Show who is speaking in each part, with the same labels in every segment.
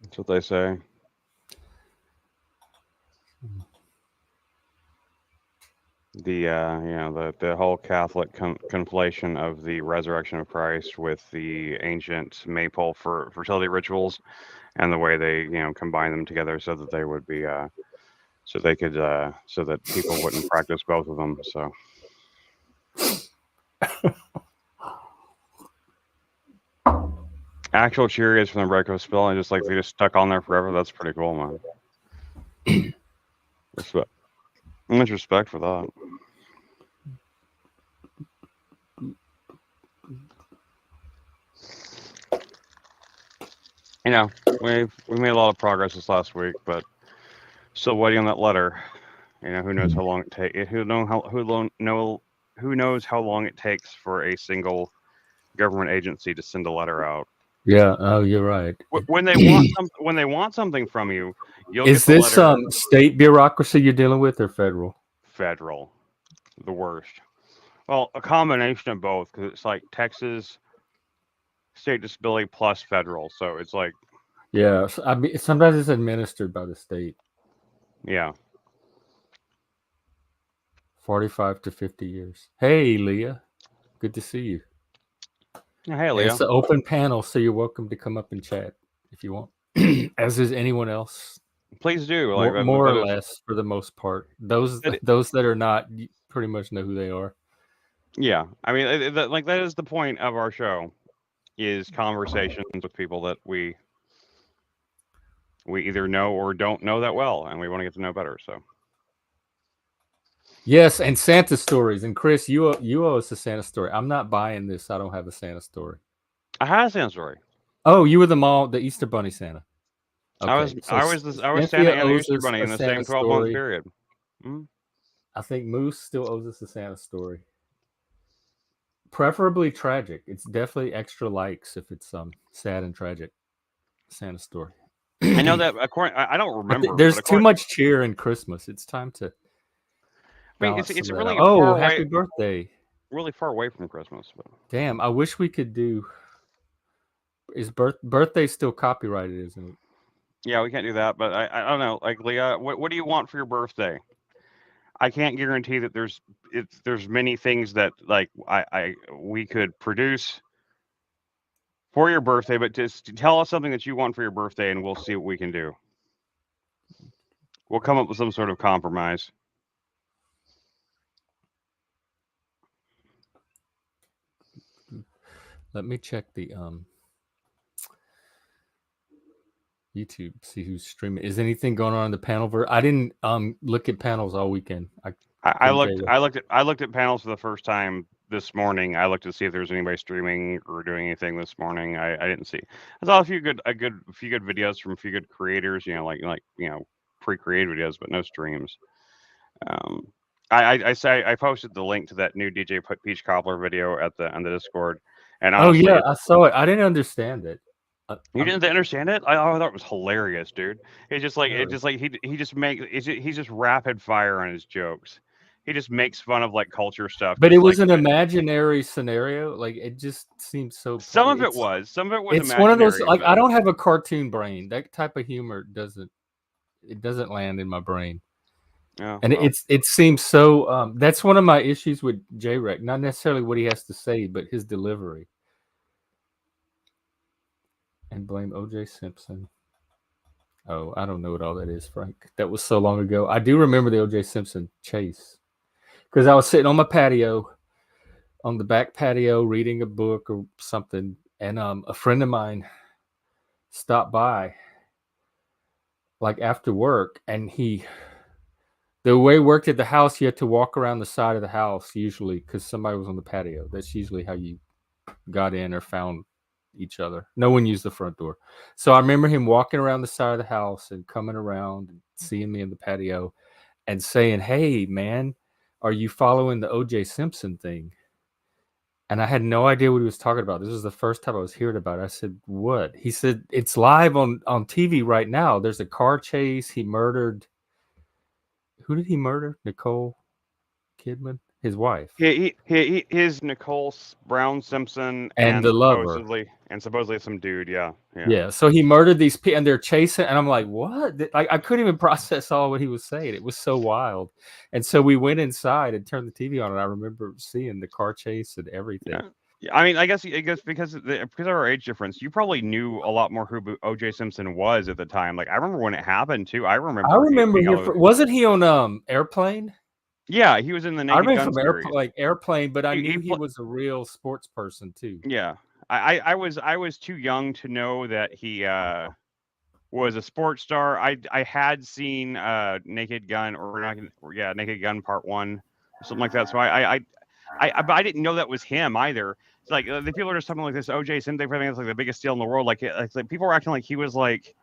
Speaker 1: That's what they say. The whole Catholic conflation of the resurrection of Christ with the ancient maypole for fertility rituals and the way they combine them together so that they would be so they could so that people wouldn't practice both of them. So actual Cheerios from the breakfast spill and just like they just stuck on there forever. That's pretty cool, man. Respect. Much respect for that. We made a lot of progress this last week, but still waiting on that letter. Who knows how long it takes? Who knows how long it takes for a single government agency to send a letter out?
Speaker 2: Yeah. Oh, you're right.
Speaker 1: When they want something from you, you'll
Speaker 2: Is
Speaker 1: get the
Speaker 2: this
Speaker 1: letter.
Speaker 2: state bureaucracy you're dealing with or federal?
Speaker 1: Federal, the worst. Well, a combination of both because it's like Texas state disability plus federal, so it's like
Speaker 2: Yeah. I mean, sometimes it's administered by the state.
Speaker 1: yeah.
Speaker 2: 45 to 50 years. Hey, Leah. Good to see you.
Speaker 1: Hey,
Speaker 2: And
Speaker 1: Leo.
Speaker 2: it's an open panel, so you're welcome to come up and chat if you want, as is anyone else.
Speaker 1: Please do. Like
Speaker 2: More or
Speaker 1: that is,
Speaker 2: less, for the most part. Those
Speaker 1: that,
Speaker 2: that are not, you pretty much know who they are.
Speaker 1: yeah. I mean, that is the point of our show, is conversations with people that we either know or don't know that well, and we want to get to know better. So
Speaker 2: Yes, and Santa stories. And Chris, you owe us a Santa story. I'm not buying this. I don't have a Santa story.
Speaker 1: I had a Santa story.
Speaker 2: Oh, you were the Easter Bunny Santa.
Speaker 1: I
Speaker 2: Okay,
Speaker 1: was
Speaker 2: so
Speaker 1: I was Santa
Speaker 2: Cynthia
Speaker 1: and the
Speaker 2: owes
Speaker 1: Easter
Speaker 2: us
Speaker 1: Bunny
Speaker 2: a
Speaker 1: in the
Speaker 2: Santa
Speaker 1: same 12-month
Speaker 2: story.
Speaker 1: period. Mm-hmm.
Speaker 2: I think Moose still owes us a Santa story. Preferably tragic. It's definitely extra likes if it's sad and tragic Santa story.
Speaker 1: I know that according. I don't remember, but
Speaker 2: There's too
Speaker 1: according.
Speaker 2: much cheer in Christmas. It's time to
Speaker 1: I mean,
Speaker 2: balance
Speaker 1: it's
Speaker 2: some of that out.
Speaker 1: really
Speaker 2: Oh,
Speaker 1: far away,
Speaker 2: happy birthday!
Speaker 1: really far away from Christmas. But
Speaker 2: Damn, I wish we could do. Is birthday still copyrighted? Isn't it?
Speaker 1: yeah, we can't do that. But I don't know. Like Leah, what do you want for your birthday? I can't guarantee that there's many things that like we could produce for your birthday, but just tell us something that you want for your birthday, and we'll see what we can do. We'll come up with some sort of compromise.
Speaker 2: Let me check the YouTube, see who's streaming. Is anything going on in the panel? I didn't look at panels all weekend.
Speaker 1: I looked at panels for the first time this morning. I looked to see if there was anybody streaming or doing anything this morning. I didn't see. I saw a few good videos from a few good creators. Pre-created videos, but no streams. Um, I posted the link to that new DJ Peach Cobbler video on the Discord, and
Speaker 2: Oh
Speaker 1: honestly,
Speaker 2: yeah, I saw it. I didn't understand it.
Speaker 1: you didn't understand it? I thought it was hilarious, dude.
Speaker 2: Really?
Speaker 1: He's just rapid fire on his jokes. He just makes fun of like culture stuff.
Speaker 2: But it
Speaker 1: Just like
Speaker 2: was an imaginary scenario. Like it just seems so.
Speaker 1: some of it was
Speaker 2: It's one of those.
Speaker 1: imaginary,
Speaker 2: Like
Speaker 1: but
Speaker 2: I don't have a cartoon brain. That type of humor doesn't land in my brain.
Speaker 1: yeah,
Speaker 2: And
Speaker 1: well,
Speaker 2: it seems so. That's one of my issues with J-Rec. Not necessarily what he has to say, but his delivery. And blame O.J. Simpson. Oh, I don't know what all that is, Frank. That was so long ago. I do remember the O.J. Simpson chase because I was sitting on my patio, on the back patio, reading a book or something, and a friend of mine stopped by, like after work, and the way it worked at the house, you had to walk around the side of the house usually because somebody was on the patio. That's usually how you got in or found each other. No one used the front door. So I remember him walking around the side of the house and coming around and seeing me in the patio and saying, "Hey, man, are you following the O.J. Simpson thing?" And I had no idea what he was talking about. This was the first time I was hearing about it. I said, "What?" He said, "It's live on TV right now. There's a car chase. He murdered. Who did he murder? Nicole Kidman. his wife,
Speaker 1: his Nicole Brown Simpson,
Speaker 2: and the lover.
Speaker 1: and supposedly some dude. Yeah.
Speaker 2: Yeah, so he murdered these people, and they're chasing, and I'm like, what? Like, I couldn't even process all what he was saying. It was so wild. And so we went inside and turned the TV on, and I remember seeing the car chase and everything.
Speaker 1: Yeah. I mean, I guess because of our age difference, you probably knew a lot more who O.J. Simpson was at the time. Like I remember when it happened too. I remember
Speaker 2: Wasn't he on Airplane?
Speaker 1: Yeah, he was in the
Speaker 2: I
Speaker 1: Naked
Speaker 2: remember
Speaker 1: Gun
Speaker 2: from
Speaker 1: series.
Speaker 2: Airplane, but I knew he was a real sports person too.
Speaker 1: Yeah, I was too young to know that he was a sports star. I had seen Naked Gun Naked Gun Part 1 or something like that. So but I didn't know that was him either. It's like the people are just talking like this OJ Simpson thing. It's like the biggest deal in the world. Like people were acting like he was like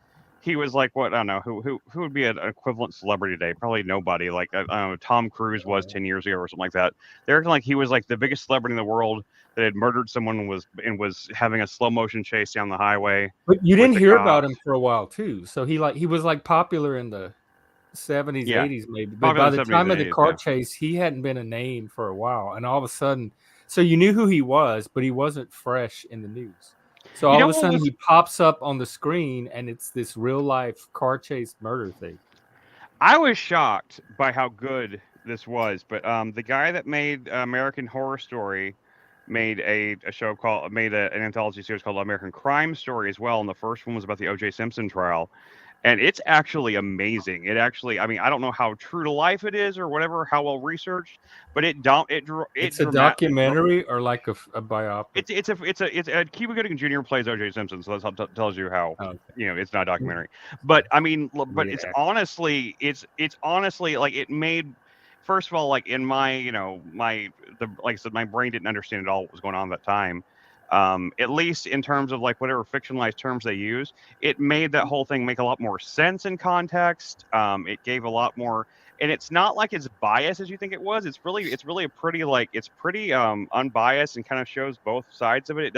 Speaker 1: what I don't know who would be an equivalent celebrity today? Probably nobody. Like I don't know, Tom Cruise was 10 years ago or something like that. They're acting like he was like the biggest celebrity in the world that had murdered someone and was having a slow motion chase down the highway.
Speaker 2: But you didn't hear about him for a while too. So he was like popular in the 70s, 80s maybe. But by the time of the car chase, he hadn't been a name for a while, and all of a sudden, so you knew who he was, but he wasn't fresh in the news. So all of a sudden, he pops up on the screen, and it's this real life car chase murder thing.
Speaker 1: I was shocked by how good this was, but the guy that made American Horror Story made an anthology series called American Crime Story as well, and the first one was about the O.J. Simpson trial. And it's actually amazing. I mean, I don't know how true to life it is or whatever, how well researched, but it's
Speaker 2: a documentary or like a biopic.
Speaker 1: It's a Cuba Gooding Jr. plays O.J. Simpson, so that tells you how it's not a documentary. But I mean, but it's honestly like it made. First of all, like in my like I said, my brain didn't understand at all what was going on at that time. At least in terms of like whatever fictionalized terms they use, it made that whole thing make a lot more sense in context. It gave a lot more, and it's not like it's biased as you think it was. It's really a pretty unbiased and kind of shows both sides of it. It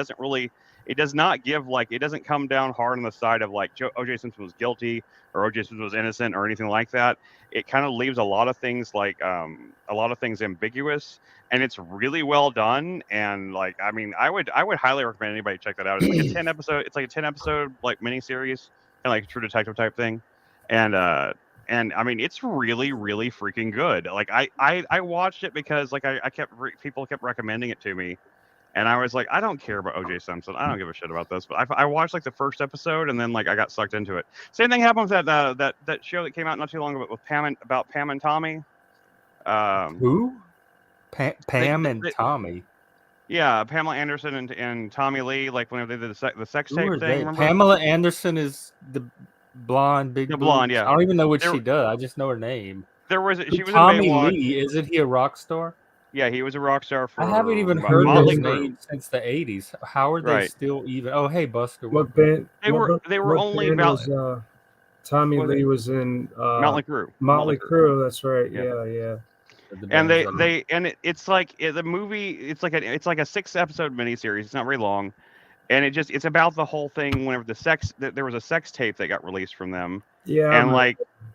Speaker 1: does not give it doesn't come down hard on the side of like O.J. Simpson was guilty or O.J. Simpson was innocent or anything like that. It kind of leaves a lot of things ambiguous. And it's really well done, and like I mean, I would highly recommend anybody check that out. It's like a 10 episode like miniseries, kind of like a True Detective type thing, and I mean it's really freaking good. Like I watched it because like people kept recommending it to me, and I was like, I don't care about O.J. Simpson, I don't give a shit about this. But I watched like the first episode, and then like I got sucked into it. Same thing happened with that show that came out not too long ago with Pam and Tommy.
Speaker 2: Who? Pam and Tommy.
Speaker 1: Yeah, Pamela Anderson and Tommy Lee, like whenever they did the sex tape thing. Remember?
Speaker 2: Pamela Anderson is the blonde, big
Speaker 1: blonde. Yeah,
Speaker 2: I don't even know what she does. I just know her name.
Speaker 1: She was
Speaker 2: Tommy
Speaker 1: in Baywatch.
Speaker 2: Lee. Isn't he a rock star?
Speaker 1: Yeah, he was a rock star for.
Speaker 2: I haven't even heard those names since the 80s. How are they still even? Oh, hey, Buster.
Speaker 3: What band?
Speaker 1: They were only about.
Speaker 3: Tommy Lee was in
Speaker 1: Motley Crue.
Speaker 3: Motley Crue. That's right. Yeah.
Speaker 1: And it's like the movie. It's like a 6-episode miniseries. It's not very long, and it's about the whole thing. Whenever there was a sex tape that got released from them.
Speaker 3: Yeah.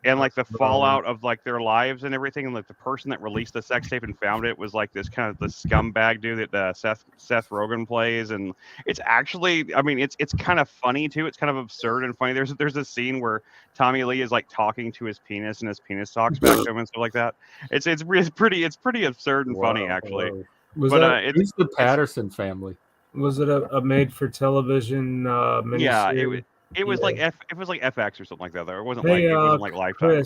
Speaker 1: And the fallout of like their lives and everything, and like the person that released the sex tape and found it was like this kind of the scumbag dude that Seth Rogen plays, and it's actually, I mean, it's kind of funny too. It's kind of absurd and funny. There's a scene where Tommy Lee is like talking to his penis, and his penis talks back to him and stuff like that. It's pretty absurd and funny actually.
Speaker 2: It's the Patterson family.
Speaker 3: Was it a made for television miniseries?
Speaker 1: Yeah, it was like FX or something like that. Though it wasn't like Lifetime.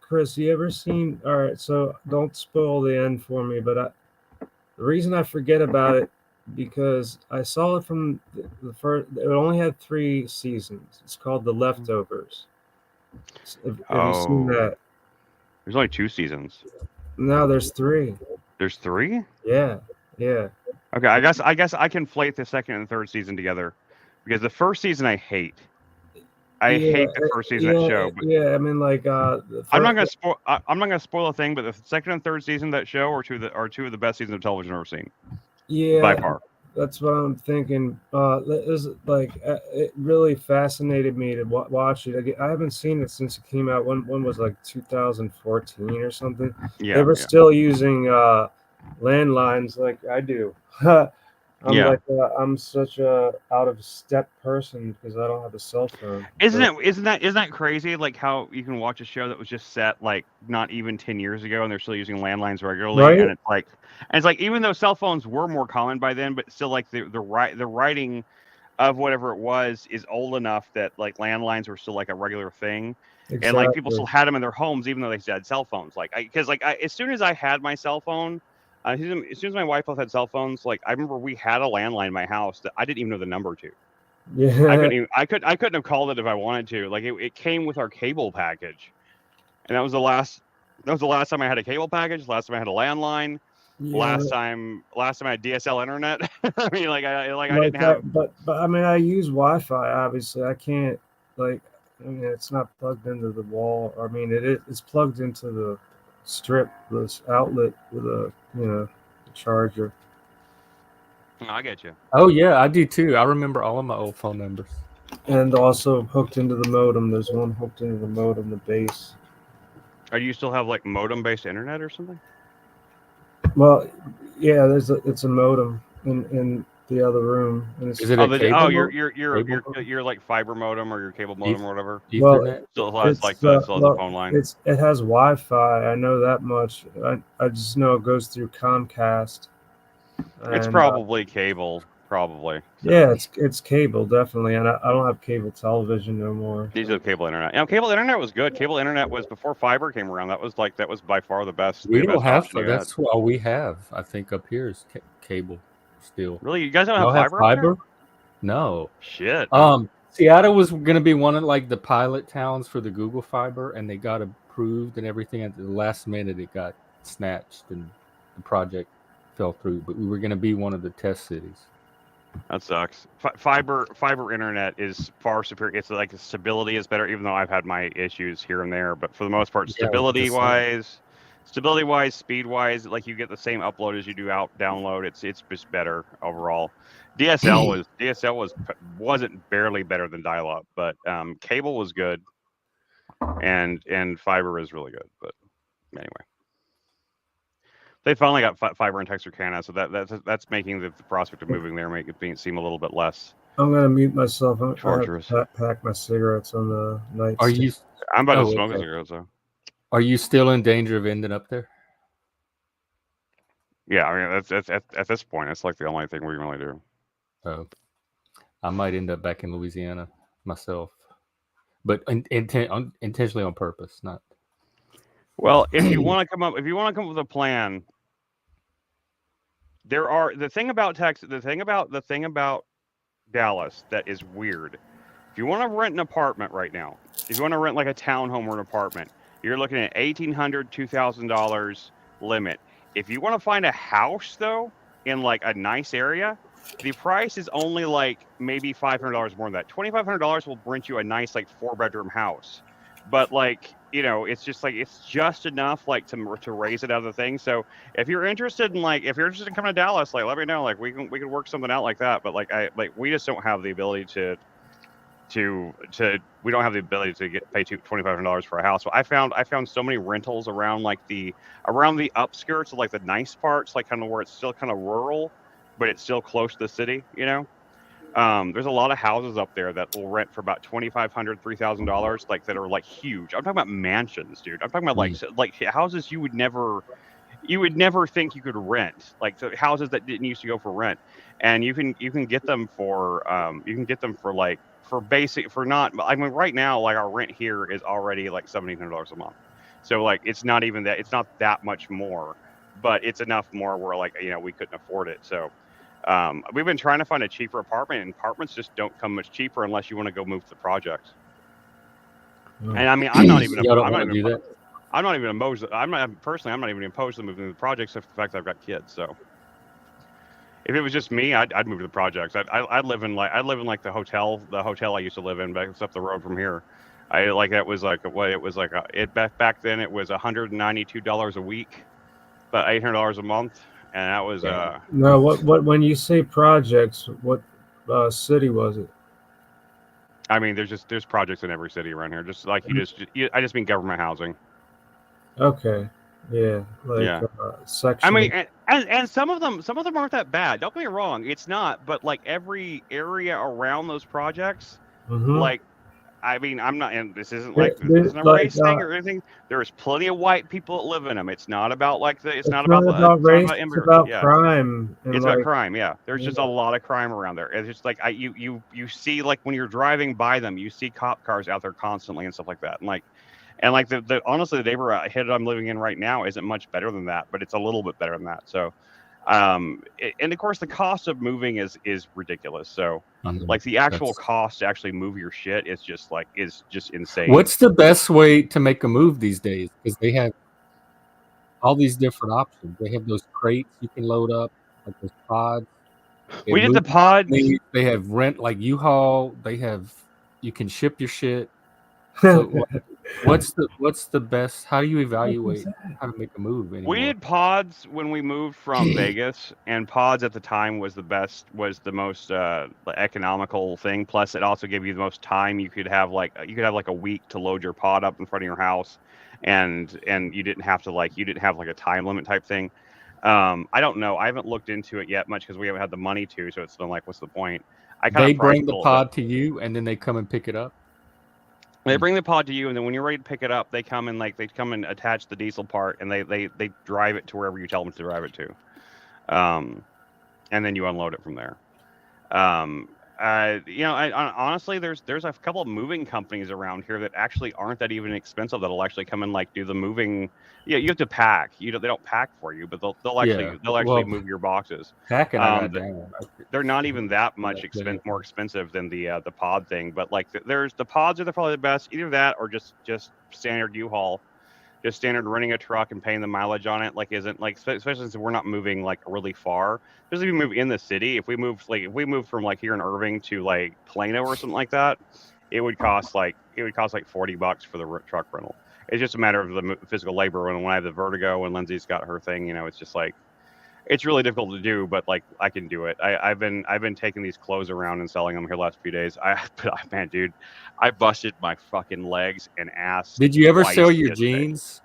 Speaker 3: Chris, you ever seen? All right, so don't spoil the end for me. But the reason I forget about it because I saw it from the first. It only had 3 seasons. It's called The Leftovers. Have you seen that?
Speaker 1: There's only 2 seasons.
Speaker 3: No, there's 3.
Speaker 1: There's 3?
Speaker 3: Yeah.
Speaker 1: Okay, I guess I conflate the second and third season together because the first season I hate. I hate the first season of that show. But
Speaker 3: I mean, like,
Speaker 1: I'm not gonna spoil a thing, but the second and third season of that show are two of the best seasons of television I've ever seen.
Speaker 3: Yeah,
Speaker 1: by far.
Speaker 3: That's what I'm thinking. It really fascinated me to watch it. I haven't seen it since it came out. One was like 2014 or something.
Speaker 1: Yeah,
Speaker 3: they were still using landlines like I do.
Speaker 1: Yeah.
Speaker 3: I'm such a out of step person because I don't have a cell phone.
Speaker 1: Isn't
Speaker 3: But
Speaker 1: it? Isn't that crazy? Like how you can watch a show that was just set like not even 10 years ago, and they're still using landlines regularly,
Speaker 3: right?
Speaker 1: and it's like even though cell phones were more common by then, but still like the writing of whatever it was is old enough that like landlines were still like a regular thing, and like people
Speaker 3: Exactly.
Speaker 1: still had them in their homes even though they had cell phones. Like as soon as I had my cell phone. As soon as my wife both had cell phones, like I remember we had a landline in my house that I didn't even know the number to.
Speaker 3: Yeah.
Speaker 1: I couldn't have called it if I wanted to. Like it came with our cable package, and that was the last time I had a cable package. Last time I had a landline.
Speaker 3: Yeah.
Speaker 1: Last time I had DSL internet. I mean, I
Speaker 3: Like
Speaker 1: didn't have.
Speaker 3: but I mean I use Wi-Fi. Obviously, I can't like. I mean, it's not plugged into the wall. I mean, it's plugged into the strip, this outlet with a charger.
Speaker 1: I get you.
Speaker 2: Oh yeah, I do too. I remember all of my old phone numbers.
Speaker 3: And also hooked into the modem. There's one hooked into the modem, the base.
Speaker 1: Do you still have like modem based internet or something?
Speaker 3: Well, yeah, it's a modem in the other room, and
Speaker 2: Is
Speaker 3: it's
Speaker 2: it a cable modem?
Speaker 1: Your like fiber modem or your cable modem or whatever
Speaker 3: well,
Speaker 2: Ethernet?
Speaker 1: still has a phone line.
Speaker 3: it has Wi-Fi. I know that much. I just know it goes through Comcast.
Speaker 1: It's
Speaker 3: And
Speaker 1: probably cable, probably. So.
Speaker 3: yeah, it's cable definitely, and I don't have cable television no more.
Speaker 1: These are cable internet. Cable internet was good. Cable internet was before fiber came around. That was by far the best.
Speaker 2: We
Speaker 1: The
Speaker 2: don't
Speaker 1: best
Speaker 2: have.
Speaker 1: option you had.
Speaker 2: That's all we have. I think up here is cable still.
Speaker 1: Really, you guys don't
Speaker 2: Y'all
Speaker 1: have
Speaker 2: have
Speaker 1: fiber up there?
Speaker 2: fiber? No.
Speaker 1: Shit.
Speaker 2: Seattle was going to be one of like the pilot towns for the Google Fiber, and they got approved and everything. At the last minute, it got snatched, and the project fell through. But we were going to be one of the test cities.
Speaker 1: That sucks. Fiber internet is far superior. It's like the stability is better, even though I've had my issues here and there. But for the most part, stability wise, speed wise, like you get the same upload as you do download. It's just better overall. DSL wasn't barely better than dial up, but cable was good, and fiber is really good. But anyway. They finally got fiber in Texarkana, so that's making the prospect of moving there make it seem a little bit less.
Speaker 3: I'm gonna mute myself. I
Speaker 1: torturous.
Speaker 3: have to pack my cigarettes on the night.
Speaker 2: Are you?
Speaker 1: I'm about to smoke a cigarette. So.
Speaker 2: Are you still in danger of ending up there?
Speaker 1: Yeah, I mean that's at this point, it's like the only thing we can really do.
Speaker 2: Oh, I might end up back in Louisiana myself, but intentionally on purpose, not.
Speaker 1: Well, if you want to come up with a plan, there are the thing about Texas, the thing about Dallas that is weird. If you want to rent an apartment right now, if you want to rent like a townhome or an apartment, you're looking at $1,800, $2,000 limit. If you want to find a house though in like a nice area, the price is only like maybe $500 more than that. $2,500 will rent you a nice like 4-bedroom house, but like it's just enough like to raise it out of the thing. So if you're interested in coming to Dallas, like let me know. Like we can work something out like that. But we just don't have the ability to we don't have the ability to pay $2,500 for a house. So I found so many rentals around the upskirts of like the nice parts, like kind of where it's still kind of rural, but it's still close to the city. There's a lot of houses up there that will rent for about $2,500, $3,000, like that are like huge. I'm talking about mansions, dude. I'm talking about like houses you would never think you could rent, like the houses that didn't used to go for rent, and you can get them for not. I mean, right now, like our rent here is already like $1,700 a month, so like it's not that much more, but it's enough more where like we couldn't afford it, so. We've been trying to find a cheaper apartment, and apartments just don't come much cheaper unless you want to go move to the projects. And I mean, I'm not even opposed. I'm not even opposed to moving to the projects except for the fact that I've got kids. So if it was just me, I'd move to the projects. I'd live in like the hotel I used to live in back up the road from here. Back then it was $192 a week, about $800 a month. And that was
Speaker 3: No, what when you say projects, what city was it?
Speaker 1: I mean, there's projects in every city around here. Just like I just mean government housing.
Speaker 3: Okay. Yeah, like
Speaker 1: Yeah.
Speaker 3: section.
Speaker 1: I mean, and some of them aren't that bad. Don't get me wrong, it's not. But like every area around those projects,
Speaker 3: Mm-hmm.
Speaker 1: like I mean, I'm not, and this isn't like this isn't a
Speaker 3: Like
Speaker 1: race thing or anything. There's plenty of white people that live in them. It's not about like
Speaker 3: it's not about
Speaker 1: it's not
Speaker 3: race.
Speaker 1: about
Speaker 3: It's
Speaker 1: immigrants.
Speaker 3: about
Speaker 1: Yeah,
Speaker 3: crime and
Speaker 1: it's about
Speaker 3: like
Speaker 1: crime. Yeah, there's
Speaker 3: yeah.
Speaker 1: just a lot of crime around there. It's just like you see like when you're driving by them, you see cop cars out there constantly and stuff like that. And like the honestly, the neighborhood I'm living in right now isn't much better than that, but it's a little bit better than that. So, and of course, the cost of moving is ridiculous. So, like the actual cost to actually move your shit is just insane.
Speaker 2: What's the best way to make a move these days? Because they have all these different options. They have those crates you can load up, like those pods. They
Speaker 1: We
Speaker 2: have
Speaker 1: did the
Speaker 2: moving
Speaker 1: pods.
Speaker 2: companies, they have rent like U-Haul. They have you can ship your shit. So what's the best? How do you evaluate how to make a move
Speaker 1: We
Speaker 2: anymore?
Speaker 1: did pods when we moved from Vegas, and pods at the time was the most economical thing. Plus, it also gave you the most time. You could have like a week to load your pod up in front of your house, and you didn't have a time limit type thing. I don't know. I haven't looked into it yet much because we haven't had the money to. So it's been like, what's the point? I kind
Speaker 2: They
Speaker 1: of priced
Speaker 2: bring
Speaker 1: it
Speaker 2: the
Speaker 1: a little bit.
Speaker 2: pod to you, and then they come and pick it up.
Speaker 1: They bring the pod to you, and then when you're ready to pick it up, they come and attach the diesel part, and they drive it to wherever you tell them to drive it to, and then you unload it from there. Honestly, there's a couple of moving companies around here that actually aren't that even expensive. That'll actually come and like do the moving. Yeah, you have to pack. They don't pack for you, but they'll actually move your boxes.
Speaker 2: Packing, I got down.
Speaker 1: They're not even that much more expensive than the pod thing, but like there's the pods are probably the best. Either that or just standard U-Haul, just standard renting a truck and paying the mileage on it. Like isn't like especially since we're not moving like really far. Just if we move in the city, if we move from like here in Irving to like Plano or something like that, it would cost like $40 for the truck rental. It's just a matter of the physical labor. And when I have the vertigo and Lindsay's got her thing, it's just like it's really difficult to do, but like I can do it. I've been taking these clothes around and selling them here the last few days. Man, dude, I busted my fucking legs and ass.
Speaker 2: Did you ever sell your jeans?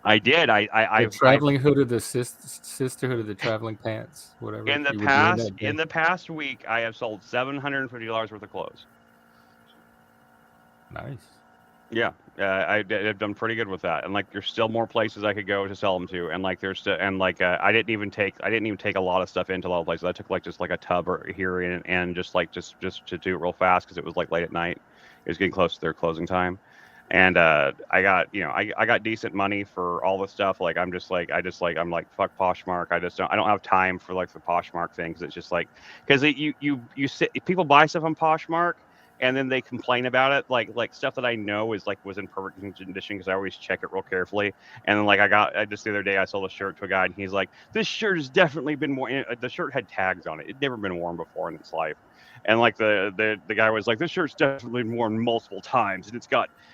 Speaker 1: I did. I
Speaker 2: traveling hood of the sisterhood of the traveling pants, whatever.
Speaker 1: In the past week, I have sold $750 worth of clothes.
Speaker 2: Nice.
Speaker 1: Yeah, I've done pretty good with that, and like there's still more places I could go to sell them to, and like I didn't even take a lot of stuff into a lot of places. I took like just like a tub here and just to do it real fast because it was like late at night. It was getting close to their closing time, and I got decent money for all the stuff. Like I'm like fuck Poshmark. I don't have time for like the Poshmark thing because it's just like because you sit people buy stuff on Poshmark. And then they complain about it, like stuff that I know was in perfect condition because I always check it real carefully. And then like I just the other day I sold a shirt to a guy and he's like, "This shirt has definitely been worn." The shirt had tags on it; it'd never been worn before in its life. And like the guy was like, "This shirt's definitely been worn multiple times, and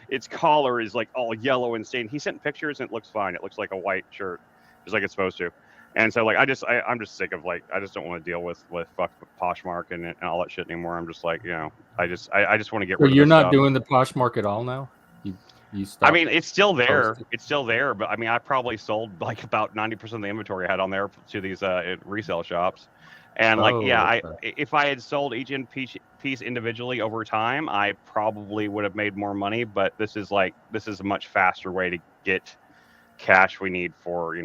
Speaker 1: its collar is like all yellow and stained." He sent pictures and it looks fine. It looks like a white shirt, just like it's supposed to. And so like I'm just sick of like I just don't want to deal with fuck Poshmark and all that shit anymore. I'm just like I just want to get rid of.
Speaker 2: You're not doing the Poshmark at all now. You stopped.
Speaker 1: I mean, it's still there. It's still there, but I mean, I probably sold like about 90% of the inventory I had on there to these resale shops. And like, if I had sold each piece individually over time, I probably would have made more money. But this is a much faster way to get cash we need for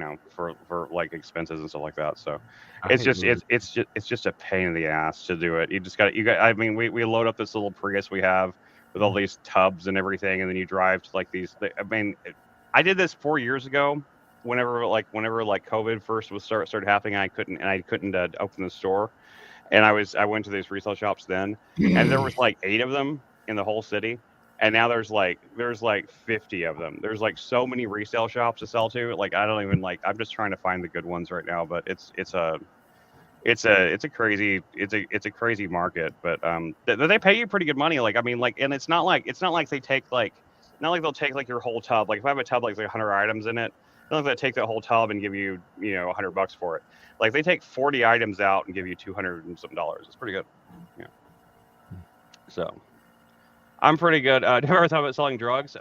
Speaker 1: for like expenses and stuff like that. So it's just a pain in the ass to do it. I mean, we load up this little Prius we have with all these tubs and everything, and then you drive to like these. I mean, I did this 4 years ago. Whenever COVID first started happening, I couldn't open the store, and I went to these resale shops then, and there was like 8 of them in the whole city. And now there's like 50 of them. There's like so many resale shops to sell to. Like I don't even I'm just trying to find the good ones right now. But it's a crazy market. But they pay you pretty good money. Like I mean and it's not like they take not like they'll take like your whole tub. Like if I have a tub like 100 items in it, they're not gonna take that whole tub and give you $100 for it. Like they take 40 items out and give you $200 and something. It's pretty good. Yeah. So. I'm pretty good. Never thought about selling drugs.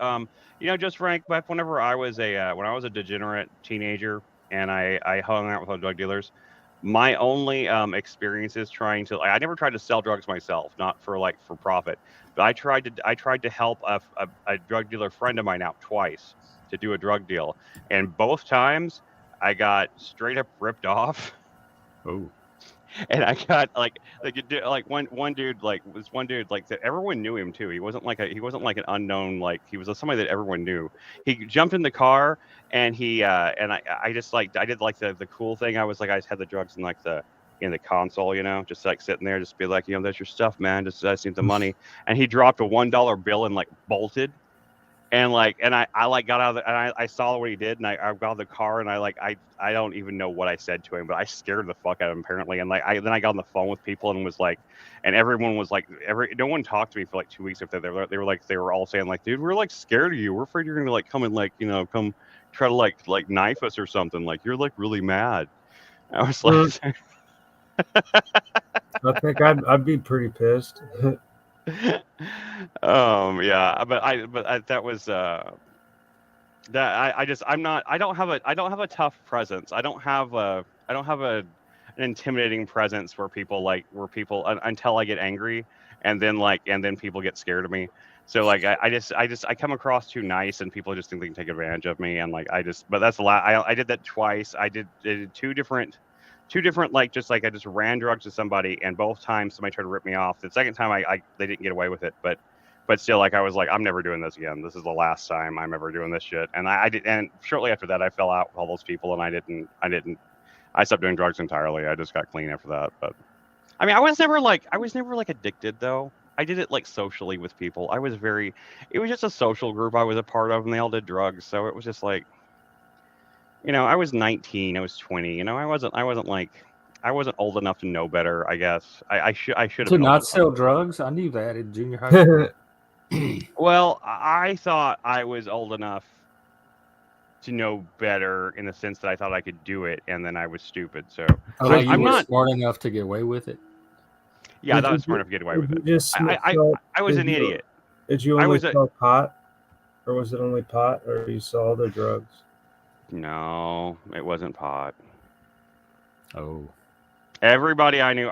Speaker 1: Just Frank, back whenever I was a degenerate teenager and I hung out with other drug dealers, my only experiences trying to I never tried to sell drugs myself, not for profit, but I tried to help a drug dealer friend of mine out twice to do a drug deal, and both times I got straight up ripped off.
Speaker 2: Oh,
Speaker 1: And I got one dude like that everyone knew him too. He wasn't like an unknown, like he was somebody that everyone knew. He jumped in the car and I just like I did like the cool thing. I was like I just had the drugs in the console, just like sitting there, just be like, that's your stuff, man. Just I just need the money. And he dropped a $1 bill and like bolted. And I like got out of the, and I saw what he did, and I got out of the car, and I don't even know what I said to him, but I scared the fuck out of him apparently. And like then I got on the phone with people and was like, and everyone was like, no one talked to me for like 2 weeks after they were all saying like, dude, we're like scared of you. We're afraid you're gonna like come and like come try to like knife us or something. Like you're like really mad. I was like,
Speaker 3: I think I'd be pretty pissed.
Speaker 1: yeah, that was that I just I'm not I don't have a tough presence. I don't have an intimidating presence where people until I get angry and then people get scared of me. So like I come across too nice and people just think they can take advantage of me, and like but that's a lot. I did that twice. I did two different like just like I just ran drugs to somebody, and both times somebody tried to rip me off. The second time they didn't get away with it, but still, like I was like, I'm never doing this again. This is the last time I'm ever doing this shit. And I did, and shortly after that, I fell out with all those people, and I stopped doing drugs entirely. I just got clean after that. But I mean, I was never like addicted though. I did it like socially with people. It was just a social group I was a part of, and they all did drugs, so it was just like, I was 19, I was 20. I wasn't old enough to know better. I guess I should have
Speaker 2: to
Speaker 1: been
Speaker 2: not sell drugs? I knew that in junior high school.
Speaker 1: Well, I thought I was old enough to know better in the sense that I thought I could do it, and then I was stupid. So
Speaker 2: you were smart enough to get away with it.
Speaker 1: Yeah, I thought I was smart enough to get away with it. I was an idiot.
Speaker 3: Did you only sell pot, or was it only pot, or you saw other drugs?
Speaker 1: No, it wasn't pot.
Speaker 2: Oh.
Speaker 1: Everybody I knew,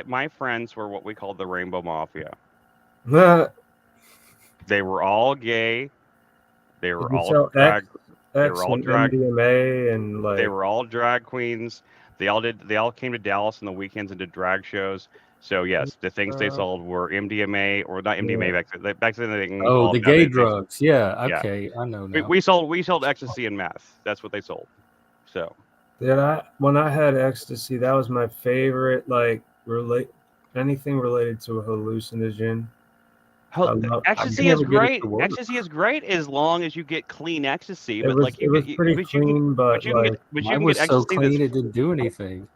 Speaker 1: my friends were what we called the Rainbow Mafia. They were all gay. They were all drag. They were all drag.
Speaker 3: MDMA and like.
Speaker 1: They were all drag queens. They all came to Dallas on the weekends and did drag shows. So yes, the things they sold were MDMA, or not MDMA back then. Back then they
Speaker 2: the gay drugs. Yeah. Okay, I know now.
Speaker 1: We sold ecstasy and meth. That's what they sold. So.
Speaker 3: Yeah, when I had ecstasy, that was my favorite. Like anything related to a hallucinogen.
Speaker 1: Ecstasy is great. Ecstasy is great as long as you get clean ecstasy. But
Speaker 3: it was pretty clean, but you can
Speaker 2: get ecstasy so clean it didn't do anything.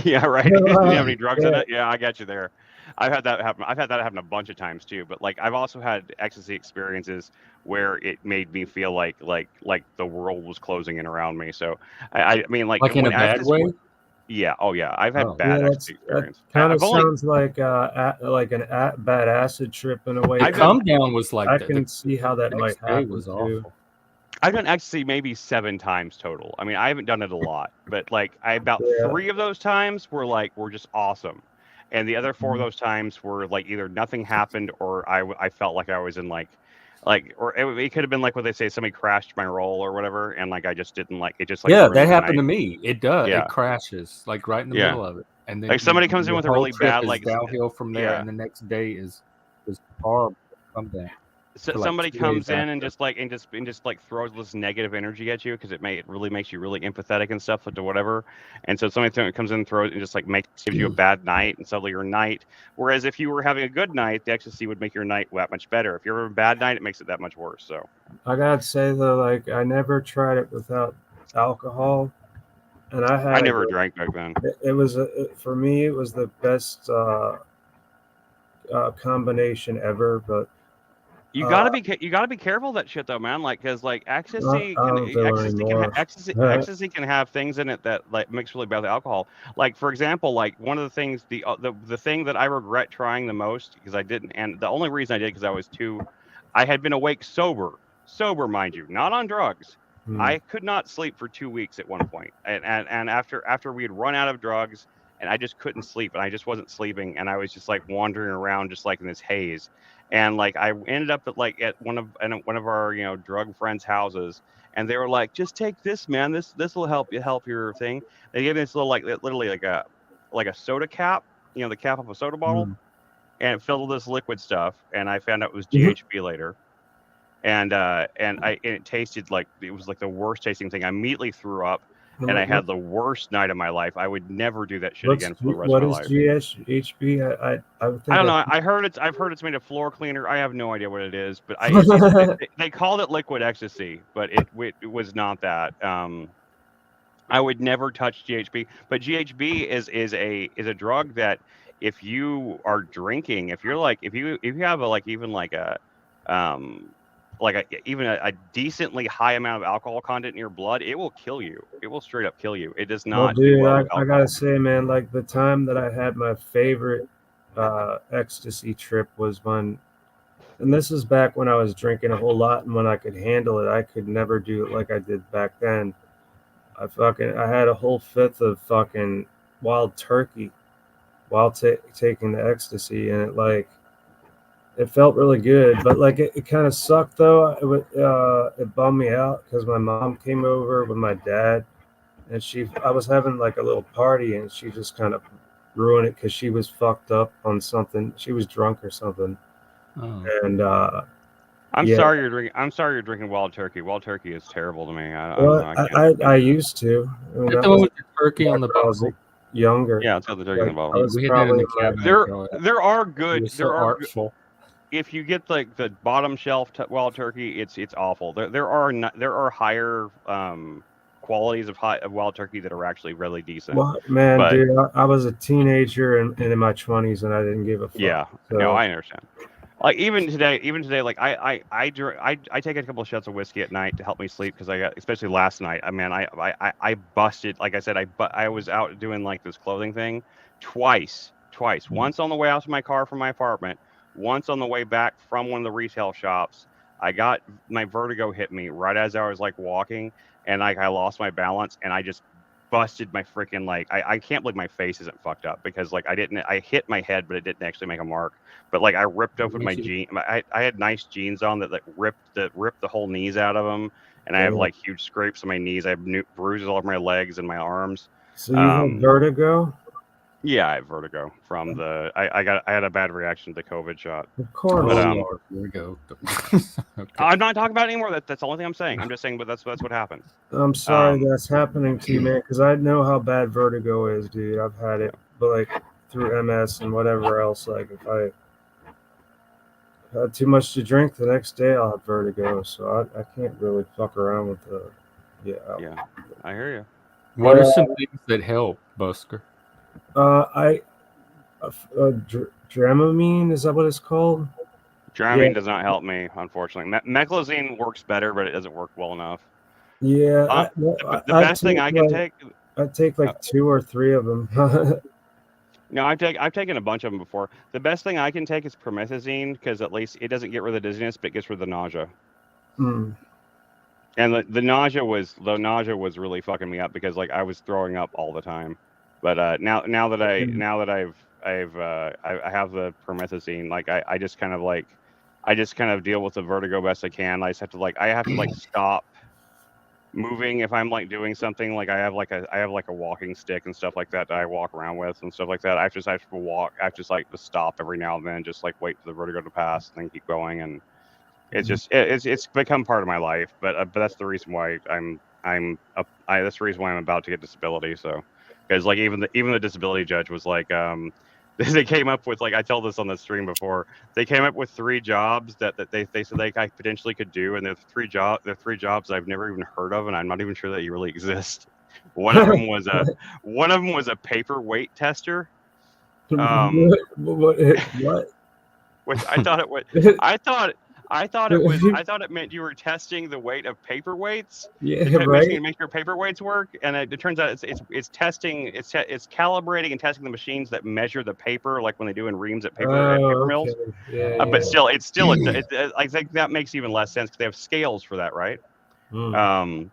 Speaker 1: Yeah, right. Didn't have any drugs in it. Yeah, I got you there. I've had that happen a bunch of times too. But like I've also had ecstasy experiences where it made me feel like the world was closing in around me. So I mean like
Speaker 2: in a bad way.
Speaker 1: Yeah. Oh yeah. I've had bad ecstasy experience.
Speaker 3: Kind of sounds like a bad acid trip in a way.
Speaker 2: Calm down was like.
Speaker 3: I can see how that might happen.
Speaker 2: Was awful.
Speaker 1: I've done ecstasy maybe 7 times total. I mean, I haven't done it a lot, but like about 3 of those times were just awesome, and the other 4 of those times were like either nothing happened or I felt like I was in or it could have been like what they say, somebody crashed my roll or whatever, and like I just didn't like it. Just like
Speaker 2: that happened to me. It does. Yeah. It crashes like right in the middle of it, and then
Speaker 1: like somebody comes in with a really bad like
Speaker 2: downhill from there, and the next day is horrible. Come down.
Speaker 1: So somebody comes in and just throws this negative energy at you because it really makes you really empathetic and stuff to whatever. And so somebody comes in and throws and just like gives you a bad night, and suddenly your night. Whereas if you were having a good night, the ecstasy would make your night that much better. If you're having a bad night, it makes it that much worse. So
Speaker 3: I gotta say though, like I never tried it without alcohol, and I
Speaker 1: never drank back then.
Speaker 3: It was for me, it was the best combination ever, but.
Speaker 1: You gotta be careful of that shit though, man. Like, cause like ecstasy
Speaker 3: I don't do it anymore.
Speaker 1: ecstasy can have things in it that like mix really bad with alcohol. Like for example, like one of the things the thing that I regret trying the most because I didn't, and the only reason I did because I had been awake sober, mind you, not on drugs. I could not sleep for 2 weeks at one point, and after we had run out of drugs, and I just couldn't sleep, and I just wasn't sleeping, and I was just like wandering around, just like in this haze, and like I ended up at one of our drug friends' houses, and they were like, "Just take this, man. This will help your thing." They gave me this little literally like a soda cap, the cap of a soda bottle, and it filled with this liquid stuff, and I found out it was GHB later. And it tasted like it was like the worst tasting thing. I immediately threw up, and I had the worst night of my life. I would never do that shit again for the rest of my life.
Speaker 3: What is GHB? I would think
Speaker 1: I don't know. I've heard it's made a floor cleaner. I have no idea what it is, but they called it liquid ecstasy, but it was not that. I would never touch GHB, but GHB is a drug that if you are drinking, if you have even a decently high amount of alcohol content in your blood, it will kill you. It will straight up kill you. It does not do well with alcohol.
Speaker 3: I gotta say, man, like the time that I had my favorite ecstasy trip was when, and this is back when I was drinking a whole lot, and when I could handle it, I could never do it like I did back then. I had a whole fifth of fucking wild turkey while taking the ecstasy, and it felt really good, but like it kind of sucked though. It bummed me out because my mom came over with my dad, and I was having like a little party, and she just kind of ruined it because she was fucked up on something. She was drunk or something.
Speaker 2: Oh.
Speaker 3: And
Speaker 1: I'm sorry you're drinking wild turkey. Wild turkey is terrible to me.
Speaker 3: I used to. I mean,
Speaker 2: that was the turkey on the bottle.
Speaker 3: Younger.
Speaker 1: Yeah, it's got the turkey on the bottle.
Speaker 2: We had that in the cabinet.
Speaker 1: There are good.
Speaker 2: There are artful.
Speaker 1: If you get like the bottom shelf wild turkey, it's awful. There are higher qualities of wild turkey that are actually really decent.
Speaker 3: Well, man, dude, I was a teenager and in my 20s, and I didn't give a fuck.
Speaker 1: Yeah, so. No, I understand. Like even today, like I take a couple of shots of whiskey at night to help me sleep because especially last night. I busted. Like I said, I was out doing like this clothing thing twice. Once on the way out to my car from my apartment. Once on the way back from one of the retail shops, my vertigo hit me right as I was like walking, and I lost my balance, and I just busted my freaking I can't believe my face isn't fucked up because I hit my head, but it didn't actually make a mark. But like I ripped open my jeans. I had nice jeans on that ripped the whole knees out of them, and I have like huge scrapes on my knees. I have bruises all over my legs and my arms.
Speaker 3: So you have vertigo?
Speaker 1: Yeah, I have vertigo from I had a bad reaction to the COVID shot.
Speaker 3: Of course.
Speaker 1: But,
Speaker 2: here we go.
Speaker 1: Okay. I'm not talking about it anymore. That's the only thing I'm saying. I'm just saying, but that's what happened.
Speaker 3: I'm sorry that's happening to you, man, because I know how bad vertigo is, dude. I've had it, but like through MS and whatever else. Like if I had too much to drink, the next day I'll have vertigo. So I can't really fuck around with the.
Speaker 1: Yeah, I hear you.
Speaker 2: What are some things that help, Busker?
Speaker 3: Dramamine, is that what it's called?
Speaker 1: Dramamine does not help me, unfortunately. Meclizine works better, but it doesn't work well enough.
Speaker 3: Yeah,
Speaker 1: the best thing I can take.
Speaker 3: I take like 2 or 3 of them.
Speaker 1: No, I've taken a bunch of them before. The best thing I can take is promethazine because at least it doesn't get rid of the dizziness, but it gets rid of the nausea.
Speaker 3: Mm.
Speaker 1: And the nausea was really fucking me up because like I was throwing up all the time. But now that I have the promethazine, like I just kind of deal with the vertigo best I can. I just have to stop moving if I'm like doing something. Like I have a walking stick and stuff like that I walk around with and stuff like that. I have to walk. I have to stop every now and then, just like wait for the vertigo to pass and then keep going. And it's just it's become part of my life. But that's the reason why that's the reason why I'm about to get disability. So. Because like even the disability judge was like, they came up with like I told this on the stream before. They came up with 3 jobs that they said I potentially could do, and they're 3 jobs I've never even heard of, and I'm not even sure that they really exist. One of them was a paperweight tester.
Speaker 3: What?
Speaker 1: Which I thought I thought it meant you were testing the weight of paperweights.
Speaker 3: Yeah,
Speaker 1: The
Speaker 3: right.
Speaker 1: machine to make sure paperweights work, and it turns out it's testing, it's calibrating and testing the machines that measure the paper, like when they do in reams at paper mills.
Speaker 3: Okay. Yeah,
Speaker 1: But still, I think that makes even less sense because they have scales for that, right?
Speaker 3: Mm.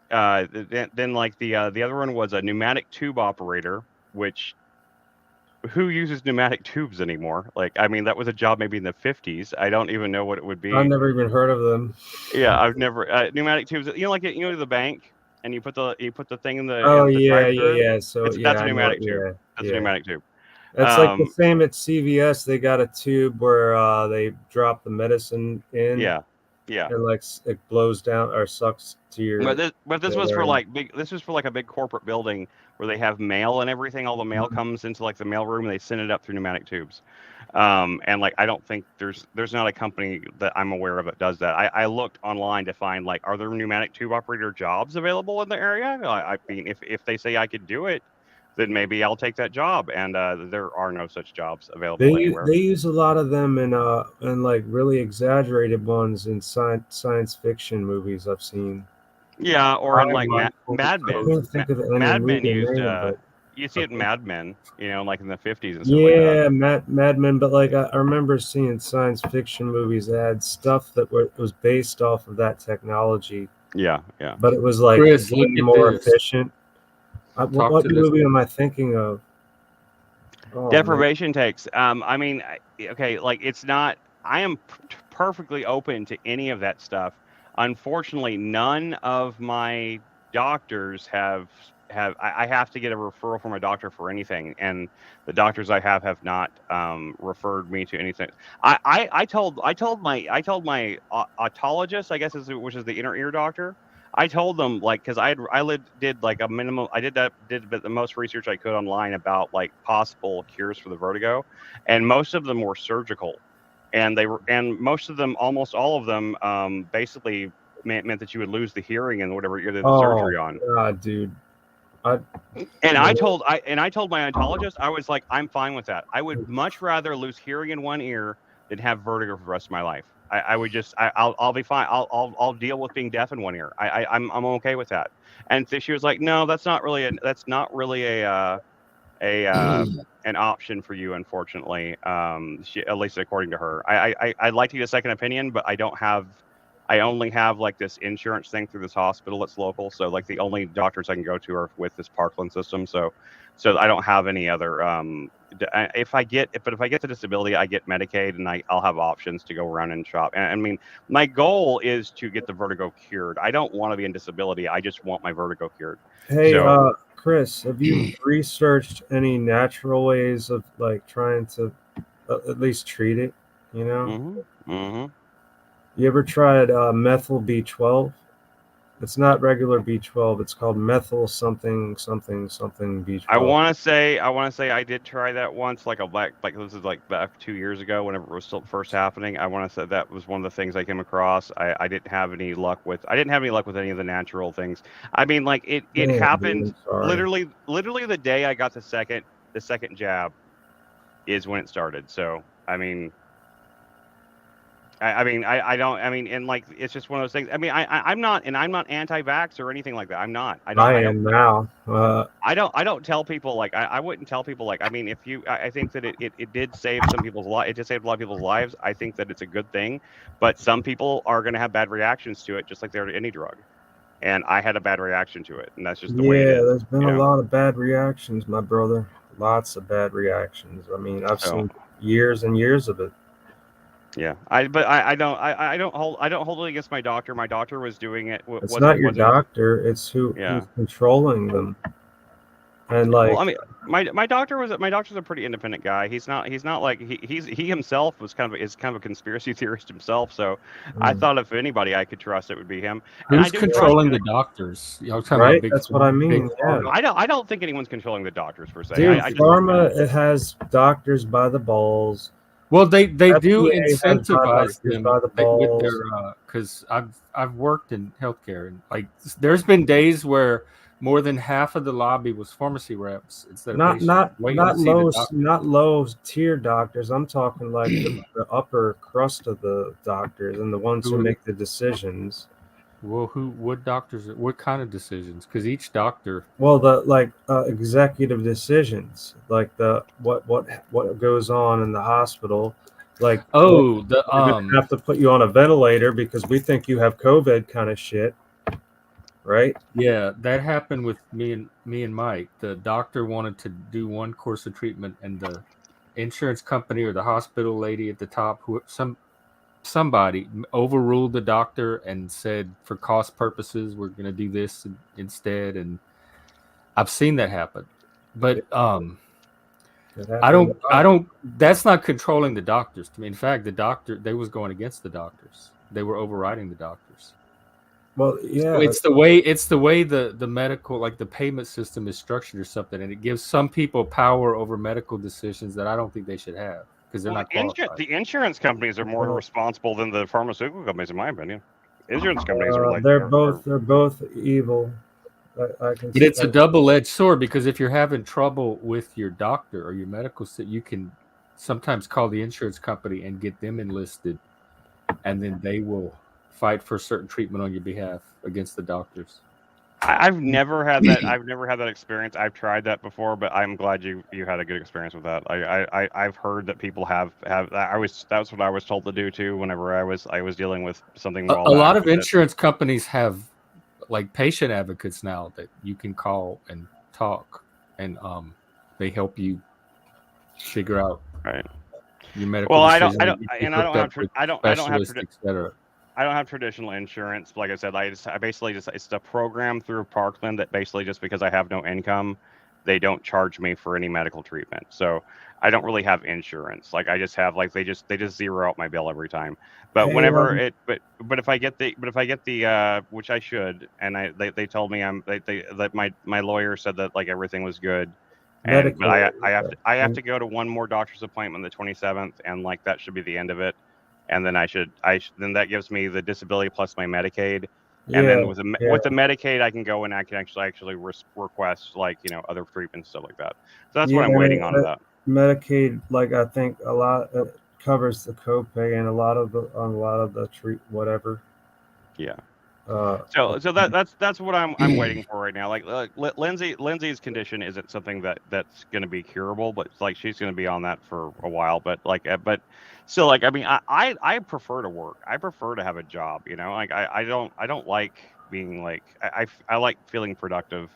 Speaker 1: Then like the other one was a pneumatic tube operator, which who uses pneumatic tubes anymore? Like, I mean, that was a job maybe in the 50s. I don't even know what it would be.
Speaker 3: I've never even heard of them.
Speaker 1: Yeah, I've never pneumatic tubes. Like the bank, and you put the thing in the drive-through.
Speaker 3: Yeah. So
Speaker 1: That's a pneumatic tube. That's a pneumatic tube.
Speaker 3: It's like the same at CVS. They got a tube where they drop the medicine in.
Speaker 1: Yeah.
Speaker 3: And like it blows down or sucks to your.
Speaker 1: But this was for like big. This was for like a big corporate building where they have mail and everything. All the mail comes into like the mail room, and they send it up through pneumatic tubes. And like I don't think there's not a company that I'm aware of that does that. I looked online to find like, are there pneumatic tube operator jobs available in the area? I mean, if they say I could do it, then maybe I'll take that job. And there are no such jobs available anywhere.
Speaker 3: They use a lot of them in like really exaggerated ones in science fiction movies I've seen.
Speaker 1: Yeah, or in like Mad Men.
Speaker 3: I can't think of any
Speaker 1: Mad Men
Speaker 3: movie
Speaker 1: used.
Speaker 3: name,
Speaker 1: you see it in Mad Men, like in the 50s and stuff
Speaker 3: yeah,
Speaker 1: like that.
Speaker 3: Mad Men. But like I remember seeing science fiction movies that had stuff that was based off of that technology.
Speaker 1: Yeah.
Speaker 3: But it was like
Speaker 2: Chris,
Speaker 3: way more efficient. What movie am I thinking of? Oh,
Speaker 1: Deprivation takes. I mean, okay, like it's not. I am perfectly open to any of that stuff. Unfortunately, none of my doctors have. I have to get a referral from a doctor for anything, and the doctors I have not referred me to anything. I told my otologist, I guess, which is the inner ear doctor. I told them, like, because did like a minimum. I did the most research I could online about like possible cures for the vertigo, and most of them were surgical, and most of them, almost all of them, basically meant that you would lose the hearing in whatever ear they did the surgery on.
Speaker 3: God, dude.
Speaker 1: I told my otologist, I was like, I'm fine with that. I would much rather lose hearing in one ear than have vertigo for the rest of my life. I'll be fine. I'll deal with being deaf in one ear. I'm okay with that. And she was like, no, that's not really an option for you, unfortunately. At least according to her. I'd like to get a second opinion, but I only have like this insurance thing through this hospital that's local. So like the only doctors I can go to are with this Parkland system. So I don't have any other. If I get the disability, I get Medicaid, and I'll have options to go around and shop. And I mean, my goal is to get the vertigo cured. I don't want to be in disability. I just want my vertigo cured.
Speaker 3: Hey, Chris, have you researched any natural ways of like trying to at least treat it? You know.
Speaker 1: Mm-hmm.
Speaker 3: You ever tried methyl B12? It's not regular B12. It's called methyl something B12.
Speaker 1: I want to say I did try that once, like this is like back 2 years ago, whenever it was still first happening. I want to say that was one of the things I came across. I didn't have any luck with. I didn't have any luck with any of the natural things. I mean, like it happened literally the day I got the second jab is when it started. So I mean. And like it's just one of those things. I mean, I'm not anti-vax or anything like that. I'm not.
Speaker 3: I am now.
Speaker 1: I don't tell people like I wouldn't tell people like. I mean, I think that it did save some people's lives. It did save a lot of people's lives. I think that it's a good thing, but some people are going to have bad reactions to it, just like they are to any drug. And I had a bad reaction to it, and that's just the way it is.
Speaker 3: Yeah, there's been a lot of bad reactions, my brother. Lots of bad reactions. I mean, I've seen years and years of it.
Speaker 1: Yeah, I don't hold it against my doctor. My doctor was doing it.
Speaker 3: It's not your doctor. It's who's controlling them. And like,
Speaker 1: well, I mean, my doctor's a pretty independent guy. He's not like he himself is kind of a conspiracy theorist himself. So I thought if anybody I could trust, it would be him.
Speaker 2: Who's controlling the doctors?
Speaker 3: Right, that's what I mean. Yeah.
Speaker 1: I don't think anyone's controlling the doctors per se.
Speaker 3: Dude, pharma it has doctors by the balls.
Speaker 2: Well, they do incentivize them with their because I've worked in healthcare, and like there's been days where more than half of the lobby was pharmacy reps instead of
Speaker 3: not low tier doctors. I'm talking like the upper crust of the doctors and the ones who make the decisions.
Speaker 2: Well, what doctors? What kind of decisions? Because each doctor.
Speaker 3: Well, the executive decisions, like the what goes on in the hospital, like
Speaker 2: Oh,
Speaker 3: we're gonna have to put you on a ventilator because we think you have COVID, kind of shit, right?
Speaker 2: Yeah, that happened with me and Mike. The doctor wanted to do one course of treatment, and the insurance company or the hospital lady at the top, somebody overruled the doctor and said, for cost purposes, we're going to do this instead. And I've seen that happen, but I don't. That's not controlling the doctors. To me, in fact, they was going against the doctors. They were overriding the doctors.
Speaker 3: Well, yeah,
Speaker 2: so it's the way the medical, like the payment system is structured or something, and it gives some people power over medical decisions that I don't think they should have because they're not qualified.
Speaker 1: The insurance companies are more responsible than the pharmaceutical companies, in my opinion. Insurance companies are like
Speaker 3: they're both evil.
Speaker 2: But it's a double-edged sword, because if you're having trouble with your doctor or your medical, you can sometimes call the insurance company and get them enlisted, and then they will fight for certain treatment on your behalf against the doctors.
Speaker 1: I've never had that. I've never had that experience. I've tried that before, but I'm glad you had a good experience with that. I've heard that people have. That's what I was told to do too. Whenever I was dealing with something.
Speaker 2: A lot of insurance companies have like patient advocates now that you can call and talk, and they help you figure out your medical decisions.
Speaker 1: I don't have traditional insurance. Like I said, I basically just, it's a program through Parkland that basically, just because I have no income, they don't charge me for any medical treatment. So I don't really have insurance. Like I just have, like, they just zero out my bill every time. But whenever but if I get the which I should, and they told me that my lawyer said that like everything was good. And but I have to go to one more doctor's appointment the 27th, and like that should be the end of it. And then then that gives me the disability plus my Medicaid. And then with the Medicaid, I can go and I can actually request, like, other treatments, stuff like that. So that's what I'm waiting on that.
Speaker 3: Medicaid, like, I think a lot covers the copay and a lot of the treat whatever.
Speaker 1: Yeah. So that's what I'm waiting for right now. Like Lindsay's condition isn't something that's going to be curable, but like she's going to be on that for a while. But still, like, I mean, I prefer to work. I prefer to have a job. Like I don't like being like I like feeling productive.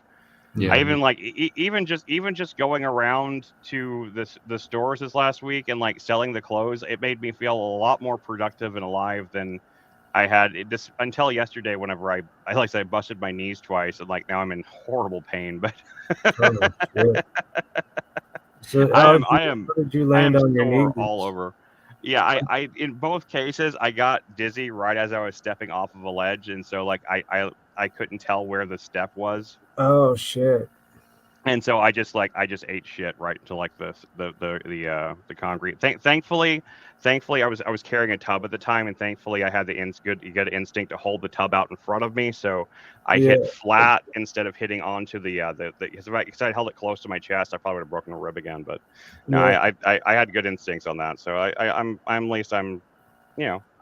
Speaker 1: Yeah. I even like even just going around to the stores this last week and like selling the clothes. It made me feel a lot more productive and alive than I had this until yesterday. Whenever I like I said, I busted my knees twice, and like now I'm in horrible pain. But
Speaker 3: so I am your knee
Speaker 1: all over. Yeah, I in both cases I got dizzy right as I was stepping off of a ledge, and so like I couldn't tell where the step was.
Speaker 3: Oh shit.
Speaker 1: And so I just ate shit right into like the concrete. Thankfully I was carrying a tub at the time, and thankfully I had you got an instinct to hold the tub out in front of me, so I hit flat instead of hitting onto because I held it close to my chest, I probably would have broken a rib again. But no, I had good instincts on that, so I'm at least I'm,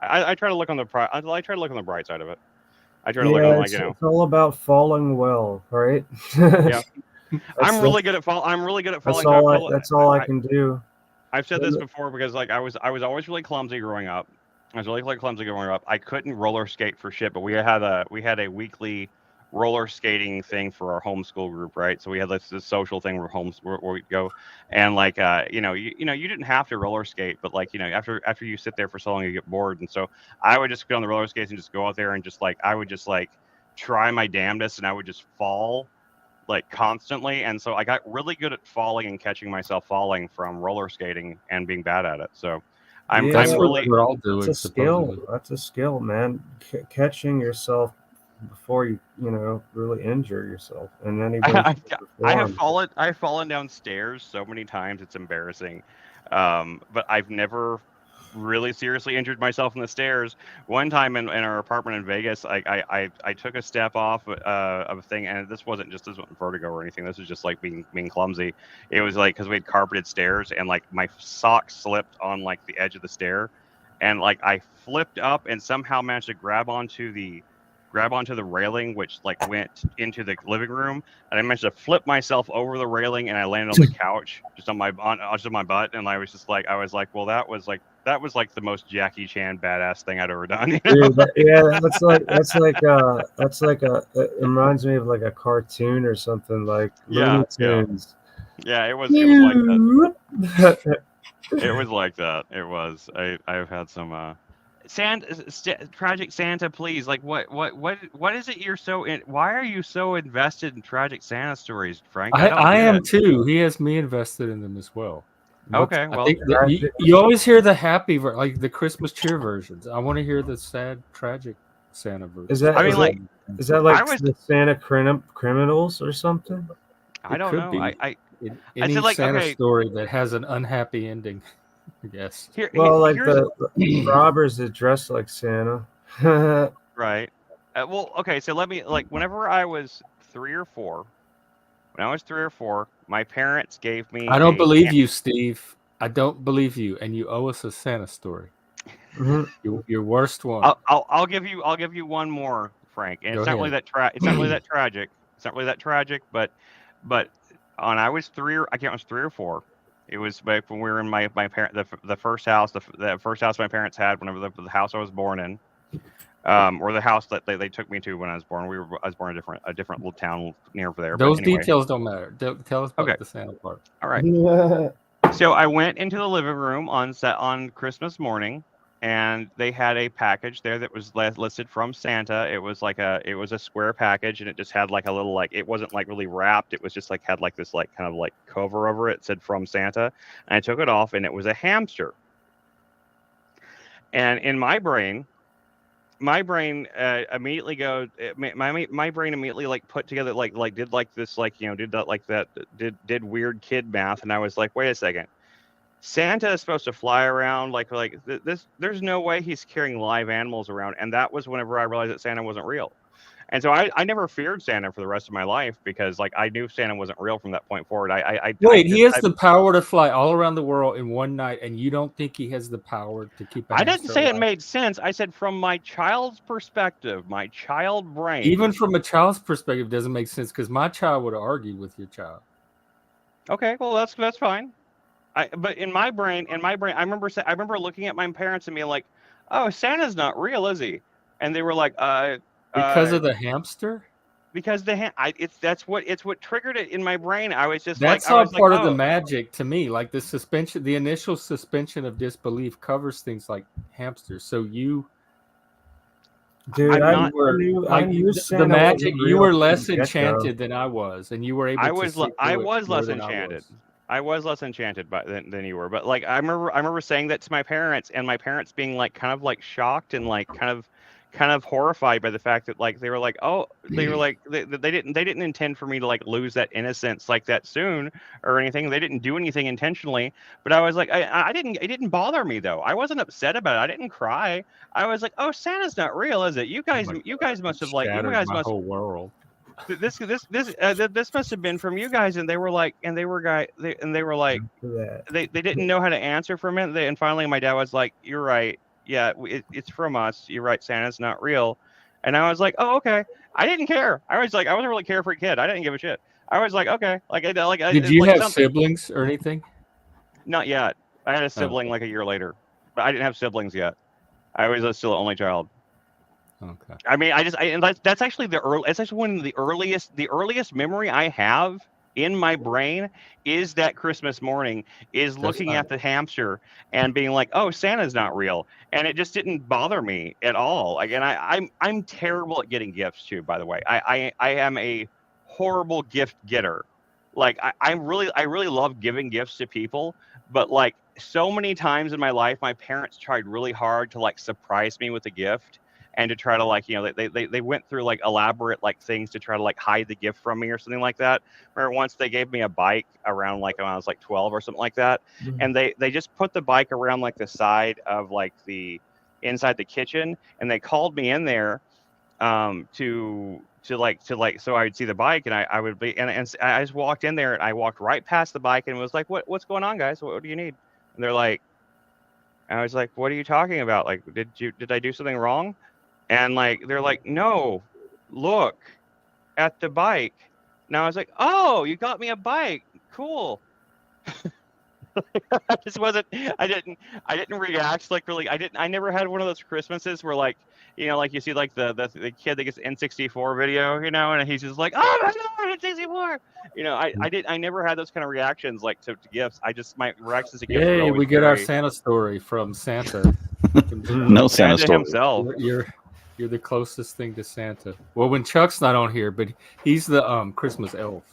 Speaker 1: I try to look on the bright side of it. I try to look on
Speaker 3: it's all about falling well, right?
Speaker 1: Yeah. I'm really good at falling.
Speaker 3: That's all I can do.
Speaker 1: I've said this before because like I was always really clumsy growing up. I couldn't roller skate for shit, but we had a weekly roller skating thing for our homeschool group, right? So we had this social thing where we'd go, and like you didn't have to roller skate, but like after you sit there for so long you get bored, and so I would just get on the roller skates and just go out there and just like I would just like try my damnedest, and I would just fall like constantly, and so I got really good at falling and catching myself falling from roller skating and being bad at it. So
Speaker 2: that's what we're all doing.
Speaker 3: That's a skill. That's a skill, man. Catching yourself before you really injure yourself, and then
Speaker 1: I've fallen downstairs so many times it's embarrassing, but I've never really seriously injured myself in the stairs. One time in our apartment in Vegas, I took a step off of a thing, and this wasn't vertigo or anything. This was just like being clumsy. It was like because we had carpeted stairs, and like my sock slipped on like the edge of the stair, and like I flipped up and somehow managed to grab onto the railing, which like went into the living room, and I managed to flip myself over the railing, and I landed on the couch just on my butt, and I was like, well, that was like the most Jackie Chan badass thing I'd ever done. You know?
Speaker 3: Dude, it reminds me of like a cartoon or something like Looney Tunes.
Speaker 1: Yeah, it was like that. It was like that. It was. I've had some tragic Santa, please. Like what is it you're so in? Why are you so invested in tragic Santa stories, Frank?
Speaker 2: I am too. He has me invested in them as well.
Speaker 1: Okay, well,
Speaker 2: I think you always hear the happy, like the Christmas cheer versions. I want to hear the sad, tragic Santa version.
Speaker 3: Is that the Santa criminals or something?
Speaker 1: I don't know.
Speaker 2: Any Santa story that has an unhappy ending. Yes.
Speaker 3: The robbers that dress like Santa.
Speaker 1: Right. Well, okay. So let me whenever I was 3 or 4. When I was 3 or 4, my parents gave me.
Speaker 2: I don't believe you, Steve. I don't believe you, and you owe us a Santa story. Your worst one.
Speaker 1: I'll give you one more, Frank. And it's not really that tragic. It's not really that tragic. But when I was 3 or 4. It was back when we were in my parent the first house my parents had whenever the house I was born in. Or the house that they took me to when I was born. I was born in a different little town near there.
Speaker 2: Those details don't matter. Tell us about the Santa part.
Speaker 1: All right. So I went into the living room on Christmas morning, and they had a package there that was listed from Santa. It was a square package, and it just had like a little it wasn't like really wrapped. It was just like had like this like kind of like cover over it. It said from Santa, and I took it off, and it was a hamster. And in my brain immediately goes. My brain immediately like put together did weird kid math, and I was like, wait a second. Santa is supposed to fly around like this. There's no way he's carrying live animals around, and that was whenever I realized that Santa wasn't real. And so I never feared Santa for the rest of my life because like I knew Santa wasn't real from that point forward.
Speaker 2: He has the power to fly all around the world in one night, and you don't think he has the power to keep a
Speaker 1: I didn't say alive? It made sense. I said from my child's perspective, my child brain.
Speaker 2: Even from a child's perspective, doesn't make sense because my child would argue with your child.
Speaker 1: Okay, well that's fine. But in my brain, I remember looking at my parents and being like, "Oh, Santa's not real, is he?" And they were like,
Speaker 2: because of the hamster?
Speaker 1: Because it's what triggered it in my brain. I was just
Speaker 2: that's all part of the magic to me. Like the initial suspension of disbelief covers things like hamsters. So you,
Speaker 3: dude, I knew
Speaker 2: the magic. You were less enchanted than I was, and you were able.
Speaker 1: I was less enchanted. I was less enchanted than you were, but like I remember saying that to my parents, and my parents being like kind of like shocked and like kind of horrified by the fact that like they were like they didn't intend for me to like lose that innocence like that soon or anything. They didn't do anything intentionally, but I was like it didn't bother me though. I wasn't upset about it. I didn't cry. I was like, oh, Santa's not real, is it? You guys must have like
Speaker 2: my whole world.
Speaker 1: This must have been from you guys, and they didn't know how to answer for a minute. And finally, my dad was like, "You're right. Yeah, it's from us. You're right. Santa's not real." And I was like, "Oh, okay." I didn't care. I was a really carefree kid. I didn't give a shit. I was like, "Okay."
Speaker 2: Did you have siblings or anything?
Speaker 1: Not yet. I had a sibling like a year later, but I didn't have siblings yet. I was still the only child.
Speaker 2: Okay.
Speaker 1: I mean, that's actually one of the earliest memory I have in my brain is that Christmas morning is looking at the hamster and being like, oh, Santa's not real. And it just didn't bother me at all. Again, I'm terrible at getting gifts too, by the way. I am a horrible gift getter. Like I really love giving gifts to people, but like so many times in my life, my parents tried really hard to like surprise me with a gift and to try to like, you know, they went through like elaborate like things to try to like hide the gift from me or something like that. Where once they gave me a bike around like when I was like 12 or something like that, and they just put the bike around like the side of like the inside the kitchen, and they called me in there to like so I would see the bike, and I would be and I just walked in there, and I walked right past the bike and was like, what's going on, guys? What do you need? And they're like, and I was like, what are you talking about? Like, did I do something wrong? And like they're like, no, look at the bike. Now I was like, oh, you got me a bike, cool. I just wasn't. I didn't react like really. I never had one of those Christmases where like, you know, like you see like the kid that gets N64 video, you know, and he's just like, oh my god, N64. You know, I never had those kind of reactions like to gifts. I just my reactions to gifts were
Speaker 2: Yay,
Speaker 1: always
Speaker 2: we get our
Speaker 1: very
Speaker 2: Santa story from Santa.
Speaker 4: No Santa story.
Speaker 1: himself.
Speaker 2: You're the closest thing to Santa. Well, when Chuck's not on here, but he's the Christmas elf.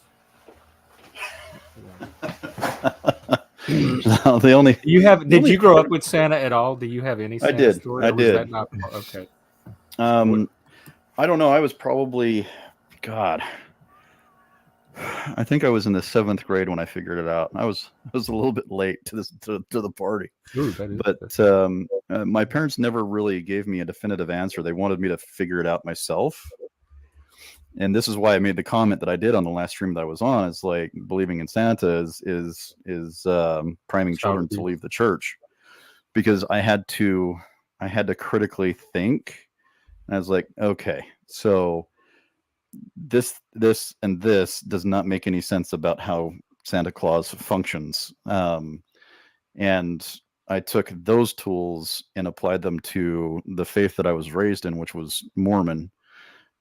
Speaker 4: No, the only
Speaker 2: Did you grow up with Santa at all? Do you have any Santa
Speaker 4: I did.
Speaker 2: story?
Speaker 4: I
Speaker 2: or was
Speaker 4: did.
Speaker 2: that not, okay.
Speaker 4: I don't know. I was probably, God, I think I was in the 7th grade when I figured it out. I was a little bit late to the party.
Speaker 2: Ooh,
Speaker 4: But my parents never really gave me a definitive answer. They wanted me to figure it out myself. And this is why I made the comment that I did on the last stream that I was on. Is like believing in Santa is priming children to leave the church, because I had to critically think. And I was like, okay, so this and this does not make any sense about how Santa Claus functions. And I took those tools and applied them to the faith that I was raised in, which was Mormon.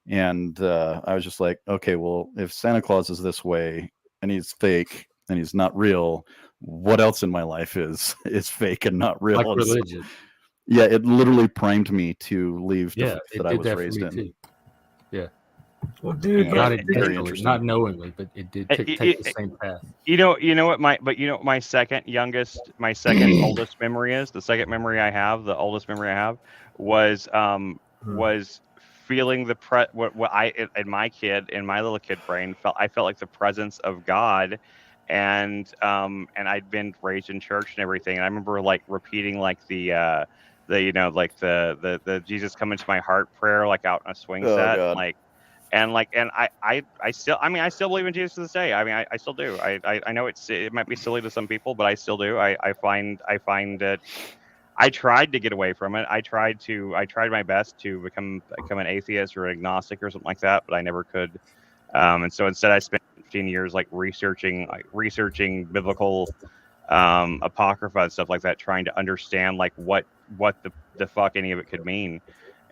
Speaker 4: And I was just like, okay, well, if Santa Claus is this way and he's fake and he's not real, what else in my life is fake and not real?
Speaker 2: Like religion.
Speaker 4: Yeah, it literally primed me to leave the faith that I was raised in.
Speaker 2: Too. Yeah.
Speaker 3: Well, dude,
Speaker 2: Not
Speaker 4: very
Speaker 2: intentionally,
Speaker 4: interesting.
Speaker 2: not knowingly, but it did take the same path.
Speaker 1: You know what my second oldest memory is. The second memory I have, the oldest memory I have, was feeling what I in my little kid brain I felt like the presence of God, and I'd been raised in church and everything, and I remember like repeating like the you know like the Jesus come into my heart prayer like out in a swing set,
Speaker 4: God.
Speaker 1: and I still believe in Jesus to this day. I mean I still do. I know it might be silly to some people, but I still do. I find that I tried to get away from it. I tried my best to become an atheist or an agnostic or something like that, but I never could. And so instead, I spent 15 years like researching biblical apocrypha and stuff like that, trying to understand like what the fuck any of it could mean.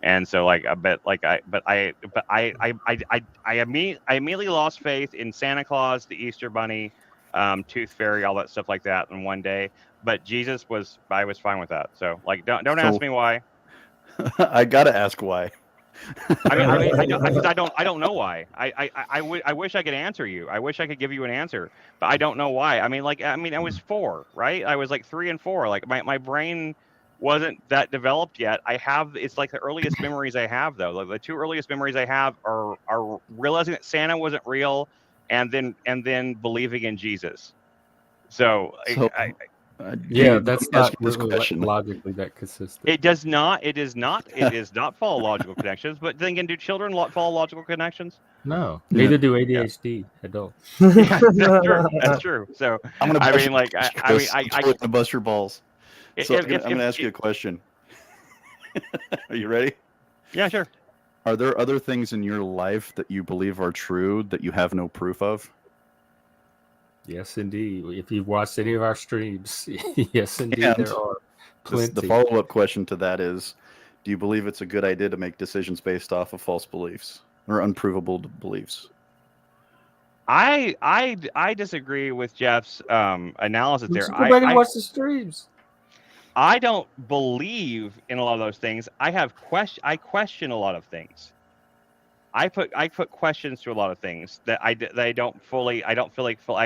Speaker 1: And so like I immediately lost faith in Santa Claus, the Easter Bunny, Tooth Fairy, all that stuff like that in one day. But I was fine with that. So like, don't ask me why.
Speaker 4: I gotta ask why.
Speaker 1: I don't know why. I wish I could answer you. I wish I could give you an answer, but I don't know why. I was 4, right? I was like 3 and 4. Like my brain wasn't that developed yet. It's like the earliest memories I have though. Like the 2 earliest memories I have are realizing that Santa wasn't real, and then believing in Jesus.
Speaker 2: That's not logically that consistent.
Speaker 1: It does not follow logical connections. But then again, do children follow logical connections?
Speaker 2: No, neither do ADHD adults.
Speaker 1: Yeah, that's true. So
Speaker 4: I'm gonna bust your balls. So I'm gonna ask you a question. Are you ready?
Speaker 1: Yeah, sure.
Speaker 4: Are there other things in your life that you believe are true that you have no proof of?
Speaker 2: Yes, indeed. If you've watched any of our streams, yes, indeed, there are plenty.
Speaker 4: The follow-up question to that is, do you believe it's a good idea to make decisions based off of false beliefs or unprovable beliefs?
Speaker 1: I disagree with Jeff's analysis there.
Speaker 2: Go back and watch the streams.
Speaker 1: I don't believe in a lot of those things. I question a lot of things. I put questions to a lot of things that I don't feel like I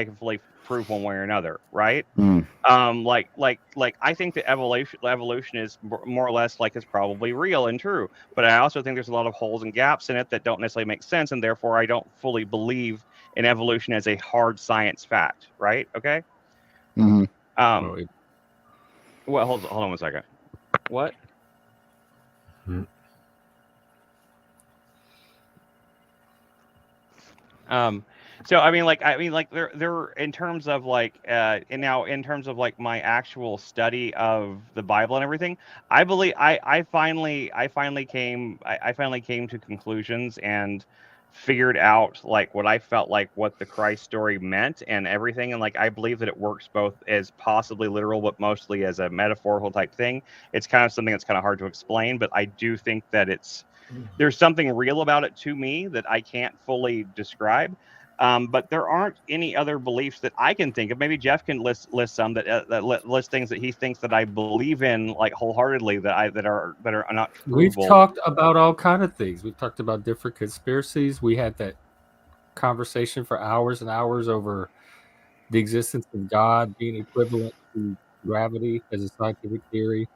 Speaker 1: can fully prove one way or another, right?
Speaker 4: Mm.
Speaker 1: Like I think that evolution is more or less like it's probably real and true, but I also think there's a lot of holes and gaps in it that don't necessarily make sense, and therefore I don't fully believe in evolution as a hard science fact, right? Okay.
Speaker 4: Mm-hmm.
Speaker 1: Well, hold on one second. What? So I mean, like there in terms of like, and now in terms of like my actual study of the Bible and everything, I believe I finally came to conclusions and figured out like what I felt like what the Christ story meant and everything, and like I believe that it works both as possibly literal but mostly as a metaphorical type thing. It's kind of something that's kind of hard to explain, but I do think that there's something real about it to me that I can't fully describe. But there aren't any other beliefs that I can think of. Maybe Jeff can list some that list things that he thinks that I believe in like wholeheartedly that are not provable.
Speaker 2: We've talked about all kind of things. We've talked about different conspiracies. We had that conversation for hours and hours over the existence of God being equivalent to gravity as a scientific theory.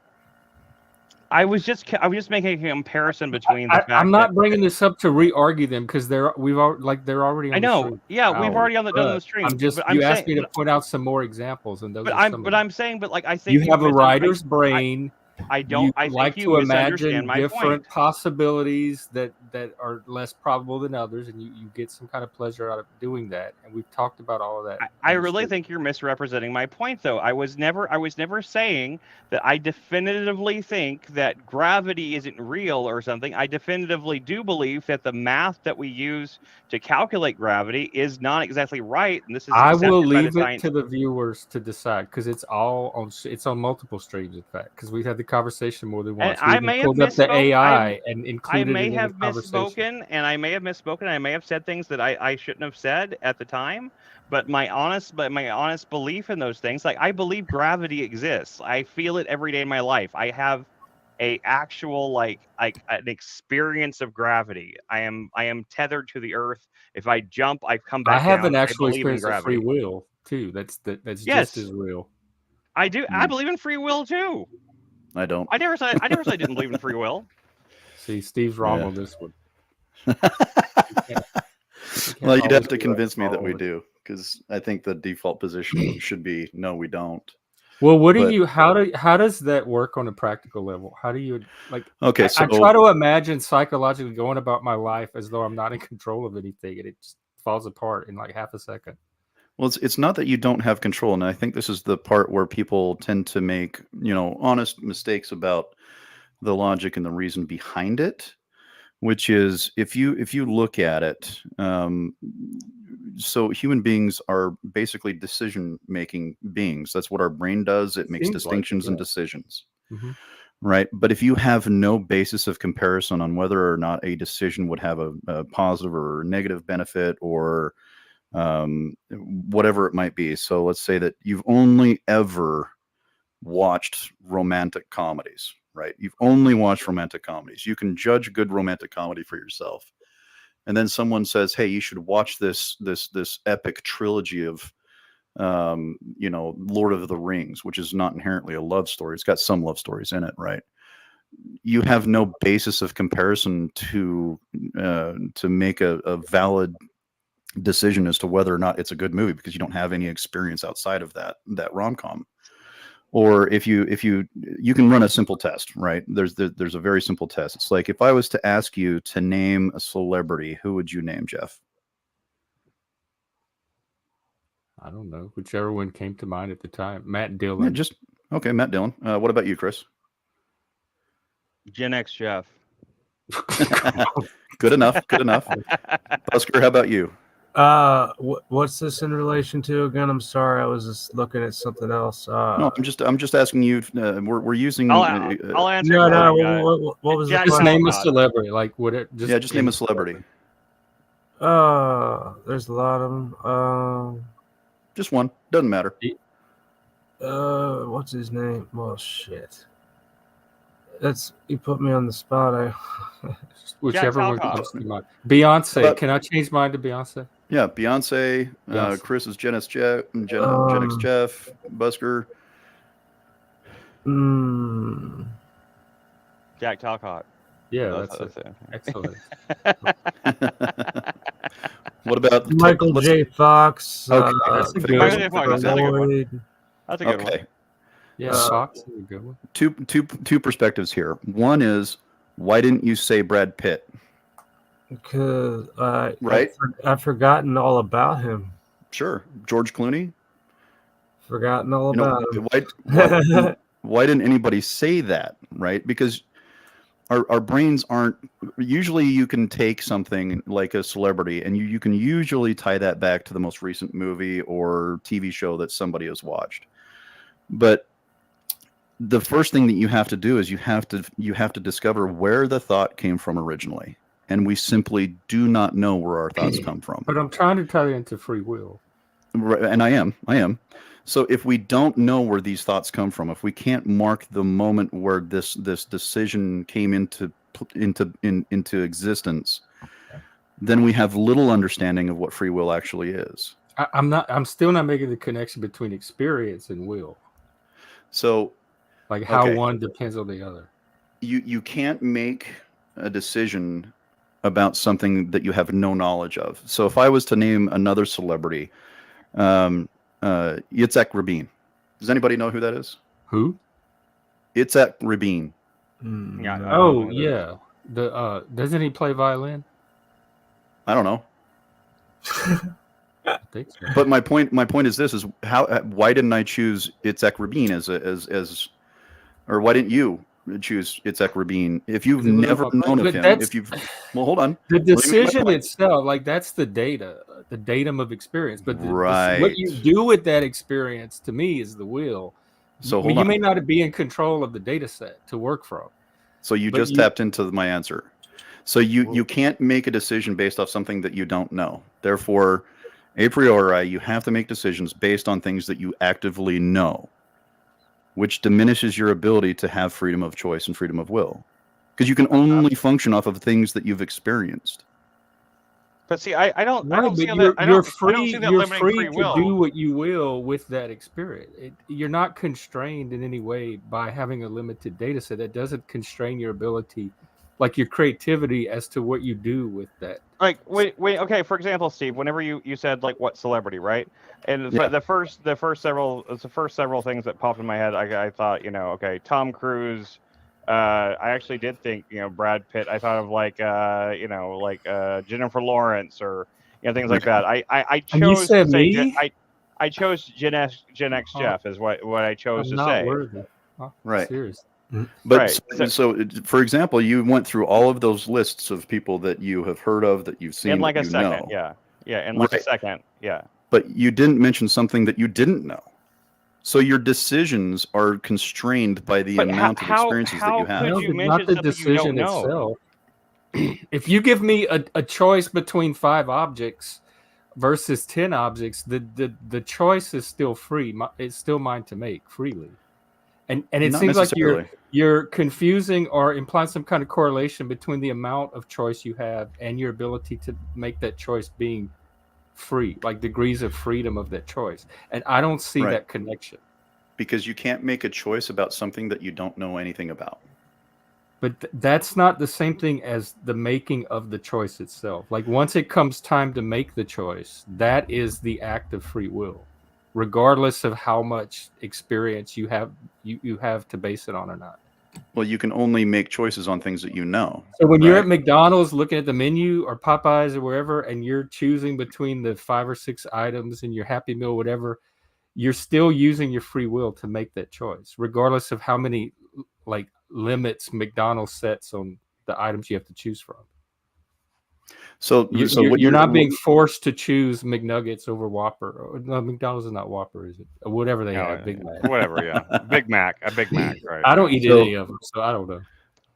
Speaker 1: I was just making a comparison between the fact
Speaker 2: I'm not bringing this up to re-argue them because they're already on
Speaker 1: I know.
Speaker 2: the stream.
Speaker 1: Yeah, we've already done the stream.
Speaker 2: You asked me to point out some more examples, and those.
Speaker 1: I'm saying, I think
Speaker 2: you have a writer's brain.
Speaker 1: I don't. I
Speaker 2: like
Speaker 1: think you
Speaker 2: to
Speaker 1: misunderstand
Speaker 2: imagine
Speaker 1: my
Speaker 2: different
Speaker 1: point.
Speaker 2: possibilities that are less probable than others, and you get some kind of pleasure out of doing that. And we've talked about all of that.
Speaker 1: I really think you're misrepresenting my point, though. I was never saying that I definitively think that gravity isn't real or something. I definitively do believe that the math that we use to calculate gravity is not exactly right, and this is.
Speaker 2: I will leave it to the viewers to decide because it's on multiple streams, in fact. Because we've had the conversation more than once.
Speaker 1: I may have
Speaker 2: pulled up the AI and
Speaker 1: I
Speaker 2: included
Speaker 1: may
Speaker 2: it in
Speaker 1: have
Speaker 2: the conversation.
Speaker 1: misspoken, and I may have misspoken. And I may have said things that I shouldn't have said at the time. But my honest belief in those things, like I believe gravity exists. I feel it every day in my life. I have a actual like an experience of gravity. I am tethered to the earth. If I jump, I come back.
Speaker 2: I have
Speaker 1: down.
Speaker 2: an actual
Speaker 1: I believe
Speaker 2: experience
Speaker 1: in
Speaker 2: of free
Speaker 1: gravity.
Speaker 2: will too. That's
Speaker 1: Yes.
Speaker 2: just as real.
Speaker 1: I do. I believe in free will too.
Speaker 4: I don't.
Speaker 1: I never said I didn't believe in free will.
Speaker 2: See, Steve's wrong on this one.
Speaker 4: Well, you'd have to convince me that we do, because I think the default position should be no, we don't.
Speaker 2: Well, how does that work on a practical level? How do you
Speaker 4: Okay, so
Speaker 2: I try to imagine psychologically going about my life as though I'm not in control of anything, and it just falls apart in like half a second.
Speaker 4: Well, it's not that you don't have control, and I think this is the part where people tend to make, honest mistakes about the logic and the reason behind it, which is if you look at it, so human beings are basically decision-making beings. That's what our brain does. It makes distinctions and decisions.
Speaker 2: Mm-hmm.
Speaker 4: Right. But if you have no basis of comparison on whether or not a decision would have a positive or negative benefit or whatever it might be. So let's say that you've only ever watched romantic comedies, right? You've only watched romantic comedies. You can judge good romantic comedy for yourself. And then someone says, hey, you should watch this epic trilogy of, Lord of the Rings, which is not inherently a love story. It's got some love stories in it, right? You have no basis of comparison to make a valid decision as to whether or not it's a good movie, because you don't have any experience outside of that rom-com. Or if you can run a simple test, right? There's a very simple test. It's like, if I was to ask you to name a celebrity, who would you name, Jeff?
Speaker 2: I don't know. Whichever one came to mind at the time. Matt Dillon.
Speaker 4: Yeah, okay, Matt Dillon. What about you, Chris?
Speaker 1: Gen X Jeff.
Speaker 4: Good enough. Busker, how about you?
Speaker 3: What's this in relation to again? I'm sorry, I was just looking at something else.
Speaker 4: No, I'm just asking you. We're using.
Speaker 1: I'll answer.
Speaker 3: No. What was
Speaker 2: just name a celebrity? Like, would it just?
Speaker 4: Yeah, just name a celebrity.
Speaker 3: There's a lot of them.
Speaker 4: Just one. Doesn't matter.
Speaker 3: What's his name? Well, shit. You put me on the spot.
Speaker 2: Whichever one
Speaker 1: Talcott.
Speaker 2: comes to mind. Beyonce.
Speaker 4: But-
Speaker 2: Can I change mine to Beyonce?
Speaker 4: Yeah, Beyonce.
Speaker 2: Beyonce.
Speaker 4: Chris is Gen X Jeff, Busker.
Speaker 1: Jack Talcott.
Speaker 2: Yeah,
Speaker 1: That's
Speaker 2: that's
Speaker 1: it.
Speaker 2: it. Excellent.
Speaker 4: What about
Speaker 3: Michael J. Fox?
Speaker 4: Okay,
Speaker 2: that's a good
Speaker 1: Michael J. Fox, that's a good one.
Speaker 3: Lloyd.
Speaker 1: That's a good one.
Speaker 4: Okay,
Speaker 2: Yeah, Fox is a good one.
Speaker 4: two perspectives here. One is, why didn't you say Brad Pitt?
Speaker 3: Because
Speaker 4: Right?
Speaker 3: I've forgotten all about him.
Speaker 4: Sure, George Clooney.
Speaker 3: Forgotten all about him.
Speaker 4: Why didn't anybody say that? Right? Because our brains aren't. Usually, you can take something like a celebrity, and you can usually tie that back to the most recent movie or TV show that somebody has watched. But the first thing that you have to do is you have to discover where the thought came from originally, and we simply do not know where our thoughts come from.
Speaker 2: But I'm trying to tie it into free will.
Speaker 4: Right, and I am. So if we don't know where these thoughts come from, if we can't mark the moment where this decision came into existence, then we have little understanding of what free will actually is.
Speaker 2: I'm still not making the connection between experience and will.
Speaker 4: So,
Speaker 2: like how one depends on the other.
Speaker 4: You can't make a decision about something that you have no knowledge of. So if I was to name another celebrity, Yitzhak Rabin. Does anybody know who that is?
Speaker 2: Who?
Speaker 4: Yitzhak Rabin.
Speaker 1: Yeah.
Speaker 2: Oh yeah. Doesn't he play violin?
Speaker 4: I don't know.
Speaker 2: I think so.
Speaker 4: But my point is this: is why didn't I choose Yitzhak Rabin or why didn't you choose Yitzhak Rabin if you've never known of him? Hold on.
Speaker 2: The decision itself, like that's the datum of experience. But what you do with that experience, to me, is the will.
Speaker 4: So
Speaker 2: you may not be in control of the data set to work from.
Speaker 4: So you tapped into my answer. So you can't make a decision based off something that you don't know. Therefore, a priori, you have to make decisions based on things that you actively know, which diminishes your ability to have freedom of choice and freedom of will, because you can only function off of things that you've experienced.
Speaker 1: But see, I don't see that.
Speaker 2: You're free
Speaker 1: free
Speaker 2: to do what you will with that experience. You're not constrained in any way by having a limited data set. That doesn't constrain your ability, like your creativity, as to what you do with that.
Speaker 1: Like wait, okay. For example, Steve, whenever you said like what celebrity, right? And the first several things that popped in my head, I thought, okay, Tom Cruise. I actually did think, Brad Pitt. I thought of like Jennifer Lawrence or things like that. I chose to say I chose Gen X Jeff is what I chose to say.
Speaker 2: Worthy. Oh,
Speaker 4: right.
Speaker 2: Seriously.
Speaker 4: But so, for example, you went through all of those lists of people that you have heard of, that you've seen,
Speaker 1: in like a second,
Speaker 4: know.
Speaker 1: In like a second, yeah.
Speaker 4: But you didn't mention something that you didn't know. So your decisions are constrained by the amount of experiences that you have.
Speaker 2: Not the decision itself. If you give me a choice between 5 objects versus 10 objects, the choice is still free. It's still mine to make freely. And it
Speaker 4: Not
Speaker 2: seems like you're confusing or implying some kind of correlation between the amount of choice you have and your ability to make that choice being free, like degrees of freedom of that choice. And I don't see that connection.
Speaker 4: Because you can't make a choice about something that you don't know anything about.
Speaker 2: But that's not the same thing as the making of the choice itself. Like once it comes time to make the choice, that is the act of free will, regardless of how much experience you have to base it on or not.
Speaker 4: Well, you can only make choices on things that you know.
Speaker 2: So when you're at McDonald's looking at the menu or Popeyes or wherever, and you're choosing between the 5 or 6 items in your Happy Meal, whatever, you're still using your free will to make that choice, regardless of how many limits McDonald's sets on the items you have to choose from.
Speaker 4: So
Speaker 2: you're not being forced to choose McNuggets over Whopper. No, McDonald's is not Whopper, is it? Or whatever they have, Big Mac.
Speaker 1: Whatever, yeah. Big Mac, right?
Speaker 2: I don't eat any of them, so I don't know.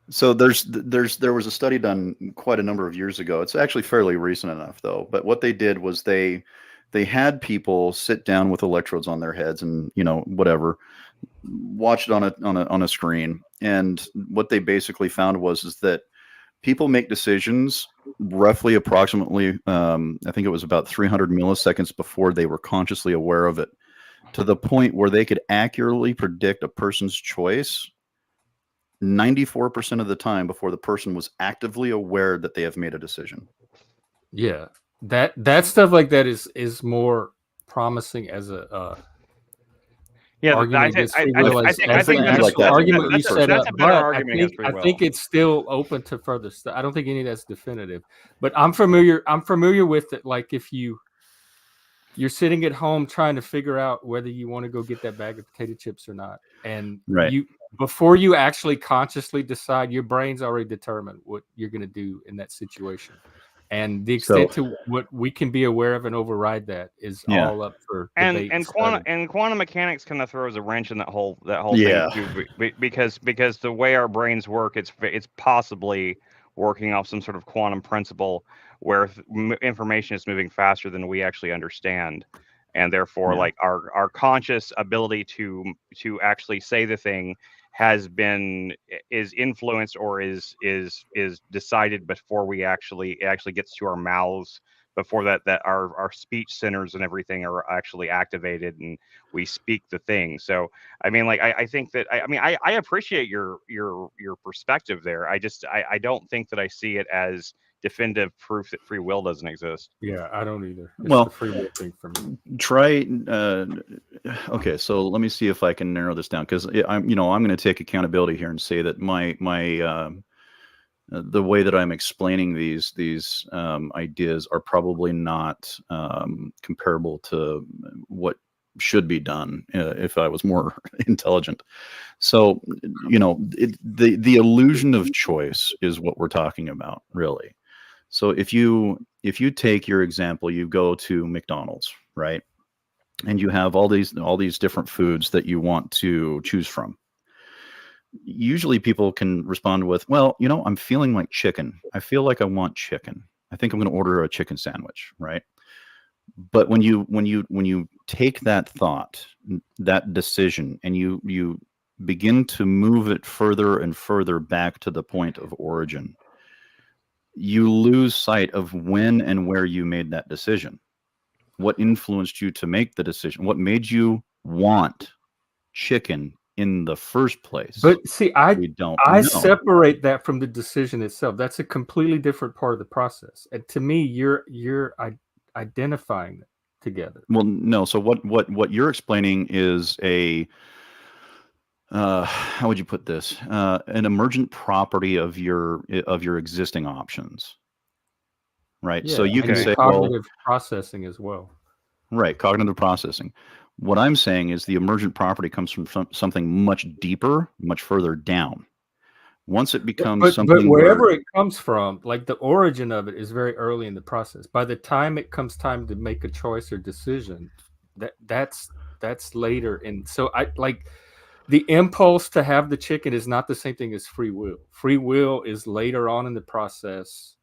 Speaker 4: So there was a study done quite a number of years ago. It's actually fairly recent enough, though. But what they did was they had people sit down with electrodes on their heads and whatever. watch it on a screen, and what they basically found is that people make decisions roughly approximately I think it was about 300 milliseconds before they were consciously aware of it, to the point where they could accurately predict a person's choice 94% of the time before the person was actively aware that they have made a decision.
Speaker 2: Yeah, that stuff like that is more promising as a argument against free will, as an actual argument you set up. But I think it's still open to further stuff. I don't think any of that's definitive, but I'm familiar with it. Like if you're sitting at home trying to figure out whether you want to go get that bag of potato chips or not, and before you actually consciously decide, your brain's already determined what you're going to do in that situation. And the extent to what we can be aware of and override that is all up for debate.
Speaker 1: And quantum mechanics kind of throws a wrench in that whole thing too, because the way our brains work, it's possibly working off some sort of quantum principle where information is moving faster than we actually understand, and therefore like our conscious ability to actually say the thing is influenced or is decided before we actually gets to our mouths, before that our speech centers and everything are actually activated and we speak the thing. So I mean, like I think that I appreciate your perspective there. I don't think that I see it as definitive proof that free will doesn't exist.
Speaker 2: Yeah, I don't either. It's the free will thing for me.
Speaker 4: Try. Okay, so let me see if I can narrow this down, because I'm going to take accountability here and say that my the way that I'm explaining these ideas are probably not comparable to what should be done if I was more intelligent. So the illusion of choice is what we're talking about, really. So if you take your example, you go to McDonald's, right? And you have all these different foods that you want to choose from. Usually people can respond with, well, I'm feeling like chicken. I feel like I want chicken. I think I'm going to order a chicken sandwich, right? But when you take that thought, that decision, and you begin to move it further and further back to the point of origin, you lose sight of when and where you made that decision. What influenced you to make the decision? What made you want chicken in the first place?
Speaker 2: But see, I separate that from the decision itself. That's a completely different part of the process. And to me, you're identifying it together.
Speaker 4: Well, no. So what you're explaining is a how would you put this? An emergent property of your existing options, right?
Speaker 2: Yeah,
Speaker 4: so you can say
Speaker 2: cognitive processing as well.
Speaker 4: Right, cognitive processing. What I'm saying is the emergent property comes from something much deeper, much further down. Once it becomes something,
Speaker 2: but wherever it comes from, like the origin of it is very early in the process. By the time it comes time to make a choice or decision, that's later. And so I like. The impulse to have the chicken is not the same thing as free will. Free will is later on in the process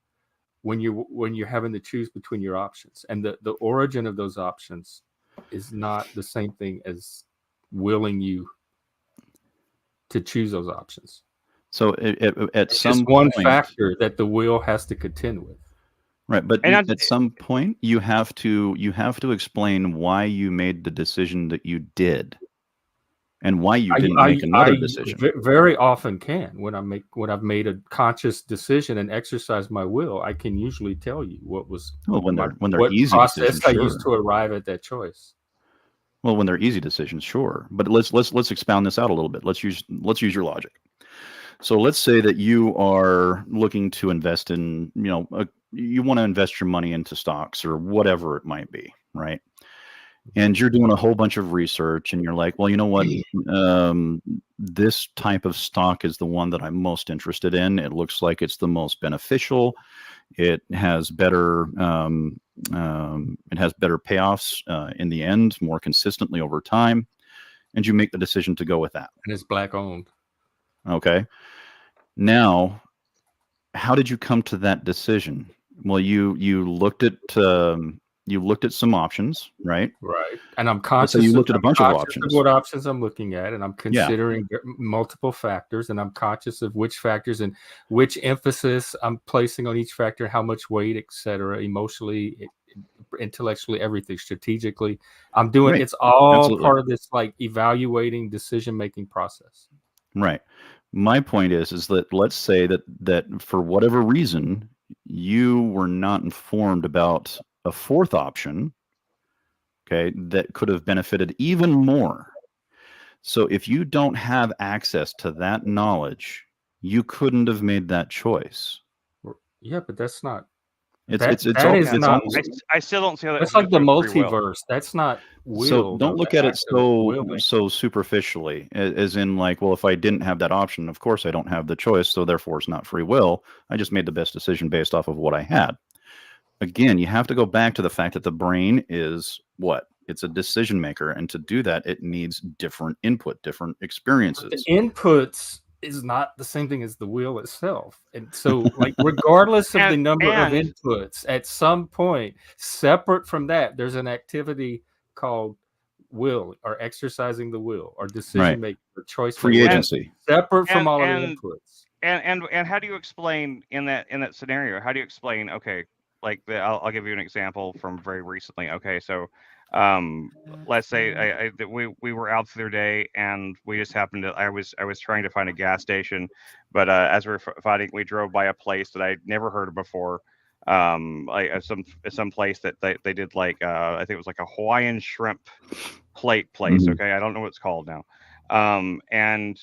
Speaker 2: when you're having to choose between your options, and the origin of those options is not the same thing as willing you to choose those options.
Speaker 4: So it's
Speaker 2: some one factor that the will has to contend with.
Speaker 4: Right, but at some point you have to explain why you made the decision that you did. And why you didn't make another decision.
Speaker 2: Very often can. When I've made a conscious decision and exercised my will, I can usually tell you what
Speaker 4: easy
Speaker 2: process I used to arrive at that choice.
Speaker 4: Well, when they're easy decisions, sure. But let's expound this out a little bit. Let's use your logic. So let's say that you are looking to invest in, you want to invest your money into stocks or whatever it might be, right? And you're doing a whole bunch of research and you're like, well, you know what? This type of stock is the one that I'm most interested in. It looks like it's the most beneficial. It has better payoffs in the end, more consistently over time. And you make the decision to go with that.
Speaker 2: And it's black owned.
Speaker 4: Okay. Now, how did you come to that decision? Well, you looked at You looked at some options, right?
Speaker 2: Right. And I'm
Speaker 4: Let's
Speaker 2: conscious.
Speaker 4: say you looked at a
Speaker 2: I'm
Speaker 4: bunch of
Speaker 2: conscious
Speaker 4: options.
Speaker 2: what options I'm looking at, and I'm considering multiple factors, and I'm conscious of which factors and which emphasis I'm placing on each factor, how much weight, etc., emotionally, intellectually, everything, strategically. I'm doing
Speaker 4: Right.
Speaker 2: it's all
Speaker 4: Absolutely.
Speaker 2: part of this like evaluating decision-making process.
Speaker 4: Right. My point is that let's say that for whatever reason you were not informed about a fourth option, okay, that could have benefited even more. So if you don't have access to that knowledge, you couldn't have made that choice.
Speaker 2: Yeah, but that's not.
Speaker 4: It's
Speaker 2: not.
Speaker 1: I still don't see how
Speaker 2: that's like the multiverse. That's not will.
Speaker 4: So don't look at it so superficially, as in like, well, if I didn't have that option, of course I don't have the choice, so therefore it's not free will. I just made the best decision based off of what I had. Again, you have to go back to the fact that the brain is what? It's a decision maker, and to do that, it needs different input, different experiences.
Speaker 2: The inputs is not the same thing as the will itself. And so, like, regardless of the number of inputs, at some point, separate from that, there's an activity called will, or exercising the will, or decision making, or choice
Speaker 4: free agency,
Speaker 2: separate from all of the inputs.
Speaker 1: And how do you explain in that scenario? How do you explain? Okay, like I'll give you an example from very recently. Okay, so let's say we were out the other day and we just happened to I was trying to find a gas station, but as we were finding, we drove by a place that I'd never heard of before, like some place that they did like I think it was like a Hawaiian shrimp plate place.
Speaker 4: Mm-hmm.
Speaker 1: Okay, I don't know what it's called now. And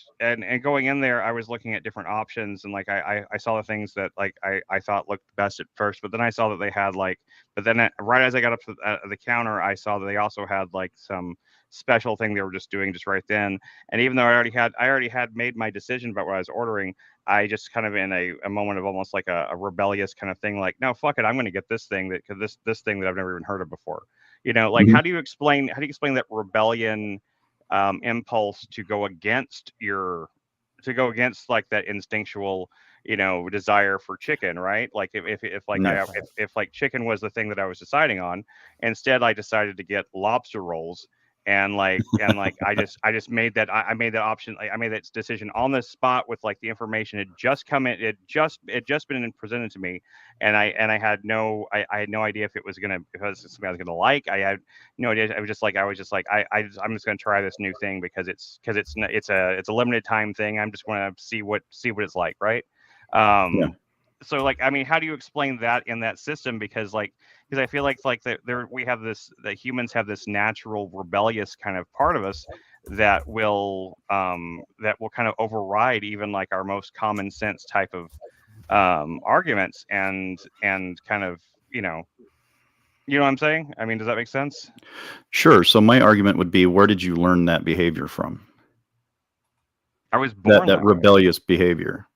Speaker 1: going in there, I was looking at different options, and like I saw the things that like I thought looked best at first, but then I saw that they had like, but then right as I got up to the counter, I saw that they also had like some special thing they were just doing just right then. And even though I already had made my decision about what I was ordering, I just kind of in a moment of almost like a rebellious kind of thing, like, no, fuck it, I'm going to get this thing this thing that I've never even heard of before. You know, like
Speaker 4: Mm-hmm.
Speaker 1: how do you explain that rebellion impulse to go against like that instinctual, you know, desire for chicken, right? Like if like chicken was the thing that I was deciding on, instead I decided to get lobster rolls. And I just made that I made that option. I made that decision on the spot with like the information had just come in. It just been presented to me, and I had no idea if it was something I was gonna like. I had no idea. I was just like I'm just gonna try this new thing because it's a limited time thing. I'm just gonna see what it's like, right? So like, I mean, how do you explain that in that system? Because I feel like we have that humans have this natural rebellious kind of part of us that will kind of override even like our most common sense type of arguments and kind of, you know what I'm saying? I mean, does that make sense?
Speaker 4: Sure. So my argument would be, where did you learn that behavior from?
Speaker 1: I was born
Speaker 4: that rebellious behavior.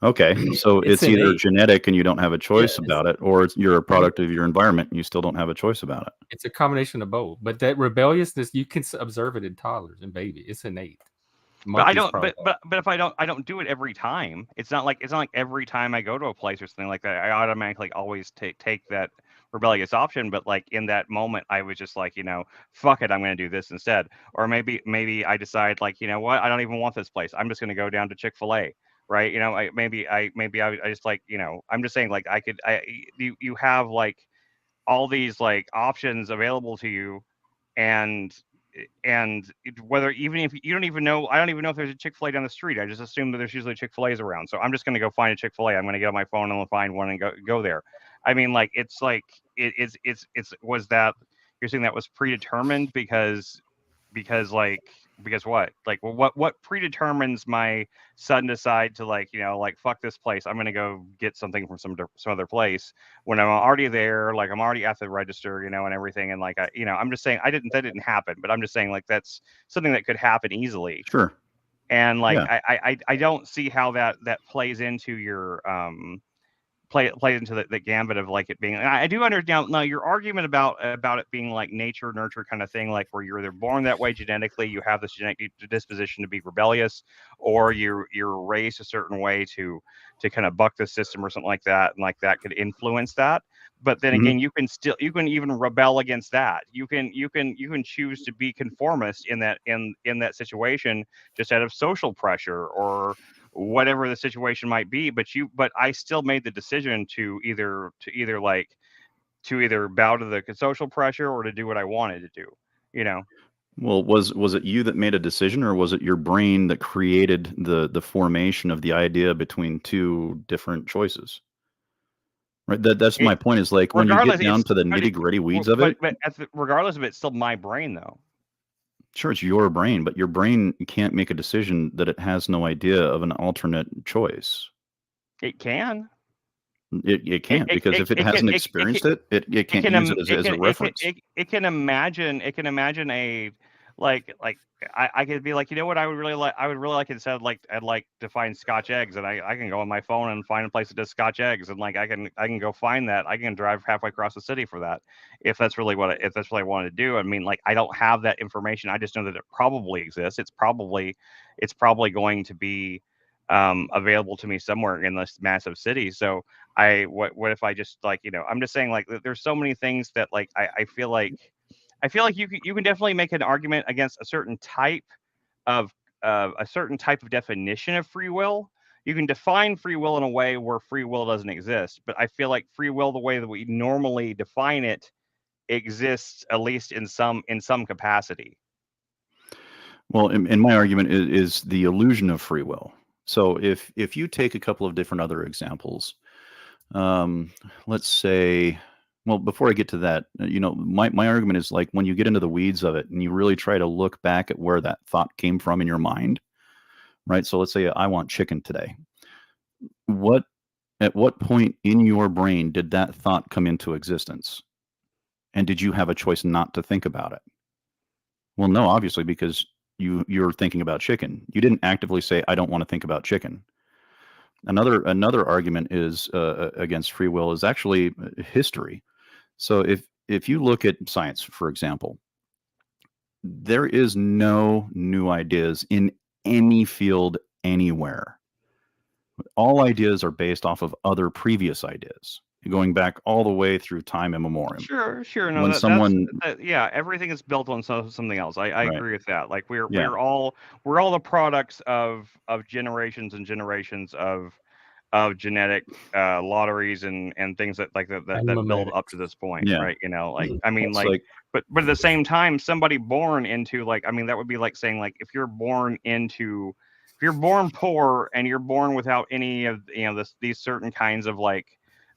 Speaker 4: Okay, so it's either genetic and you don't have a choice about it, or you're a product of your environment and you still don't have a choice about it.
Speaker 2: It's a combination of both. But that rebelliousness, you can observe it in toddlers and babies. It's innate.
Speaker 1: But I don't. But if I don't do it every time. It's not like every time I go to a place or something like that, I automatically always take that rebellious option. But like in that moment, I was just like, you know, fuck it, I'm going to do this instead. Or maybe I decide like, you know what, I don't even want this place. I'm just going to go down to Chick-fil-A. Right. You know, I just like, you know, I'm just saying like you have like all these like options available to you, and whether even if you don't even know, I don't even know if there's a Chick-fil-A down the street. I just assume that there's usually Chick-fil-A's around. So I'm just going to go find a Chick-fil-A. I'm going to get on my phone and find one and go there. I mean, like, it's like, was that, you're saying that was predetermined because what? Like, well, what predetermines my son decide to like, you know, like, fuck this place, I'm gonna go get something from some other place when I'm already there, like I'm already at the register, you know, and everything, and like I'm just saying that didn't happen, but I'm just saying like that's something that could happen easily.
Speaker 4: Sure.
Speaker 1: And like I don't see how that plays into your play into the gambit of like it being. I do understand now your argument about it being like nature nurture kind of thing, like where you're either born that way genetically, you have this genetic disposition to be rebellious, or you're raised a certain way to kind of buck the system or something like that, and like that could influence that. But then again, you can even rebel against that. You can choose to be conformist in that situation, just out of social pressure or whatever the situation might be. But I still made the decision to either bow to the social pressure or to do what I wanted to do. You know.
Speaker 4: Well, was it you that made a decision, or was it your brain that created the formation of the idea between two different choices? Right. That's my point. Is like when you get down to the nitty gritty weeds of it.
Speaker 1: But regardless of it, it's still my brain, though.
Speaker 4: Sure, it's your brain, but your brain can't make a decision that it has no idea of an alternate choice.
Speaker 1: It can.
Speaker 4: It can't, because if it hasn't experienced it, it can't use it as a reference.
Speaker 1: It can imagine a like I could be like, you know what, I would really like instead of like I'd like to find Scotch eggs, and I can go on my phone and find a place that does Scotch eggs, and like I can go find that. I can drive halfway across the city for that if that's really what I wanted to do. I mean, like, I don't have that information. I just know that it probably exists. It's probably going to be available to me somewhere in this massive city. So what if I just, like, you know, I'm just saying, like, there's so many things that, like, I feel like you can definitely make an argument against a certain type of definition of free will. You can define free will in a way where free will doesn't exist, but I feel like free will, the way that we normally define it, exists at least in some capacity.
Speaker 4: Well, and my argument is the illusion of free will. So if you take a couple of different other examples, let's say. Well, before I get to that, you know, my argument is, like, when you get into the weeds of it and you really try to look back at where that thought came from in your mind, right? So let's say I want chicken today. At what point in your brain did that thought come into existence? And did you have a choice not to think about it? Well, no, obviously, because you're thinking about chicken. You didn't actively say, I don't want to think about chicken. Another argument is against free will is actually history. So if you look at science, for example, there is no new ideas in any field anywhere. All ideas are based off of other previous ideas, going back all the way through time immemorial.
Speaker 1: Sure. No, yeah, everything is built on something else. I
Speaker 4: Right.
Speaker 1: agree with that. Like, we're all the products of generations and generations of genetic lotteries and things that build up to this point, right? You know, like, I mean, like, but at the same time, somebody born into, like, I mean, that would be like saying, like, if you're born poor and you're born without any of, you know, these certain kinds of, like,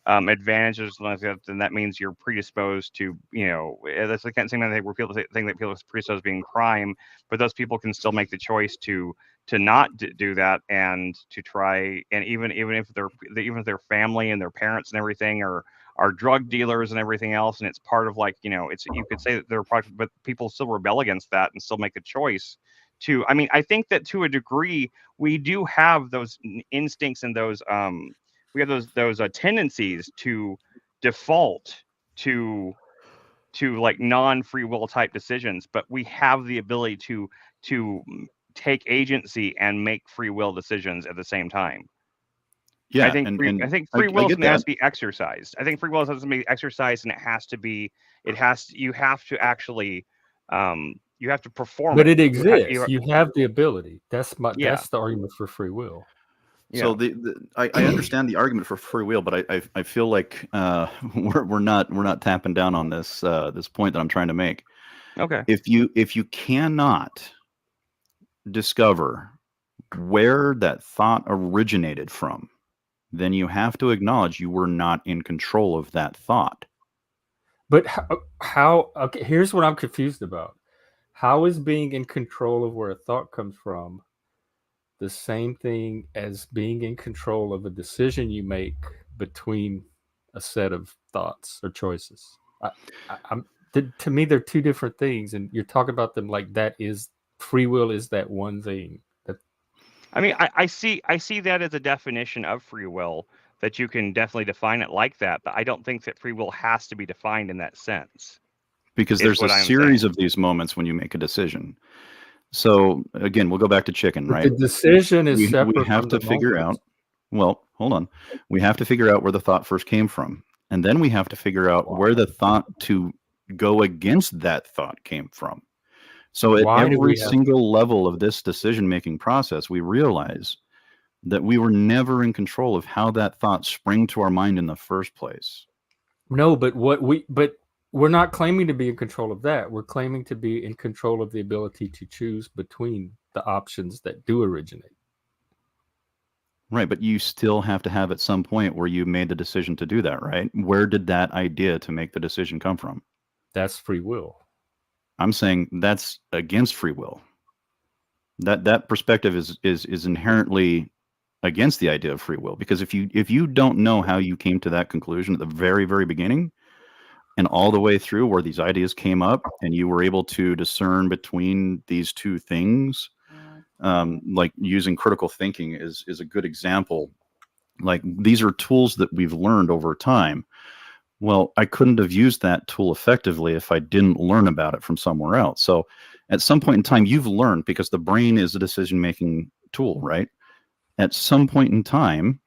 Speaker 1: advantages like that, then that means you're predisposed to, you know, that's the kind of thing where people think that people are predisposed to being crime, but those people can still make the choice to not do that, and to try, and even if their family and their parents and everything are drug dealers and everything else, and it's part of, like, you know, it's, you could say that they're part, but people still rebel against that and still make a choice to, I mean, I think that to a degree we do have those instincts and those we have those tendencies to default to like non-free will type decisions, but we have the ability to take agency and make free will decisions at the same time.
Speaker 4: Yeah,
Speaker 1: I think free will is something that has to be exercised. I think free will is something to be exercised, and you have to actually you have to perform.
Speaker 2: But it exists. You have the ability. That's the argument for free will.
Speaker 4: Yeah. So I understand the argument for free will, but I feel like we're not tapping down on this point that I'm trying to make.
Speaker 1: Okay.
Speaker 4: If you cannot discover where that thought originated from, then you have to acknowledge you were not in control of that thought.
Speaker 2: But how? Okay, here's what I'm confused about. How is being in control of where a thought comes from the same thing as being in control of a decision you make between a set of thoughts or choices? To me, they're two different things, and you're talking about them like that is free will is that one thing.
Speaker 1: I mean, I see that as a definition of free will, that you can definitely define it like that, but I don't think that free will has to be defined in that sense.
Speaker 4: Because there's a series of these moments when you make a decision. So again, we'll go back to chicken,
Speaker 2: But
Speaker 4: right?
Speaker 2: the decision is separate.
Speaker 4: We have to figure out. Well, hold on. We have to figure out where the thought first came from, and then we have to figure out where the thought to go against that thought came from. So at every single level of this decision-making process, we realize that we were never in control of how that thought sprang to our mind in the first place.
Speaker 2: No, but we're not claiming to be in control of that. We're claiming to be in control of the ability to choose between the options that do originate.
Speaker 4: Right, but you still have to have at some point where you made the decision to do that, right? Where did that idea to make the decision come from?
Speaker 2: That's free will.
Speaker 4: I'm saying that's against free will. That perspective is inherently against the idea of free will, because if you don't know how you came to that conclusion at the very, very beginning and all the way through where these ideas came up and you were able to discern between these two things, like using critical thinking is a good example. Like, these are tools that we've learned over time. Well, I couldn't have used that tool effectively if I didn't learn about it from somewhere else. So at some point in time, you've learned, because the brain is a decision-making tool, right? At some point in time,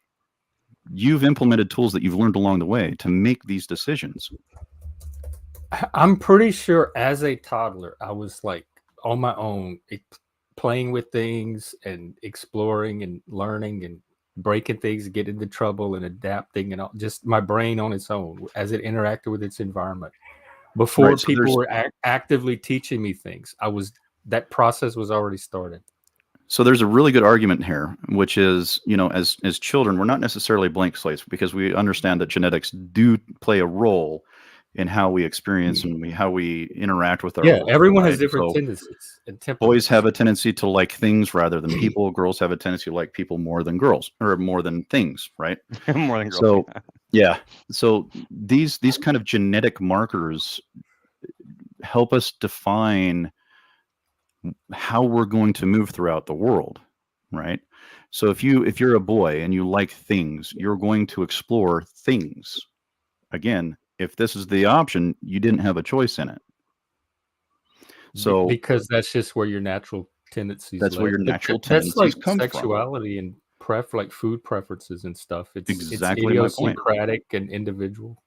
Speaker 4: you've implemented tools that you've learned along the way to make these decisions.
Speaker 2: I'm pretty sure as a toddler, I was like on my own, playing with things and exploring and learning and breaking things, getting into trouble and adapting, and just my brain on its own as it interacted with its environment. Before people were actively teaching me things, that process was already started.
Speaker 4: So there's a really good argument here, which is, as children, we're not necessarily blank slates, because we understand that genetics do play a role in how we experience and how we interact with our world.
Speaker 2: Everyone has different tendencies and temperaments.
Speaker 4: Boys have a tendency to like things rather than people. Girls have a tendency to like people more than girls, or more than things, right?
Speaker 1: More than girls.
Speaker 4: So yeah. So these kind of genetic markers help us define how we're going to move throughout the world, right? So if you're a boy and you like things, you're going to explore things. Again, if this is the option, you didn't have a choice in it. So
Speaker 2: because that's just where your natural tendencies.
Speaker 4: That's where your natural tendencies come from.
Speaker 2: That's like sexuality and like food preferences and stuff. It's
Speaker 4: exactly
Speaker 2: idiosyncratic and individual.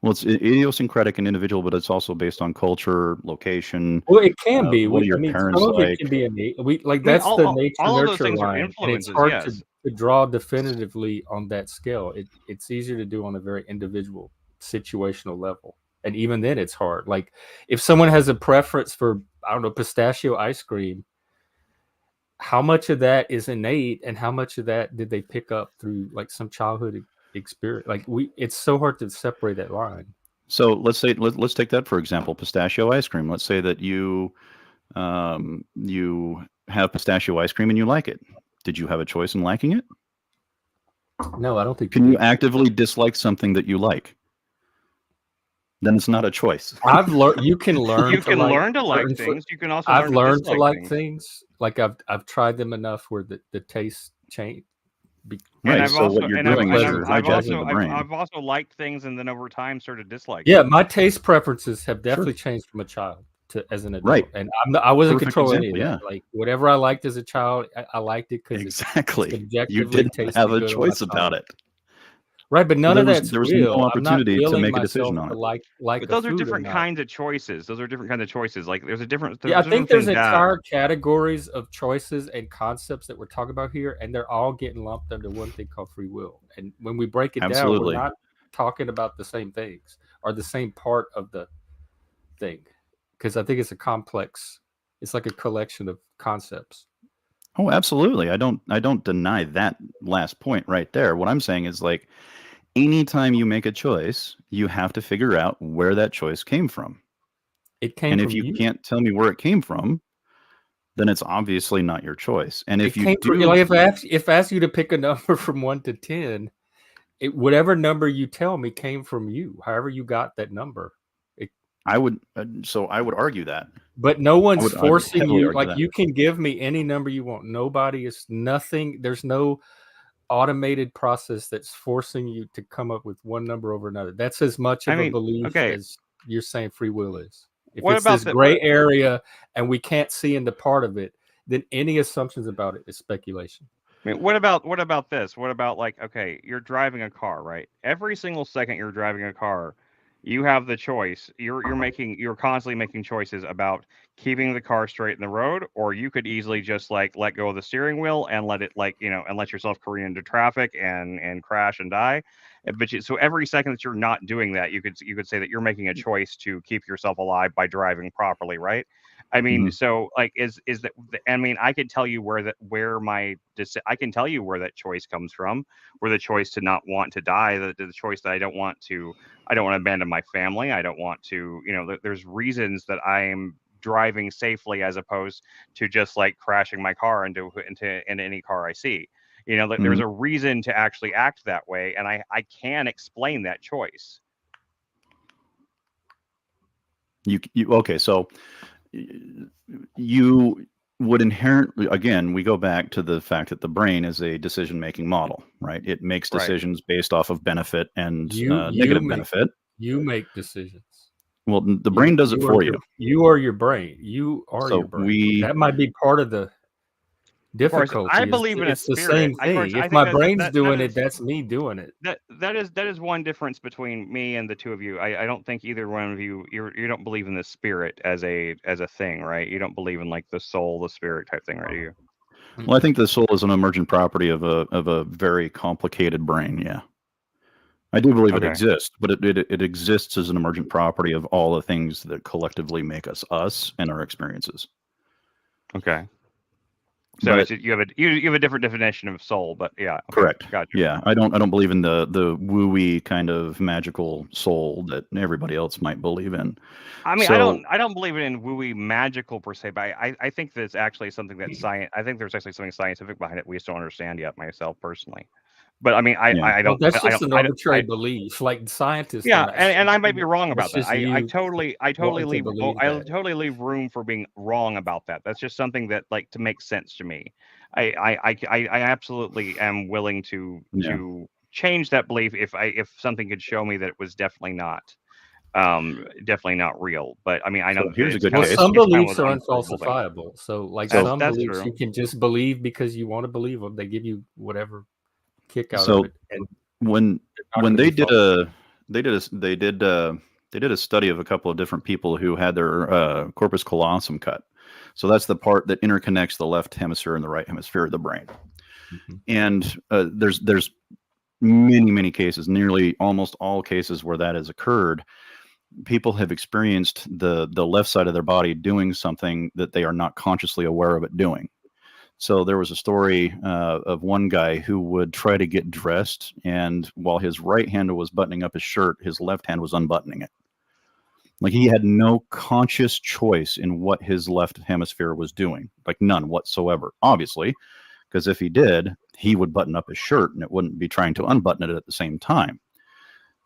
Speaker 4: Well, it's idiosyncratic and individual, but it's also based on culture, location.
Speaker 2: Well, it can be.
Speaker 4: What your parents
Speaker 2: some
Speaker 4: like.
Speaker 2: Of it can be innate. That's the nature-nurture line, and it's hard to draw definitively on that scale. It's easier to do on a very individual, situational level, and even then, it's hard. Like, if someone has a preference for, I don't know, pistachio ice cream, how much of that is innate, and how much of that did they pick up through like some childhood experience? Like, it's so hard to separate that line.
Speaker 4: So let's take that for example, pistachio ice cream. Let's say that you have pistachio ice cream and you like it. Did you have a choice in liking it?
Speaker 2: No, I don't think.
Speaker 4: Can you actively dislike something that you like? Then it's not a choice.
Speaker 2: You can learn.
Speaker 1: You can learn to like things. You can also.
Speaker 2: I've learned to like things. Like I've tried them enough where the taste change.
Speaker 4: Right. So what you're doing is you're hijacking the brain.
Speaker 1: I've also liked things, and then over time started disliking.
Speaker 2: Yeah, my taste preferences have definitely changed from a child to as an adult.
Speaker 4: Right.
Speaker 2: And I wasn't controlling any of that. Yeah. Like, whatever I liked as a child, I liked it because
Speaker 4: exactly you didn't have a choice about it.
Speaker 2: Right, but none of that's
Speaker 4: there was
Speaker 2: real.
Speaker 4: no opportunity to make a decision on it.
Speaker 2: But
Speaker 1: those are different kinds of choices. Like, there's a difference.
Speaker 2: I think there's entire categories of choices and concepts that we're talking about here, and they're all getting lumped under one thing called free will. And when we break it down, we're not talking about the same things or the same part of the thing, because I think it's a complex. It's like a collection of concepts.
Speaker 4: Oh, absolutely. I don't deny that last point right there. What I'm saying is, like, anytime you make a choice, you have to figure out where that choice came from.
Speaker 2: It came
Speaker 4: and
Speaker 2: from
Speaker 4: if you can't tell me where it came from, then it's obviously not your choice. And if
Speaker 2: if I ask you to pick a number from 1 to 10, whatever number you tell me came from you. However you got that number.
Speaker 4: I would argue that.
Speaker 2: But no one's forcing you. Like, you can give me any number you want. Nobody is nothing. There's no automated process that's forcing you to come up with one number over another. That's as much of a belief as you're saying free will is. If it's this gray area and we can't see into part of it, then any assumptions about it is speculation.
Speaker 1: I mean, what about this? What about like, okay, you're driving a car, right? Every single second you're driving a car, you have the choice. You're constantly making choices about keeping the car straight in the road, or you could easily just like let go of the steering wheel and let it and let yourself careen into traffic and crash and die. So every second that you're not doing that, you could say that you're making a choice to keep yourself alive by driving properly, right? I mean, so like, is that? I mean, I could tell you I can tell you where that choice comes from, where the choice to not want to die, the choice that I don't want to abandon my family. I don't want to, there's reasons that I am driving safely as opposed to just like crashing my car into any car I see. There's a reason to actually act that way, and I can explain that choice.
Speaker 4: Okay, so you would inherently, again, we go back to the fact that the brain is a decision-making model, right? It makes decisions based off of benefit and negative benefit.
Speaker 2: You make decisions.
Speaker 4: Well, the brain does it for you.
Speaker 2: You are your brain. You are your brain. That might be part of the difficulty.
Speaker 1: I believe in a spirit.
Speaker 2: The same thing. If my brain's doing it, that's me doing it.
Speaker 1: That is one difference between me and the two of you. I don't think either one of you don't believe in the spirit as a thing, right? You don't believe in like the soul, the spirit type thing, right? Do you?
Speaker 4: Well, I think the soul is an emergent property of a very complicated brain. Yeah, I do believe it exists, but it exists as an emergent property of all the things that collectively make us and our experiences.
Speaker 1: Okay. So you have a different definition of soul, but yeah, okay,
Speaker 4: correct.
Speaker 1: Gotcha.
Speaker 4: Yeah, I don't believe in the woo-y kind of magical soul that everybody else might believe in.
Speaker 1: I mean, I don't believe in woo-y magical per se, but I think that's actually something that science. I think there's actually something scientific behind it we just don't understand yet, myself personally. But I mean, I don't.
Speaker 2: That's just an arbitrary belief, like scientists.
Speaker 1: Yeah, and I might be wrong about that. I totally leave room for being wrong about that. That's just something that like to make sense to me. I absolutely am willing to change that belief if something could show me that it was definitely not real. But I mean, I know
Speaker 4: here's a good case.
Speaker 2: Some beliefs are unfalsifiable. So like some beliefs you can just believe because you want to believe them. They give you whatever kick out of it. And
Speaker 4: when they did a study of a couple of different people who had their corpus callosum cut. So that's the part that interconnects the left hemisphere and the right hemisphere of the brain. And there's many cases, nearly almost all cases where that has occurred. People have experienced the left side of their body doing something that they are not consciously aware of it doing. So there was a story of one guy who would try to get dressed, and while his right hand was buttoning up his shirt, his left hand was unbuttoning it. Like he had no conscious choice in what his left hemisphere was doing, like none whatsoever, obviously, because if he did, he would button up his shirt and it wouldn't be trying to unbutton it at the same time.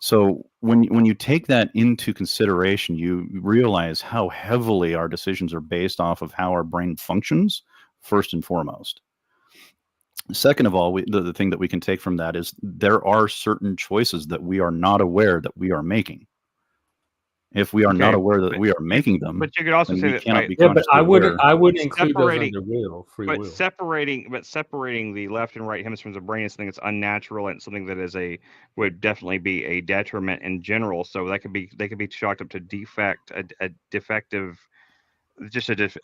Speaker 4: So when you take that into consideration, you realize how heavily our decisions are based off of how our brain functions, first and foremost. Second of all, the thing that we can take from that is there are certain choices that we are not aware that we are making. If we are not aware that we are making them,
Speaker 1: but you could also say that
Speaker 2: but I would include those under free will.
Speaker 1: Separating the left and right hemispheres of the brain is something that's unnatural and something that would definitely be a detriment in general. So they could be chalked up to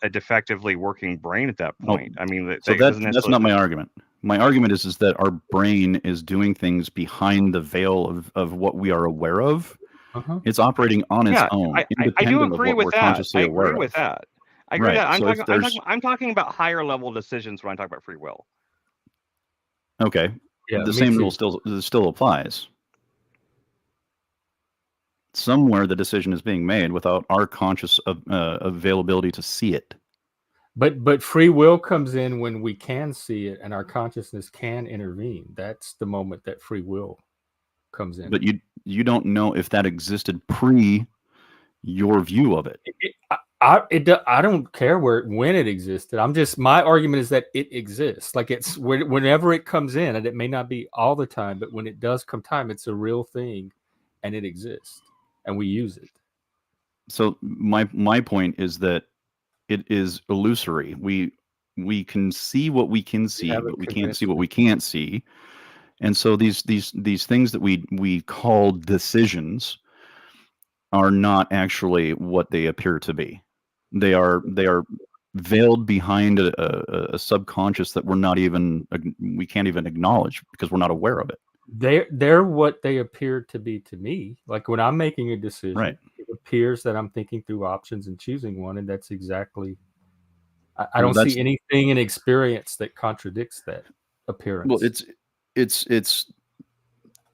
Speaker 1: a defectively working brain at that point. I mean,
Speaker 4: that's not my argument. My argument is that our brain is doing things behind the veil of what we are aware of. It's operating on its own, independent of what we're consciously aware of.
Speaker 1: I agree with that. I agree with that. I'm talking about higher level decisions when I talk about free will.
Speaker 4: Okay. Yeah, the same rule still applies. Somewhere the decision is being made without our conscious availability to see it.
Speaker 2: But free will comes in when we can see it and our consciousness can intervene. That's the moment that free will comes in.
Speaker 4: But you don't know if that existed pre your view of it.
Speaker 2: I don't care when it existed. My argument is that it exists. Like it's whenever it comes in, and it may not be all the time, but when it does come time, it's a real thing, and it exists, and we use it.
Speaker 4: So my point is that it is illusory. We can see what we can see, but we can't see what we can't see. And so these things that we call decisions are not actually what they appear to be. They are veiled behind a subconscious that we can't even acknowledge because we're not aware of it.
Speaker 2: They're what they appear to be to me. Like when I'm making a decision,
Speaker 4: right.
Speaker 2: It appears that I'm thinking through options and choosing one, and that's exactly. I don't see anything in experience that contradicts that appearance.
Speaker 4: Well, it's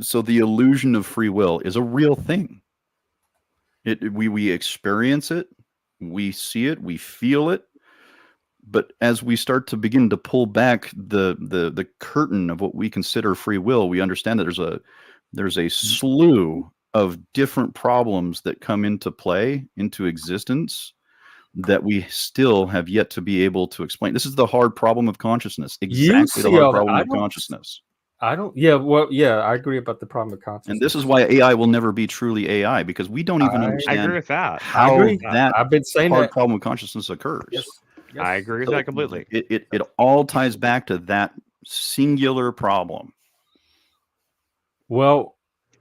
Speaker 4: so the illusion of free will is a real thing. We experience it, we see it, we feel it, but as we start to begin to pull back the curtain of what we consider free will, we understand that there's a slew of different problems that come into play, into existence, that we still have yet to be able to explain. This is the hard problem of consciousness. Exactly the hard problem of consciousness.
Speaker 2: I agree about the problem of consciousness.
Speaker 4: And this is why AI will never be truly AI, because we don't even understand.
Speaker 1: I agree with that.
Speaker 4: How that
Speaker 2: I've been saying
Speaker 4: hard
Speaker 2: that
Speaker 4: problem of consciousness occurs.
Speaker 2: Yes.
Speaker 1: I agree with that completely.
Speaker 4: It all ties back to that singular problem.
Speaker 2: Well,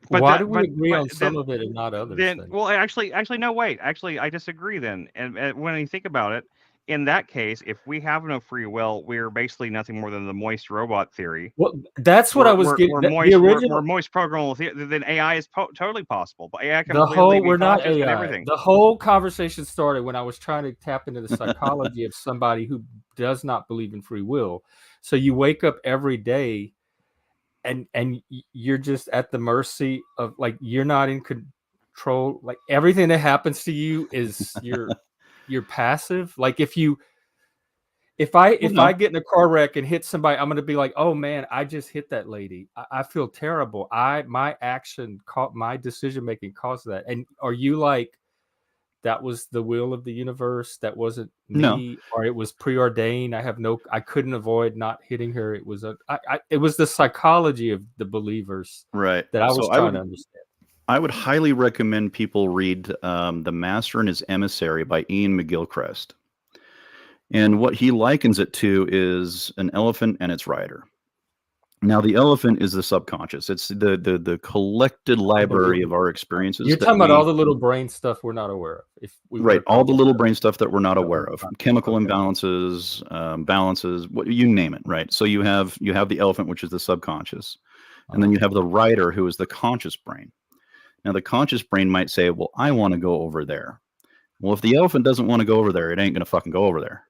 Speaker 2: why do we agree on some of it and not others?
Speaker 1: Well, actually, no, wait. Actually, I disagree then. And when you think about it, in that case, if we have no free will, we're basically nothing more than the moist robot theory.
Speaker 2: Well, that's what I was getting.
Speaker 1: We're moist programmable theory. Then AI is totally possible. But AI can
Speaker 2: we're not AI.
Speaker 1: Everything.
Speaker 2: The whole conversation started when I was trying to tap into the psychology of somebody who does not believe in free will. So you wake up every day, and you're just at the mercy of, like, you're not in control. Like everything that happens to you is you're passive. Like if I get in a car wreck and hit somebody, I'm going to be like, oh man, I just hit that lady. I feel terrible. My decision making caused that. And are you like, that was the will of the universe? That wasn't me,
Speaker 4: no.
Speaker 2: Or it was preordained? I couldn't avoid not hitting her. It was it was the psychology of the believers,
Speaker 4: right?
Speaker 2: That I was trying to understand.
Speaker 4: I would highly recommend people read The Master and His Emissary by Ian McGilchrist. And what he likens it to is an elephant and its rider. Now, the elephant is the subconscious. It's the collected library of our experiences.
Speaker 2: You're talking about all the little brain stuff we're not aware of.
Speaker 4: Right, all the little brain stuff that we're not aware of. Chemical imbalances, balances, you name it, right? So you have the elephant, which is the subconscious. And then you have the rider, who is the conscious brain. Now, the conscious brain might say, well, I want to go over there. Well, if the elephant doesn't want to go over there, it ain't going to fucking go over there.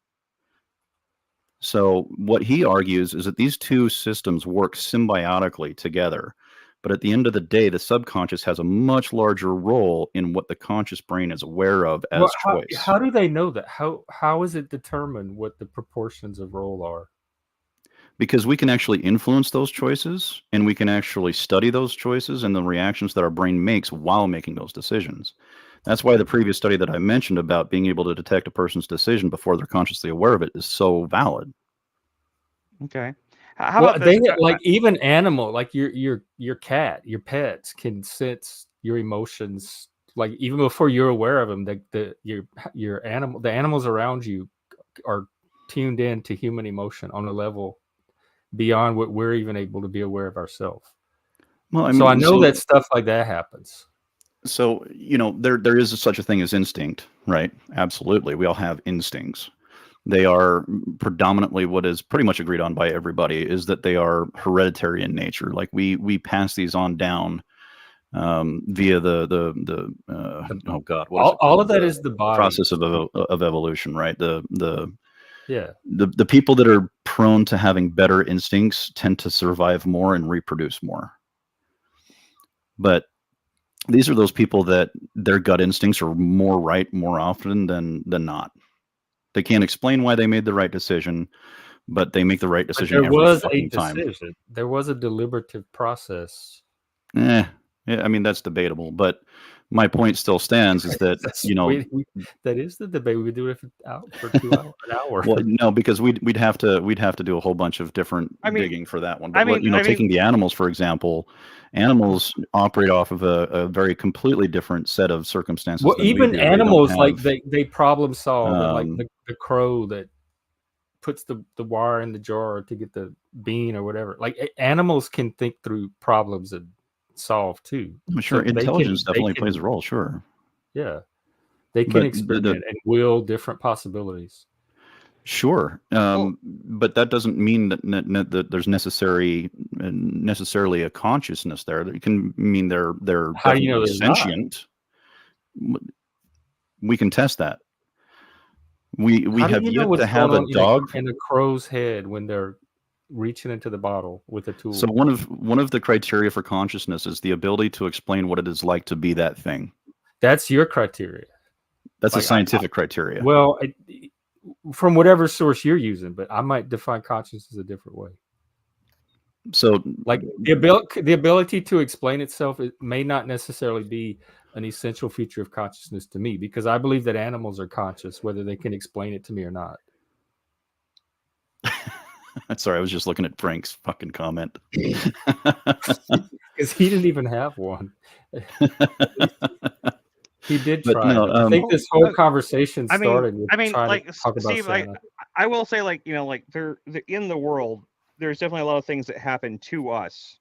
Speaker 4: So what he argues is that these two systems work symbiotically together. But at the end of the day, the subconscious has a much larger role in what the conscious brain is aware of as choice.
Speaker 2: How do they know that? How is it determined what the proportions of role are?
Speaker 4: Because we can actually influence those choices, and we can actually study those choices and the reactions that our brain makes while making those decisions. That's why the previous study that I mentioned about being able to detect a person's decision before they're consciously aware of it is so valid.
Speaker 1: Okay. How about
Speaker 2: this? Like even animal, like your cat, your pets can sense your emotions, like even before you're aware of them. The animals around you are tuned in to human emotion on a level beyond what we're even able to be aware of ourselves. Well, I know that stuff like that happens.
Speaker 4: So, there is such a thing as instinct, right? Absolutely. We all have instincts. They are predominantly what is pretty much agreed on by everybody, is that they are hereditary in nature. Like we pass these on down via the oh God,
Speaker 2: all of that is the body
Speaker 4: process of evolution, right? The people that are prone to having better instincts tend to survive more and reproduce more. But these are those people that their gut instincts are more right more often than not. They can't explain why they made the right decision, but they make the right decision every fucking time.
Speaker 2: There was a deliberative process.
Speaker 4: Yeah, I mean, that's debatable, but my point still stands is that
Speaker 2: that is the debate. We would do it for 2 hours, an hour.
Speaker 4: Well, no, because we'd have to do a whole bunch of different digging for that one. But taking the animals, for example, animals operate off of a very completely different set of circumstances.
Speaker 2: Well, even animals, like they problem solve, and like the crow that puts the wire in the jar to get the bean or whatever. Like animals can think through problems and solve too.
Speaker 4: Sure, so intelligence definitely plays a role. Sure.
Speaker 2: Yeah, they can experiment and will different possibilities.
Speaker 4: Sure, but that doesn't mean that there's necessarily a consciousness there. It can mean they're
Speaker 2: how do you know they're
Speaker 4: sentient. We can test that. We have yet to have a dog
Speaker 2: in a crow's head when they're reaching into the bottle with a tool.
Speaker 4: So one of the criteria for consciousness is the ability to explain what it is like to be that thing.
Speaker 2: That's your criteria.
Speaker 4: That's a scientific criteria.
Speaker 2: Well, from whatever source you're using, but I might define consciousness a different way.
Speaker 4: So,
Speaker 2: like the ability to explain itself, it may not necessarily be an essential feature of consciousness to me, because I believe that animals are conscious, whether they can explain it to me or not.
Speaker 4: Sorry, I was just looking at Frank's fucking comment.
Speaker 2: Because he didn't even have one. He did try. No, I think this whole conversation started with trying to talk about Santa.
Speaker 1: I will say, like, they're in the world, there's definitely a lot of things that happen to us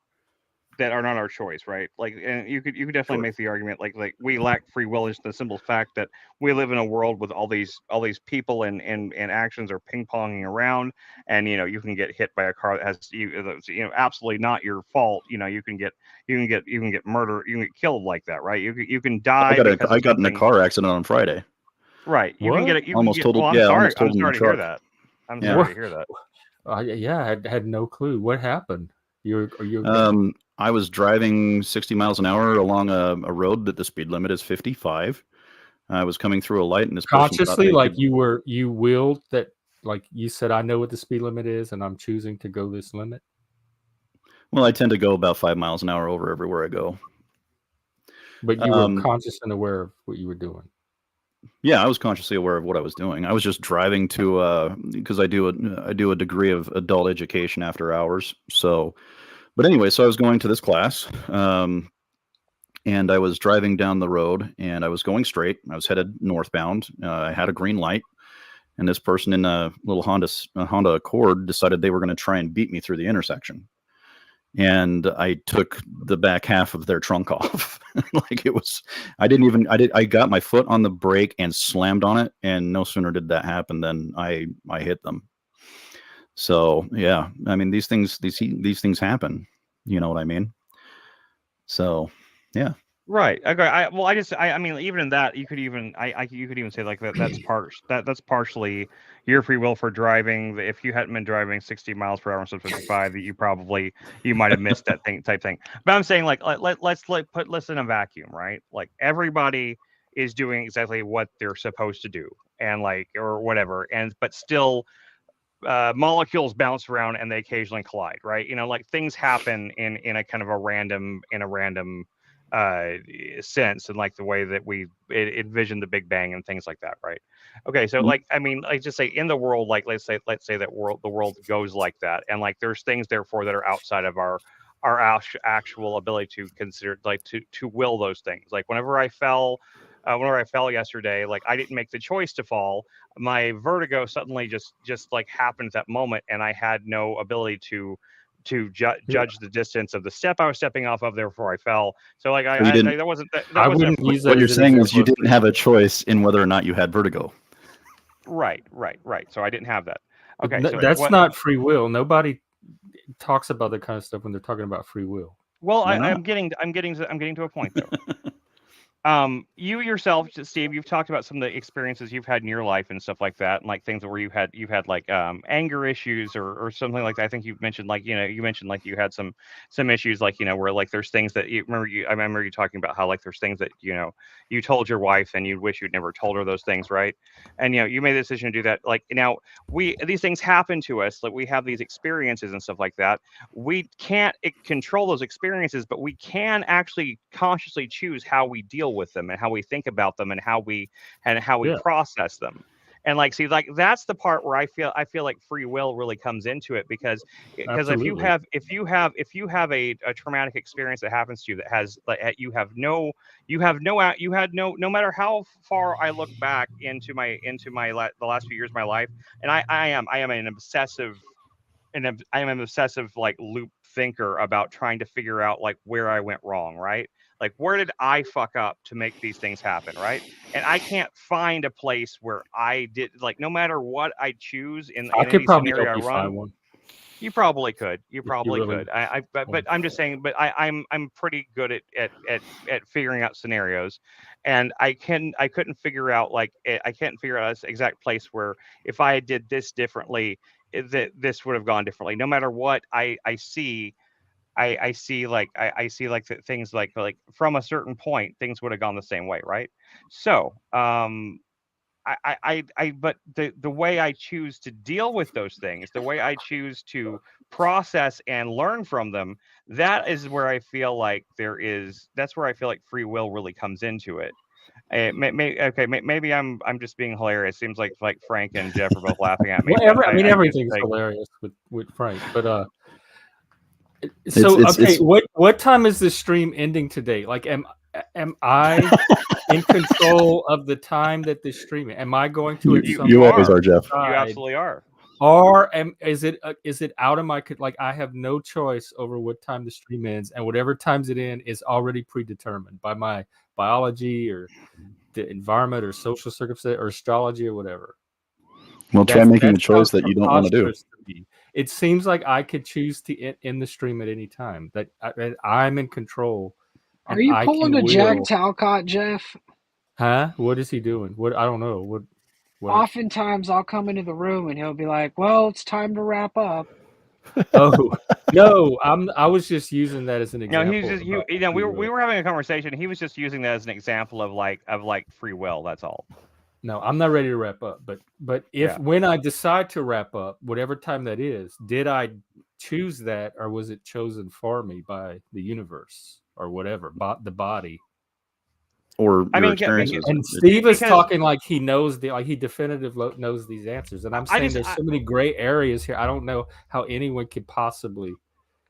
Speaker 1: that are not our choice, right? Like, and you could definitely make the argument like we lack free will is the simple fact that we live in a world with all these people and actions are ping ponging around, and you can get hit by a car that has absolutely not your fault. You can get murdered, you can get killed like that, right? You can die.
Speaker 4: I got in a car accident on Friday.
Speaker 1: Right. You can get it.
Speaker 4: Almost totaled.
Speaker 1: I'm sorry to hear that. I'm sorry to hear that.
Speaker 2: I had no clue what happened. You're
Speaker 4: I was driving 60 miles an hour along a road that the speed limit is 55. I was coming through a light, and this
Speaker 2: consciously, like you willed that, like you said, I know what the speed limit is, and I'm choosing to go this limit.
Speaker 4: Well, I tend to go about 5 miles an hour over everywhere I go.
Speaker 2: But you were conscious and aware of what you were doing.
Speaker 4: Yeah, I was consciously aware of what I was doing. I was just driving to because I do a degree of adult education after hours. So, but anyway, so I was going to this class, and I was driving down the road, and I was going straight. I was headed northbound. I had a green light, and this person in a little Honda Accord decided they were going to try and beat me through the intersection. And I took the back half of their trunk off. Like it was, I got my foot on the brake and slammed on it. And no sooner did that happen than I hit them. So yeah, I mean, these things happen, you know what I mean? So yeah.
Speaker 1: Right. Okay. I mean, even in that, you could even say like that's partially your free will for driving. If you hadn't been driving 60 miles per hour instead of 55, that you might have missed that type thing. But I'm saying like let's put this in a vacuum, right? Like everybody is doing exactly what they're supposed to do, and or whatever, but still molecules bounce around and they occasionally collide, right? Like things happen in a kind of a random sense, and like the way that we envision the Big Bang and things like that, right? Okay, so like I mean, like just say in the world, like let's say that the world goes like that, and like there's things therefore that are outside of our actual ability to consider, like to will those things. Like whenever I fell yesterday, like I didn't make the choice to fall. My vertigo suddenly just like happened at that moment, and I had no ability to judge the distance of the step I was stepping off of. Therefore, I fell. So like that wasn't.
Speaker 4: What you're saying is you didn't have a choice in whether or not you had vertigo.
Speaker 1: Right. So I didn't have that. Okay, so
Speaker 2: that's not free will. Nobody talks about that kind of stuff when they're talking about free will.
Speaker 1: Well, I'm getting to a point though. You yourself, Steve, you've talked about some of the experiences you've had in your life and stuff like that, and like things where you've had like anger issues or something like that. I think you mentioned like you had some issues like where like there's things that I remember you talking about how like there's things that you told your wife and you wish you'd never told her those things, right? And you made the decision to do that. Like now these things happen to us, like we have these experiences and stuff like that. We can't control those experiences, but we can actually consciously choose how we deal with them and how we think about them and how we
Speaker 2: Yeah.
Speaker 1: process them. And like, see, like that's the part where I feel like free will really comes into it, because if you have a traumatic experience that happens to you that has like no matter how far I look back into the last few years of my life, and I am an obsessive like loop thinker about trying to figure out like where I went wrong, right? Like, where did I fuck up to make these things happen, right? And I can't find a place where I did, like, no matter what I choose in
Speaker 2: I could
Speaker 1: any
Speaker 2: probably
Speaker 1: scenario I
Speaker 2: help you
Speaker 1: run.
Speaker 2: find one.
Speaker 1: You probably could. You
Speaker 2: you
Speaker 1: probably
Speaker 2: really
Speaker 1: could. But I'm just saying. But I'm pretty good at figuring out scenarios, and I couldn't figure out I can't figure out an exact place where if I did this differently, that this would have gone differently. No matter what I see, I see like things like from a certain point things would have gone the same way, right? So but the way I choose to deal with those things, the way I choose to process and learn from them, that is where I feel like that's where I feel like free will really comes into it. Maybe I'm just being hilarious. Seems like Frank and Jeff are both laughing at me.
Speaker 2: Well,
Speaker 1: But
Speaker 2: everything's
Speaker 1: like,
Speaker 2: hilarious with Frank. But so what time is this stream ending today? Like, am I in control of the time that this stream? Am I going to?
Speaker 4: You always are, Jeff.
Speaker 1: You absolutely are.
Speaker 2: Or is it out of my, like, I have no choice over what time the stream ends, and whatever times it ends is already predetermined by my biology or the environment or social circumstance or astrology or whatever.
Speaker 4: Well, try making a choice that you don't want to do.
Speaker 2: It seems like I could choose to end the stream at any time. That I'm in control.
Speaker 5: Are you pulling a Jack Talcott, Jeff?
Speaker 2: Huh? What is he doing? What? I don't know. What?
Speaker 5: Oftentimes I'll come into the room and he'll be like, "Well, it's time to wrap up."
Speaker 2: Oh no, I was just using that as an example.
Speaker 1: No, he's just we were having a conversation. He was just using that as an example of free will. That's all.
Speaker 2: No, I'm not ready to wrap up. But when I decide to wrap up, whatever time that is, did I choose that, or was it chosen for me by the universe or whatever, the body?
Speaker 4: Or your experiences.
Speaker 2: And Steve is talking like he knows he definitively knows these answers, and I'm saying there's so many gray areas here. I don't know how anyone could possibly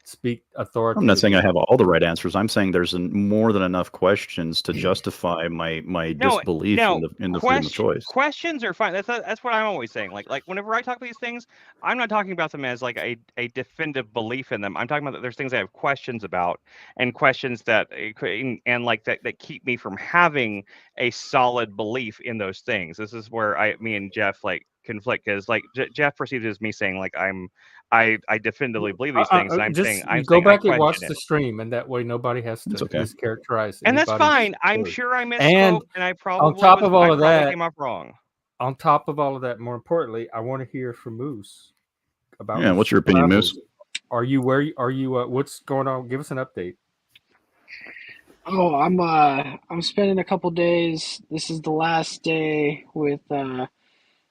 Speaker 2: speak authoritatively.
Speaker 4: I'm not saying I have all the right answers. I'm saying there's more than enough questions to justify my disbelief in the freedom of choice.
Speaker 1: Questions are fine. That's what I'm always saying. Like whenever I talk about these things, I'm not talking about them as like a definitive belief in them. I'm talking about that there's things I have questions about, and questions that keep me from having a solid belief in those things. This is where me and Jeff conflict, because Jeff perceives it as me saying I definitively believe these things, and I'm saying
Speaker 2: go back and watch the stream, and that way nobody has to mischaracterize.
Speaker 1: And that's fine. I'm sure I misspoke, and I probably
Speaker 2: on top of all of that
Speaker 1: came up wrong.
Speaker 2: On top of all of that, more importantly, I want to hear from Moose about.
Speaker 4: Yeah, what's your opinion, Moose?
Speaker 2: Are you what's going on? Give us an update.
Speaker 5: Oh, I'm spending a couple days. This is the last day with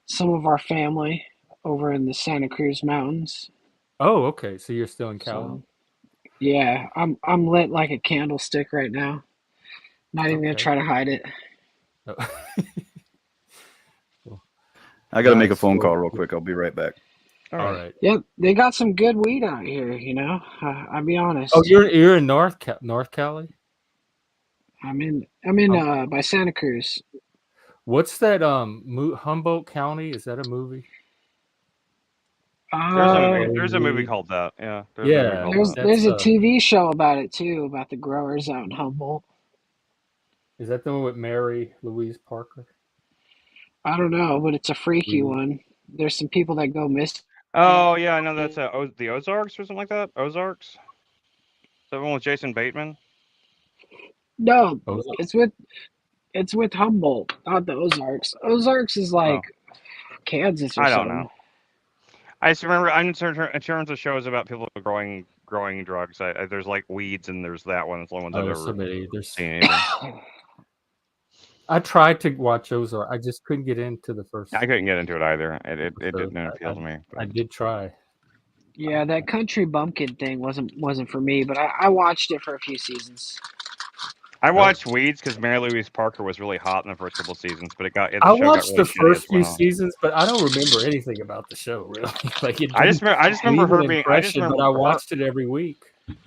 Speaker 5: some of our family over in the Santa Cruz Mountains.
Speaker 2: Oh, okay. So you're still in Cali?
Speaker 5: So, yeah, I'm lit like a candlestick right now. Not even gonna try to hide it.
Speaker 2: Oh.
Speaker 4: I gotta make a phone call real quick. I'll be right back.
Speaker 2: All right.
Speaker 5: Yep, they got some good weed out here. I'll be honest.
Speaker 2: Oh, you're in North Cali?
Speaker 5: I'm in by Santa Cruz.
Speaker 2: What's that? Humboldt County? Is that a movie?
Speaker 1: There's a movie called that. Yeah.
Speaker 5: There's a TV show about it too, about the growers out in Humboldt.
Speaker 2: Is that the one with Mary Louise Parker?
Speaker 5: I don't know, but it's a freaky one. There's some people that go missing.
Speaker 1: Oh yeah, I know that's the Ozarks or something like that. Ozarks. Is that one with Jason Bateman?
Speaker 5: No, it's with Humboldt, not the Ozarks. Ozarks is like Kansas or something. I don't know.
Speaker 1: I just remember in terms of shows about people growing drugs. There's like weeds, and there's that one. It's the only one I've ever seen.
Speaker 2: I tried to watch Ozark. I just couldn't get into the first.
Speaker 1: I couldn't get into it either. It didn't appeal to me.
Speaker 2: I did try.
Speaker 5: Yeah, that country bumpkin thing wasn't for me, but I watched it for a few seasons.
Speaker 1: I watched Weeds because Mary Louise Parker was really hot in the first couple seasons, but the
Speaker 2: I
Speaker 1: show got
Speaker 2: watched
Speaker 1: really
Speaker 2: the
Speaker 1: shitty as
Speaker 2: first few
Speaker 1: well.
Speaker 2: seasons, but I don't remember anything about the show really. Like it
Speaker 1: I just remember her being.
Speaker 2: but I watched it every week.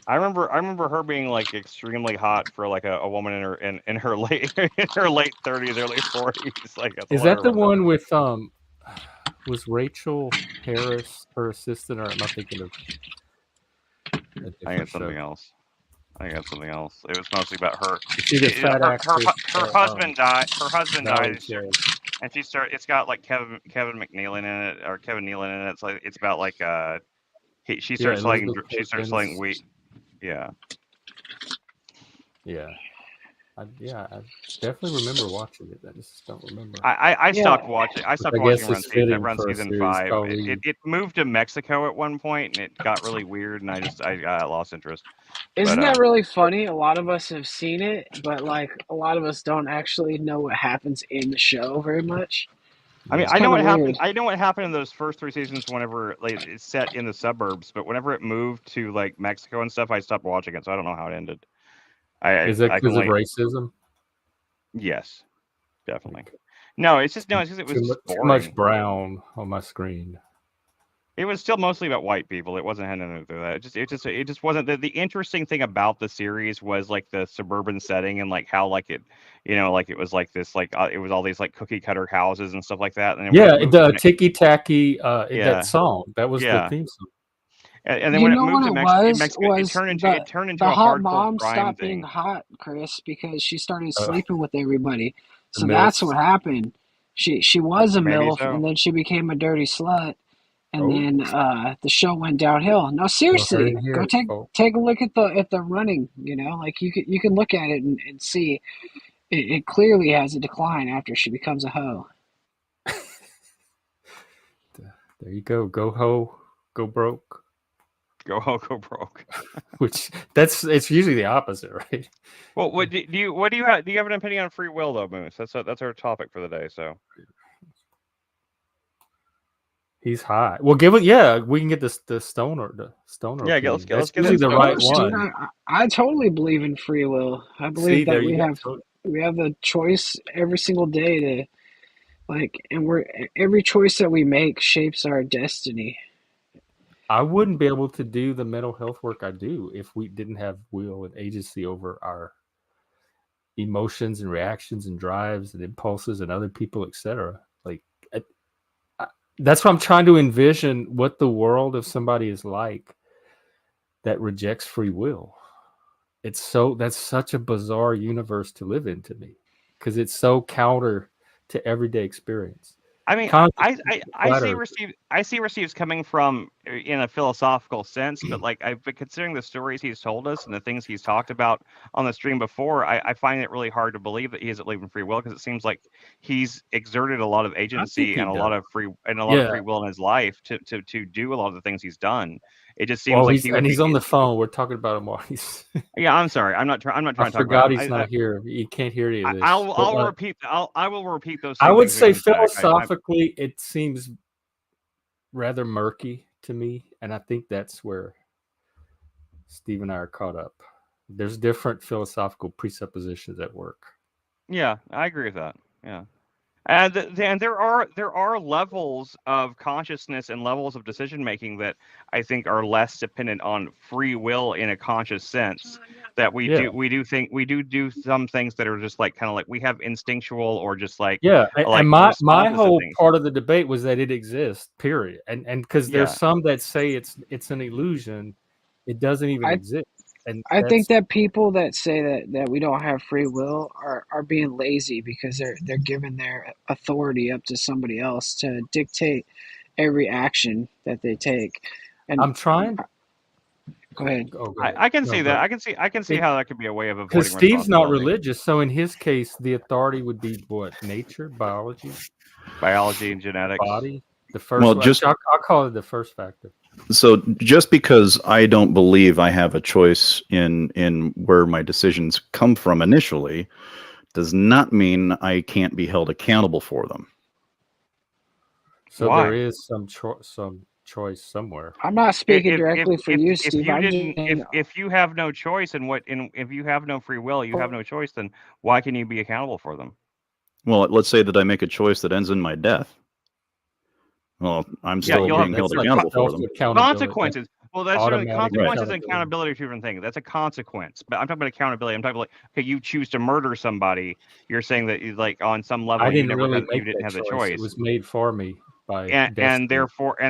Speaker 1: I remember her being like extremely hot for like a woman in her late 30s, early 40s. Like that's
Speaker 2: Is
Speaker 1: all I
Speaker 2: that the
Speaker 1: remember.
Speaker 2: one with was Rachel Harris her assistant, or am I thinking of a
Speaker 1: I think
Speaker 2: different
Speaker 1: it's something
Speaker 2: show?
Speaker 1: else. I think that's something else. It was mostly about her.
Speaker 2: It's either fat actress,
Speaker 1: Her husband died. Her husband
Speaker 2: Valerie
Speaker 1: died,
Speaker 2: Jones.
Speaker 1: and she started. It's got like Kevin McNeilin in it, or Kevin Nealon in it. It's like it's about like she starts selling weed. Yeah.
Speaker 2: Yeah. I definitely remember watching it. I just don't remember.
Speaker 1: I stopped watching. I stopped watching
Speaker 2: around
Speaker 1: season 5. It moved to Mexico at one point, and it got really weird, and I lost interest.
Speaker 5: Isn't that really funny? A lot of us have seen it, but like a lot of us don't actually know what happens in the show very much.
Speaker 1: I mean, I know what happened. I know what happened in those first 3 seasons. Whenever like it's set in the suburbs, but whenever it moved to like Mexico and stuff, I stopped watching it. So I don't know how it ended.
Speaker 2: Is that because of racism?
Speaker 1: Yes, definitely. No, it's just because it was
Speaker 2: too much brown on my screen.
Speaker 1: It was still mostly about white people. It wasn't anything through that. It just wasn't the interesting thing about the series was like the suburban setting and like how like it, like it was like this like it was all these like cookie cutter houses and stuff like that. And
Speaker 2: the ticky tacky that song that was the theme song.
Speaker 1: And then when it moved to Mexico, it turned into
Speaker 5: the
Speaker 1: a
Speaker 5: hot
Speaker 1: hardcore
Speaker 5: mom
Speaker 1: crime
Speaker 5: stopped
Speaker 1: thing.
Speaker 5: being hot, Chris, because she started sleeping with everybody. So
Speaker 2: MILFs.
Speaker 5: that's what happened. She was a
Speaker 1: Maybe
Speaker 5: MILF,
Speaker 1: so.
Speaker 5: and then she became a dirty slut, and then the show went downhill. No, seriously, go take a look at the running. Like you can look at it and see it clearly has a decline after she becomes a hoe.
Speaker 2: There you go. Go hoe, go broke.
Speaker 1: Go hoe, go broke.
Speaker 2: Which it's usually the opposite, right?
Speaker 1: Well, what do you have? Do you have an opinion on free will, though, Moose? That's our topic for the day. So
Speaker 2: he's high. Well, give it. Yeah, we can get the stoner.
Speaker 1: Yeah,
Speaker 2: opinion.
Speaker 1: let's get
Speaker 2: usually the right one.
Speaker 5: Dude, I totally believe in free will. I believe that we have the choice every single day to and every choice that we make shapes our destiny.
Speaker 2: I wouldn't be able to do the mental health work I do if we didn't have will and agency over our emotions and reactions and drives and impulses and other people, etc. Like that's why I'm trying to envision what the world of somebody is like that rejects free will. That's such a bizarre universe to live in to me because it's so counter to everyday experience.
Speaker 1: I mean, I see receives coming from in a philosophical sense, but but considering the stories he's told us and the things he's talked about on the stream before, I find it really hard to believe that he isn't leaving free will because it seems like he's exerted a lot of agency and a lot of free will in his life to do a lot of the things he's done. It just seems like
Speaker 2: he's on the phone. We're talking about him while he's.
Speaker 1: Yeah, I'm sorry. I'm not trying to talk about.
Speaker 2: I forgot he's not here. He can't hear any of this.
Speaker 1: I will repeat those.
Speaker 2: I would say philosophically, it seems rather murky to me, and I think that's where Steve and I are caught up. There's different philosophical presuppositions at work.
Speaker 1: Yeah, I agree with that. Yeah. And there are levels of consciousness and levels of decision making that I think are less dependent on free will in a conscious sense. That we do some things that are just like kind of like we have instinctual or just like
Speaker 2: and my whole part of the debate was that it exists, period. And because there's some that say it's an illusion, it doesn't even exist. And
Speaker 5: I think that people that say that we don't have free will are being lazy because they're giving their authority up to somebody else to dictate every action that they take. And
Speaker 2: I'm trying.
Speaker 5: Go ahead.
Speaker 1: Oh, go ahead. I can see that. I can see how that could be a way of avoiding.
Speaker 2: Because Steve's not religious, so in his case, the authority would be what? Nature, biology,
Speaker 1: and genetics.
Speaker 2: Body. The first. I'll call it the first factor.
Speaker 4: So just because I don't believe I have a choice in where my decisions come from initially does not mean I can't be held accountable for them.
Speaker 2: So there is some choice somewhere.
Speaker 5: I'm not speaking
Speaker 1: If
Speaker 5: directly for you,
Speaker 1: if
Speaker 5: Steve.
Speaker 1: you
Speaker 5: I'm just
Speaker 1: didn't
Speaker 5: saying,
Speaker 1: if you have no choice if you have no free will, you have no choice, then why can you be accountable for them?
Speaker 4: Well, let's say that I make a choice that ends in my death. Well, I'm still
Speaker 1: you'll have-
Speaker 4: being held
Speaker 2: That's like
Speaker 4: accountable for them.
Speaker 2: self-accountability.
Speaker 1: Consequences. Well, that's really
Speaker 2: Automatic
Speaker 1: consequences and
Speaker 2: accountability.
Speaker 1: accountability are two different things. That's a consequence. But I'm talking about accountability. I'm talking about okay, you choose to murder somebody. You're saying that like on some level
Speaker 2: I
Speaker 1: you
Speaker 2: didn't really make
Speaker 1: didn't
Speaker 2: that
Speaker 1: have the
Speaker 2: choice. It
Speaker 1: choice.
Speaker 2: was made for me by
Speaker 1: And
Speaker 2: destiny.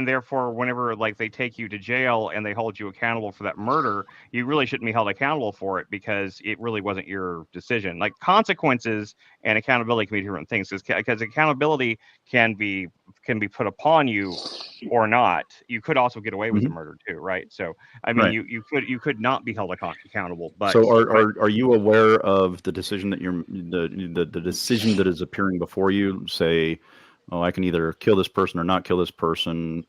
Speaker 1: therefore whenever like they take you to jail and they hold you accountable for that murder, you really shouldn't be held accountable for it because it really wasn't your decision. Like consequences and accountability can be different things because accountability can be put upon you or not. You could also get away with the murder too, right? So I mean you could not be held accountable. But
Speaker 4: so are you aware of the decision that the decision that is appearing before you? Say, oh, I can either kill this person or not kill this person.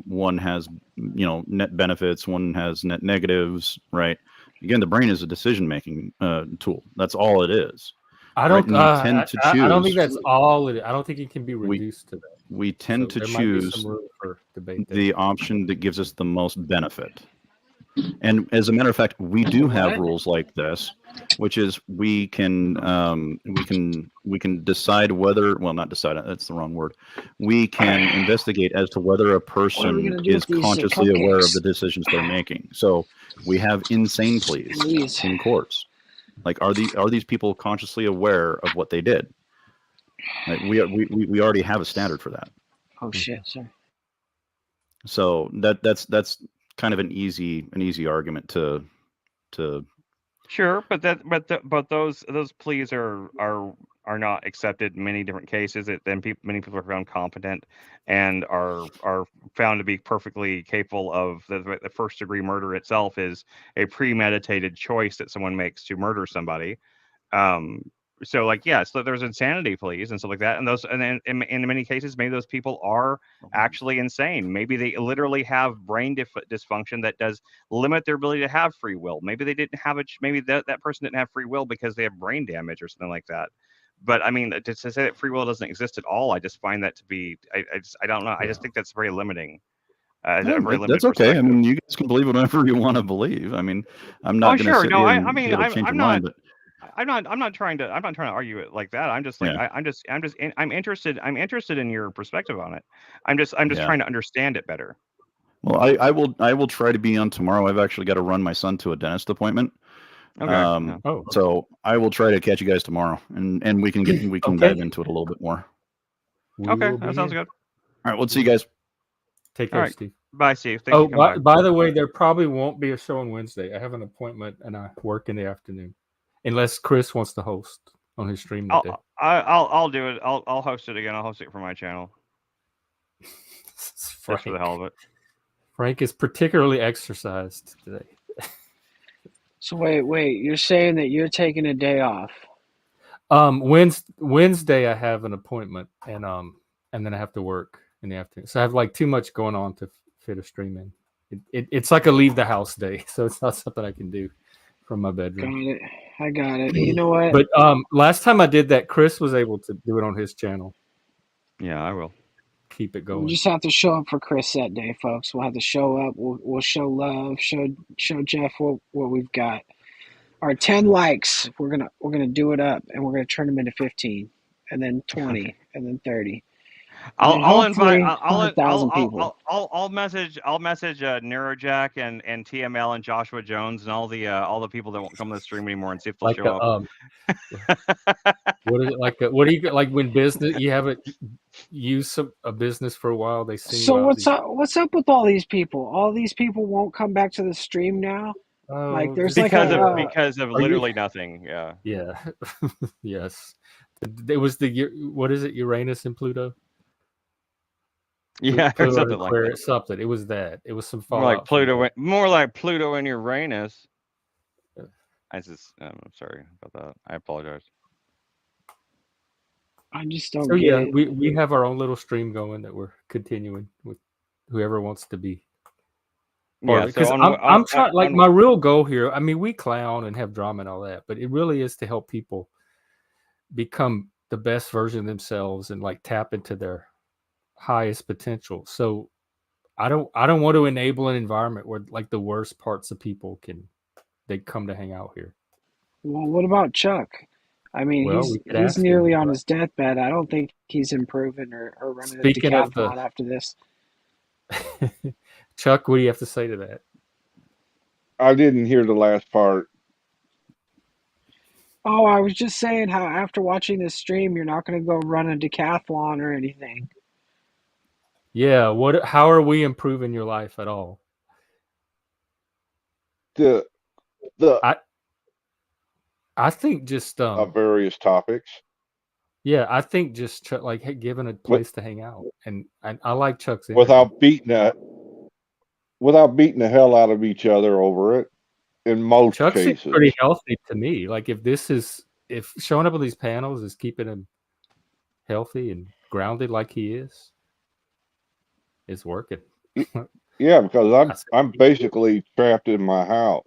Speaker 4: One has net benefits, one has net negatives, right? Again, the brain is a decision-making tool. That's all it is.
Speaker 2: I don't.
Speaker 4: Right? And we tend to choose.
Speaker 2: I don't think that's all it is. I don't think it can be reduced to that.
Speaker 4: We tend to choose
Speaker 2: some room for debate
Speaker 4: the option that gives us the most benefit. And as a matter of fact, we do have rules like this, which is we can decide whether, well, not decide, that's the wrong word. We can investigate as to whether a person is consciously aware of the decisions they're making. So we have insane pleas in courts. Like, are these people consciously aware of what they did? Like, we already have a standard for that.
Speaker 5: Oh shit, sorry.
Speaker 4: So that's kind of an easy argument to.
Speaker 1: Sure, but those pleas are not accepted in many different cases. Many people are found competent and are found to be perfectly capable of the first degree murder itself is a premeditated choice that someone makes to murder somebody. So like so there's insanity pleas and stuff like that, and those and then in many cases maybe those people are actually insane. Maybe they literally have brain dysfunction that does limit their ability to have free will. Maybe they didn't have maybe that person didn't have free will because they have brain damage or something like that. But I mean, to say that free will doesn't exist at all, I just find that to be I don't know. I just think that's very limiting.
Speaker 4: That's okay. I mean, you guys can believe whatever you want to believe. I mean, I'm not going to sit here and be able to change your mind, but
Speaker 1: I'm not trying to argue it like that. I'm just like I'm interested in your perspective on it. I'm just trying to understand it better.
Speaker 4: Well, I will try to be on tomorrow. I've actually got to run my son to a dentist appointment.
Speaker 1: Okay.
Speaker 4: So I will try to catch you guys tomorrow, and we can dive into it a little bit more.
Speaker 1: Okay, that sounds good.
Speaker 4: All right, we'll see you guys.
Speaker 2: Take care, Steve.
Speaker 1: Bye, Steve. Thank you.
Speaker 2: By the way, there probably won't be a show on Wednesday. I have an appointment and I work in the afternoon, unless Chris wants to host on his stream today.
Speaker 1: I'll do it. I'll host it again. I'll host it for my channel. Just for the hell of it.
Speaker 2: Frank is particularly exercised today.
Speaker 5: So wait, you're saying that you're taking a day off?
Speaker 2: Wednesday I have an appointment and then I have to work in the afternoon. So I have like too much going on to fit a stream in. It's like a leave the house day, so it's not something I can do from my bedroom.
Speaker 5: I got it. You know what?
Speaker 2: But last time I did that, Chris was able to do it on his channel.
Speaker 1: Yeah, I will.
Speaker 2: Keep it going.
Speaker 5: We just have to show up for Chris that day, folks. We'll have to show up. We'll show love. Show Jeff what we've got. Our 10 likes. We're gonna do it up, and we're gonna turn them into 15, and then 20, and then 30.
Speaker 1: I'll invite.
Speaker 5: People.
Speaker 1: I'll message Neurojack and TML and Joshua Jones and all the people that won't come to the stream anymore and see if they'll show up.
Speaker 2: What is it like? What do you like when business? You haven't used a business for a while. They see.
Speaker 5: So what's up with all these people? All these people won't come back to the stream now. Like there's
Speaker 1: because of literally nothing. Yeah.
Speaker 2: Yeah. Yes. It was what is it? Uranus and Pluto.
Speaker 1: Yeah, or something like that.
Speaker 2: Something. It was that. It was some
Speaker 1: fallout. More like Pluto and Uranus. I'm sorry about that. I apologize.
Speaker 5: I just don't.
Speaker 2: So yeah, we have our own little stream going that we're continuing with whoever wants to be. Yeah, because I'm trying. Like my real goal here. I mean, we clown and have drama and all that, but it really is to help people become the best version of themselves and like tap into their highest potential. So I don't want to enable an environment where like the worst parts of people they come to hang out here.
Speaker 5: Well, what about Chuck? I mean,
Speaker 2: Well, we could
Speaker 5: he's
Speaker 2: ask him.
Speaker 5: nearly on his deathbed. I don't think he's improving or running a
Speaker 2: Speaking of
Speaker 5: decathlon after this.
Speaker 2: Chuck, what do you have to say to that?
Speaker 6: I didn't hear the last part.
Speaker 5: Oh, I was just saying how after watching this stream, you're not going to go run a decathlon or anything.
Speaker 2: Yeah, how are we improving your life at all?
Speaker 6: The
Speaker 2: I think just
Speaker 6: various topics.
Speaker 2: yeah, I think just like giving a place to hang out, and I like Chuck's energy.
Speaker 6: without beating the hell out of each other over it. In most
Speaker 2: Chuck
Speaker 6: cases,
Speaker 2: seems pretty healthy to me. Like if showing up on these panels is keeping him healthy and grounded like he is, it's working.
Speaker 6: Yeah, because I'm basically trapped in my house.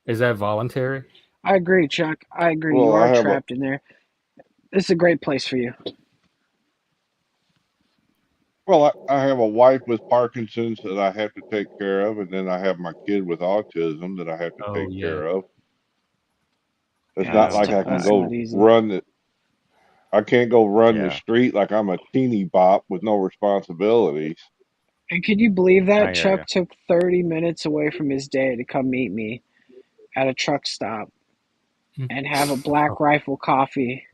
Speaker 2: Is that voluntary?
Speaker 5: I agree, Chuck. I agree.
Speaker 6: Well,
Speaker 5: You
Speaker 6: I
Speaker 5: are
Speaker 6: have
Speaker 5: trapped in there. This is a great place for you.
Speaker 6: Well, I have a wife with Parkinson's that I have to take care of, and then I have my kid with autism that I have to take care of. It's
Speaker 1: Yeah,
Speaker 6: not like I can
Speaker 5: that's
Speaker 6: go
Speaker 5: not easy.
Speaker 6: I can't go run the street like I'm a teeny bop with no responsibilities.
Speaker 5: And can you believe
Speaker 1: I
Speaker 5: that
Speaker 1: hear
Speaker 5: Chuck
Speaker 1: ya.
Speaker 5: took 30 minutes away from his day to come meet me at a truck stop and have a Black Rifle coffee?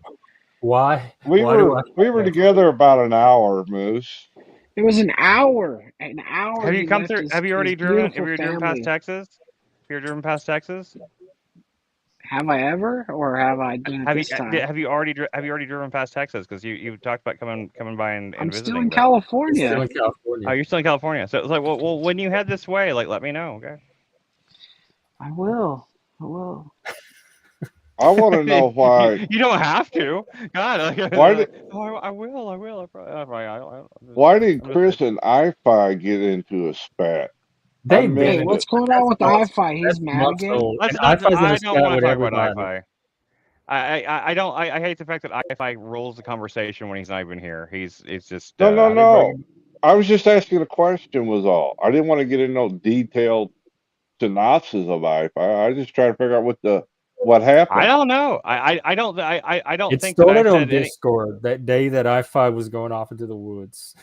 Speaker 2: Why?
Speaker 6: We were together about an hour, Moose.
Speaker 5: It was an hour. An hour.
Speaker 1: Have you
Speaker 5: he
Speaker 1: come
Speaker 5: left
Speaker 1: through?
Speaker 5: his,
Speaker 1: Have you
Speaker 5: his
Speaker 1: already driven? Have
Speaker 5: beautiful
Speaker 1: you driven past
Speaker 5: family.
Speaker 1: Texas? Have you driven past Texas?
Speaker 5: Have I ever, or have I done it this time?
Speaker 1: Have you already driven past Texas? Because you talked about coming by and
Speaker 5: I'm
Speaker 1: visiting.
Speaker 5: still in
Speaker 1: but-
Speaker 5: California.
Speaker 2: Still in California.
Speaker 1: Oh, you're still in California. So it's like, well, when you head this way, like, let me know, okay?
Speaker 5: I will. I will.
Speaker 6: I want to know why.
Speaker 1: You don't have to. God, like,
Speaker 6: Why did
Speaker 1: I will.
Speaker 6: Why did Chris and iFi get into a spat?
Speaker 2: They've been.
Speaker 5: Hey, what's going on with the iFi? He's mad again.
Speaker 1: Let's
Speaker 2: And
Speaker 1: not.
Speaker 2: iFi's in a
Speaker 1: I don't
Speaker 2: spat
Speaker 1: want to
Speaker 2: with
Speaker 1: talk about
Speaker 2: everybody.
Speaker 1: iFi. I don't. I hate the fact that iFi rules the conversation when he's not even here. It's just
Speaker 6: No. I was just asking a question. Was all. I didn't want to get into no detailed synopsis of iFi. I just trying to figure out what happened.
Speaker 1: I don't know. I don't. I don't
Speaker 2: It
Speaker 1: think that I
Speaker 2: started on
Speaker 1: said any.
Speaker 2: Discord that day that iFi was going off into the woods.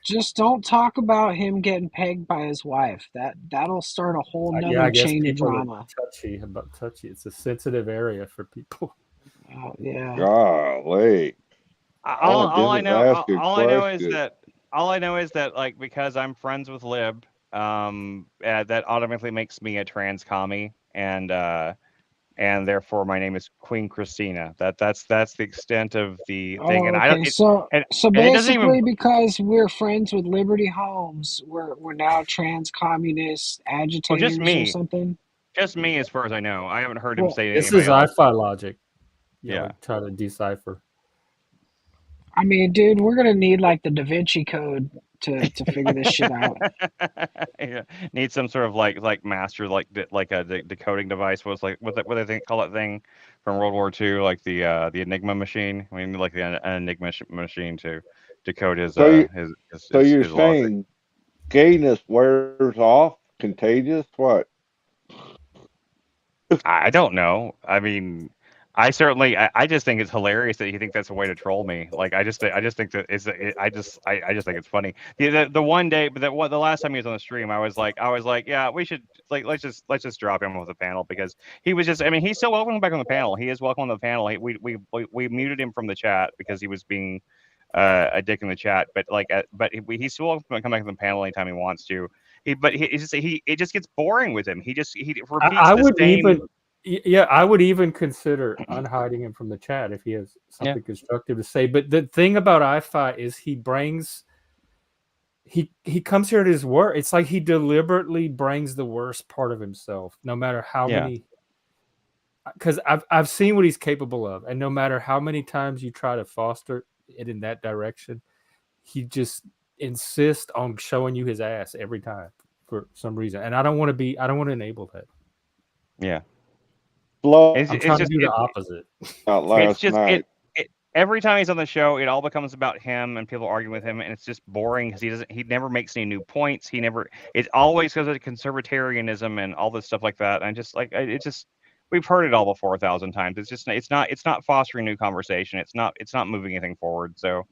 Speaker 5: Just don't talk about him getting pegged by his wife. That'll start a whole nother
Speaker 2: Yeah, I guess
Speaker 5: chain of
Speaker 2: people
Speaker 5: drama.
Speaker 2: are touchy. It's a sensitive area for people.
Speaker 5: Yeah.
Speaker 6: Golly.
Speaker 1: All I know is that like because I'm friends with Lib, that automatically makes me a trans commie, and therefore my name is Queen Christina. That's the extent of the thing, and I don't.
Speaker 5: So
Speaker 1: And it doesn't even.
Speaker 5: basically, because we're friends with Liberty Homes, we're now trans communist agitators or something.
Speaker 1: Just me, as far as I know. I haven't heard him say
Speaker 2: This
Speaker 1: anybody
Speaker 2: is
Speaker 1: else.
Speaker 2: iFi logic.
Speaker 1: Yeah.
Speaker 2: Try to decipher.
Speaker 5: I mean, dude, we're gonna need like the Da Vinci Code to figure this shit out.
Speaker 1: Yeah. Need some sort of like master like a decoding device. What they call that thing from World War II, like the Enigma machine. We need like an Enigma machine to decode his
Speaker 6: So you're
Speaker 1: his
Speaker 6: saying gayness wears off? Contagious? What?
Speaker 1: I don't know. I mean, I just think it's hilarious that you think that's a way to troll me. Like I just think that I just think it's funny. The one day, but the last time he was on the stream, I was like, yeah, we should like let's just drop him with the panel because he was just. I mean, he's still welcome back on the panel. He is welcome on the panel. We muted him from the chat because he was being a dick in the chat. But he's still welcome to come back on the panel anytime he wants to. It just gets boring with him. He repeats the same.
Speaker 2: I would even consider unhiding him from the chat if he has something constructive to say. But the thing about iFi is he comes here at his worst. It's like he deliberately brings the worst part of himself, no matter how many. Because I've seen what he's capable of, and no matter how many times you try to foster it in that direction, he just insists on showing you his ass every time for some reason. And I don't want to enable that.
Speaker 1: Yeah.
Speaker 6: I'm
Speaker 2: trying to do the opposite.
Speaker 1: every time he's on the show, it all becomes about him and people arguing with him, and it's just boring because he never makes any new points. It always goes to conservatarianism and all this stuff like that. And just like we've heard it all before 1,000 times. It's not fostering new conversation. It's not moving anything forward. So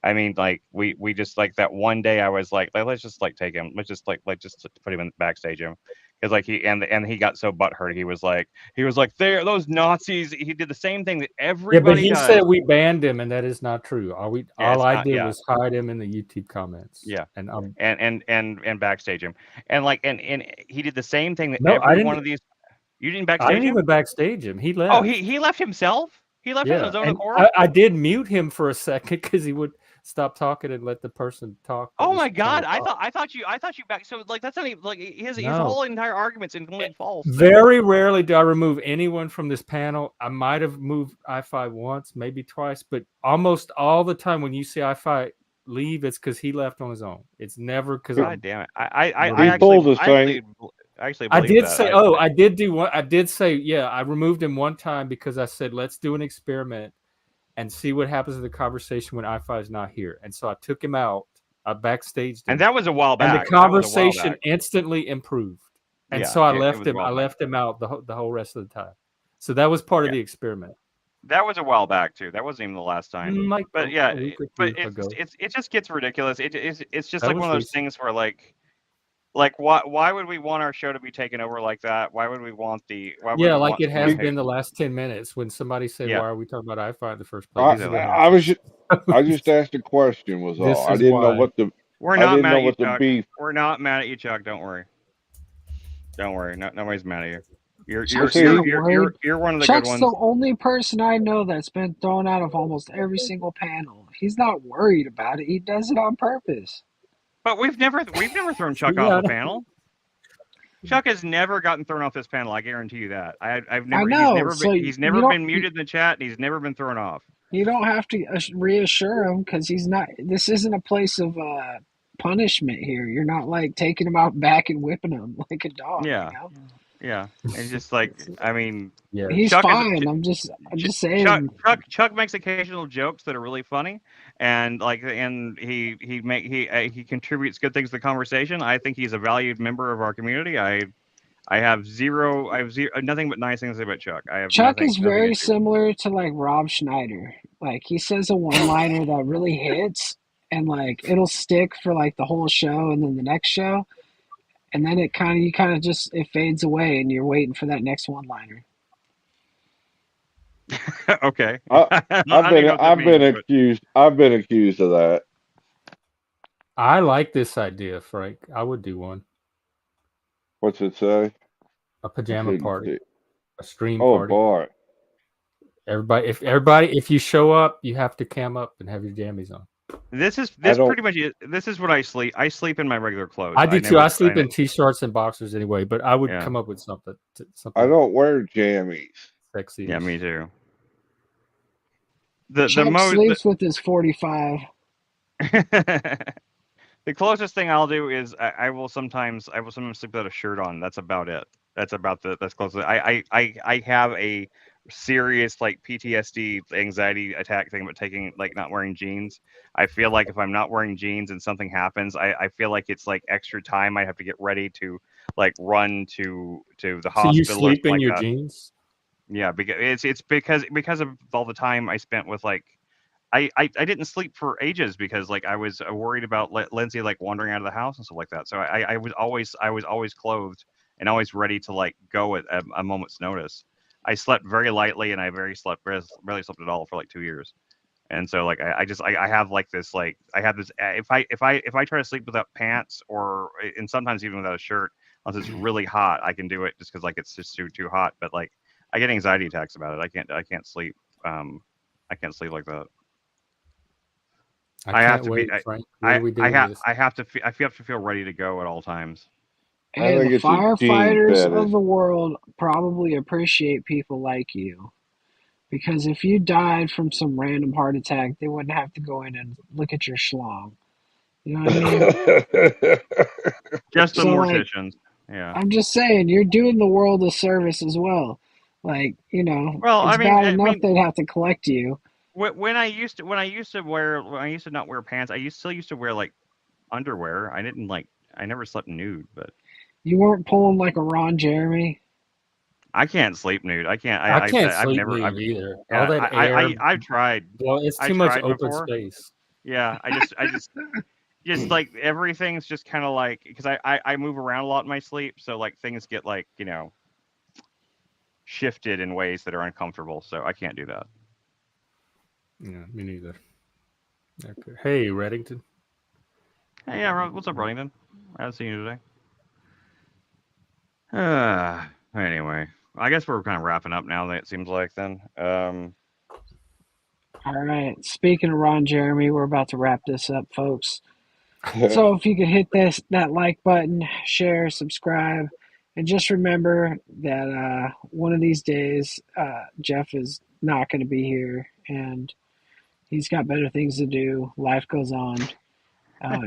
Speaker 1: I mean, like we just like that one day I was like let's just like take him. Let's just put him in backstage him. Because like he got so butthurt. He was like there those Nazis. He did the same thing that everybody
Speaker 2: he
Speaker 1: does.
Speaker 2: said we banned him, and that is not true. All I did was hide him in the YouTube comments.
Speaker 1: Yeah,
Speaker 2: and
Speaker 1: backstage him, and he did the same thing that one of these. You didn't backstage him?
Speaker 2: I didn't even backstage him. He left.
Speaker 1: Oh, he left himself. He left on his own accord.
Speaker 2: I did mute him for a second because he would stop talking and let the person talk.
Speaker 1: Oh my God! I thought you back. So like that's not even like his whole entire argument's completely false.
Speaker 2: Very rarely do I remove anyone from this panel. I might have moved I5 once, maybe twice, but almost all the time when you see I5 leave, it's because he left on his own. It's never because
Speaker 1: God damn it! I
Speaker 2: did say yeah. I removed him one time because I said let's do an experiment and see what happens in the conversation when I5 is not here. And so I took him out. I backstaged him.
Speaker 1: And that was a while back.
Speaker 2: And the conversation instantly improved. And so I left him. I left him out the whole rest of the time. So that was part of the experiment.
Speaker 1: That was a while back too. That wasn't even the last time. But it just gets ridiculous. It's just like one of those things where why would we want our show to be taken over like that? Why would we want it has
Speaker 2: been the last 10 minutes when somebody said, why are we talking about I5 in the first
Speaker 6: place? I just asked a question was all. I didn't know what the
Speaker 1: We're not mad at you, Chuck. We're not mad at you, Chuck. Don't worry. Nobody's mad at you. You're one of the
Speaker 5: Chuck's
Speaker 1: good ones.
Speaker 5: the only person I know that's been thrown out of almost every single panel. He's not worried about it. He does it on purpose.
Speaker 1: But we've never thrown Chuck off a panel. Chuck has never gotten thrown off this panel. I guarantee you that. He's never been muted in the chat. And he's never been thrown off.
Speaker 5: You don't have to reassure him because he's not. This isn't a place of punishment here. You're not like taking him out back and whipping him like a dog.
Speaker 1: Yeah.
Speaker 5: You know?
Speaker 1: Yeah, it's just like
Speaker 5: he's Chuck fine. I'm just saying.
Speaker 1: Chuck makes occasional jokes that are really funny, and he contributes good things to the conversation. I think he's a valued member of our community. I have nothing but nice things to say about Chuck.
Speaker 5: Chuck is very similar to like Rob Schneider. Like he says a one-liner that really hits, and like it'll stick for like the whole show, and then the next show. And then it fades away, and you're waiting for that next one-liner.
Speaker 1: Okay.
Speaker 6: I've been accused of that.
Speaker 2: I like this idea, Frank. I would do one.
Speaker 6: What's it say?
Speaker 2: A pajama party, a stream party.
Speaker 6: Oh boy!
Speaker 2: Everybody, if you show up, you have to cam up and have your jammies on.
Speaker 1: This pretty much it. This is what I sleep. I sleep in my regular clothes.
Speaker 2: I do too. I sleep in t-shirts and boxers anyway, but I would come up with something.
Speaker 6: I don't wear jammies.
Speaker 2: Sexy.
Speaker 1: Yeah, me too.
Speaker 5: Chuck sleeps with his 45.
Speaker 1: The closest thing I'll do is I will sometimes sleep without a shirt on. That's about it. That's close. I have a serious like PTSD anxiety attack thing about not wearing jeans. I feel like if I'm not wearing jeans and something happens, I feel like it's like extra time I have to get ready to like run to the hospital.
Speaker 2: So you sleep in your jeans?
Speaker 1: Yeah, because it's because of all the time I spent with like I didn't sleep for ages because like I was worried about Lindsay like wandering out of the house and stuff like that. So I was always clothed and always ready to like go at a moment's notice. I slept very lightly and I barely slept at all for like 2 years. And so like I have like this like I have this if I try to sleep without pants and sometimes even without a shirt unless it's really hot, I can do it just because like it's just too hot. But like I get anxiety attacks about it. I can't sleep. I can't sleep like that. I have to feel ready to go at all times.
Speaker 5: And the firefighters of the world probably appreciate people like you. Because if you died from some random heart attack, they wouldn't have to go in and look at your schlong. You know what I mean?
Speaker 1: Just the morticians. Yeah.
Speaker 5: I'm just saying, you're doing the world a service as well. Like, it's bad enough they'd have to collect you.
Speaker 1: when I used to not wear pants, still used to wear like underwear. I never slept nude, but
Speaker 5: You weren't pulling like a Ron Jeremy.
Speaker 1: I can't sleep nude. I can't.
Speaker 2: I can't
Speaker 1: I've
Speaker 2: sleep
Speaker 1: never.
Speaker 2: nude either.
Speaker 1: Yeah,
Speaker 2: All that air.
Speaker 1: I've tried.
Speaker 2: Well, it's
Speaker 1: I
Speaker 2: too much
Speaker 1: tried
Speaker 2: open
Speaker 1: before.
Speaker 2: space.
Speaker 1: Yeah, I just like everything's just kind of like because I move around a lot in my sleep, so like things get like shifted in ways that are uncomfortable. So I can't do that.
Speaker 2: Yeah, me neither. Okay. Hey, Reddington.
Speaker 1: Hey, yeah, what's up, Runnington? I haven't seen you today. Anyway, I guess we're kind of wrapping up now. It seems like then.
Speaker 5: All right. Speaking of Ron Jeremy, we're about to wrap this up, folks. So if you could hit that like button, share, subscribe, and just remember that one of these days Jeff is not going to be here, and he's got better things to do. Life goes on.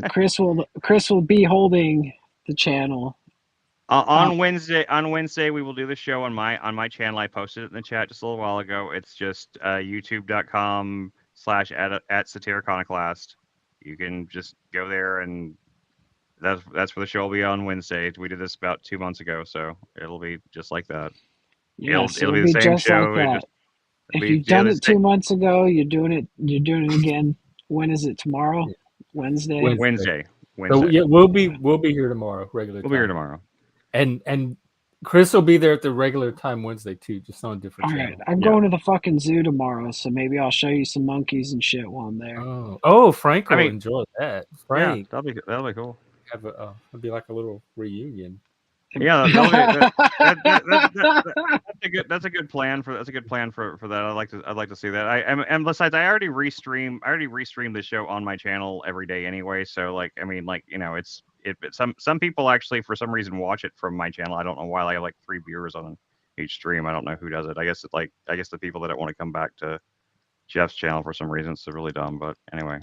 Speaker 5: Chris will be holding the channel.
Speaker 1: On Wednesday we will do the show on my channel. I posted it in the chat just a little while ago. It's just youtube.com/@satiriconoclast. You can just go there, and that's where the show will be on Wednesday. We did this about 2 months ago, so it'll be just like that.
Speaker 5: Yes,
Speaker 1: it'll be the same
Speaker 5: just
Speaker 1: show.
Speaker 5: like that. If you've done it 2 months ago, you're doing it again. When is it? Tomorrow? Wednesday?
Speaker 1: Wednesday.
Speaker 2: So yeah, we'll be here tomorrow. Regular.
Speaker 1: We'll be here tomorrow.
Speaker 2: And Chris will be there at the regular time Wednesday too, just on a different channel.
Speaker 5: Right. I'm going to the fucking zoo tomorrow, so maybe I'll show you some monkeys and shit while I'm there.
Speaker 2: Oh, Frank will enjoy that. Frank,
Speaker 1: yeah, that'll be cool.
Speaker 2: It'll be like a little reunion.
Speaker 1: Yeah, that's a good plan for that. I'd like to see that. And besides, I already restream the show on my channel every day anyway. So like, I mean, like some people actually for some reason watch it from my channel. I don't know why. I have like 3 viewers on each stream. I don't know who does it. I guess the people that don't want to come back to Jeff's channel for some reason. It's really dumb, but anyway.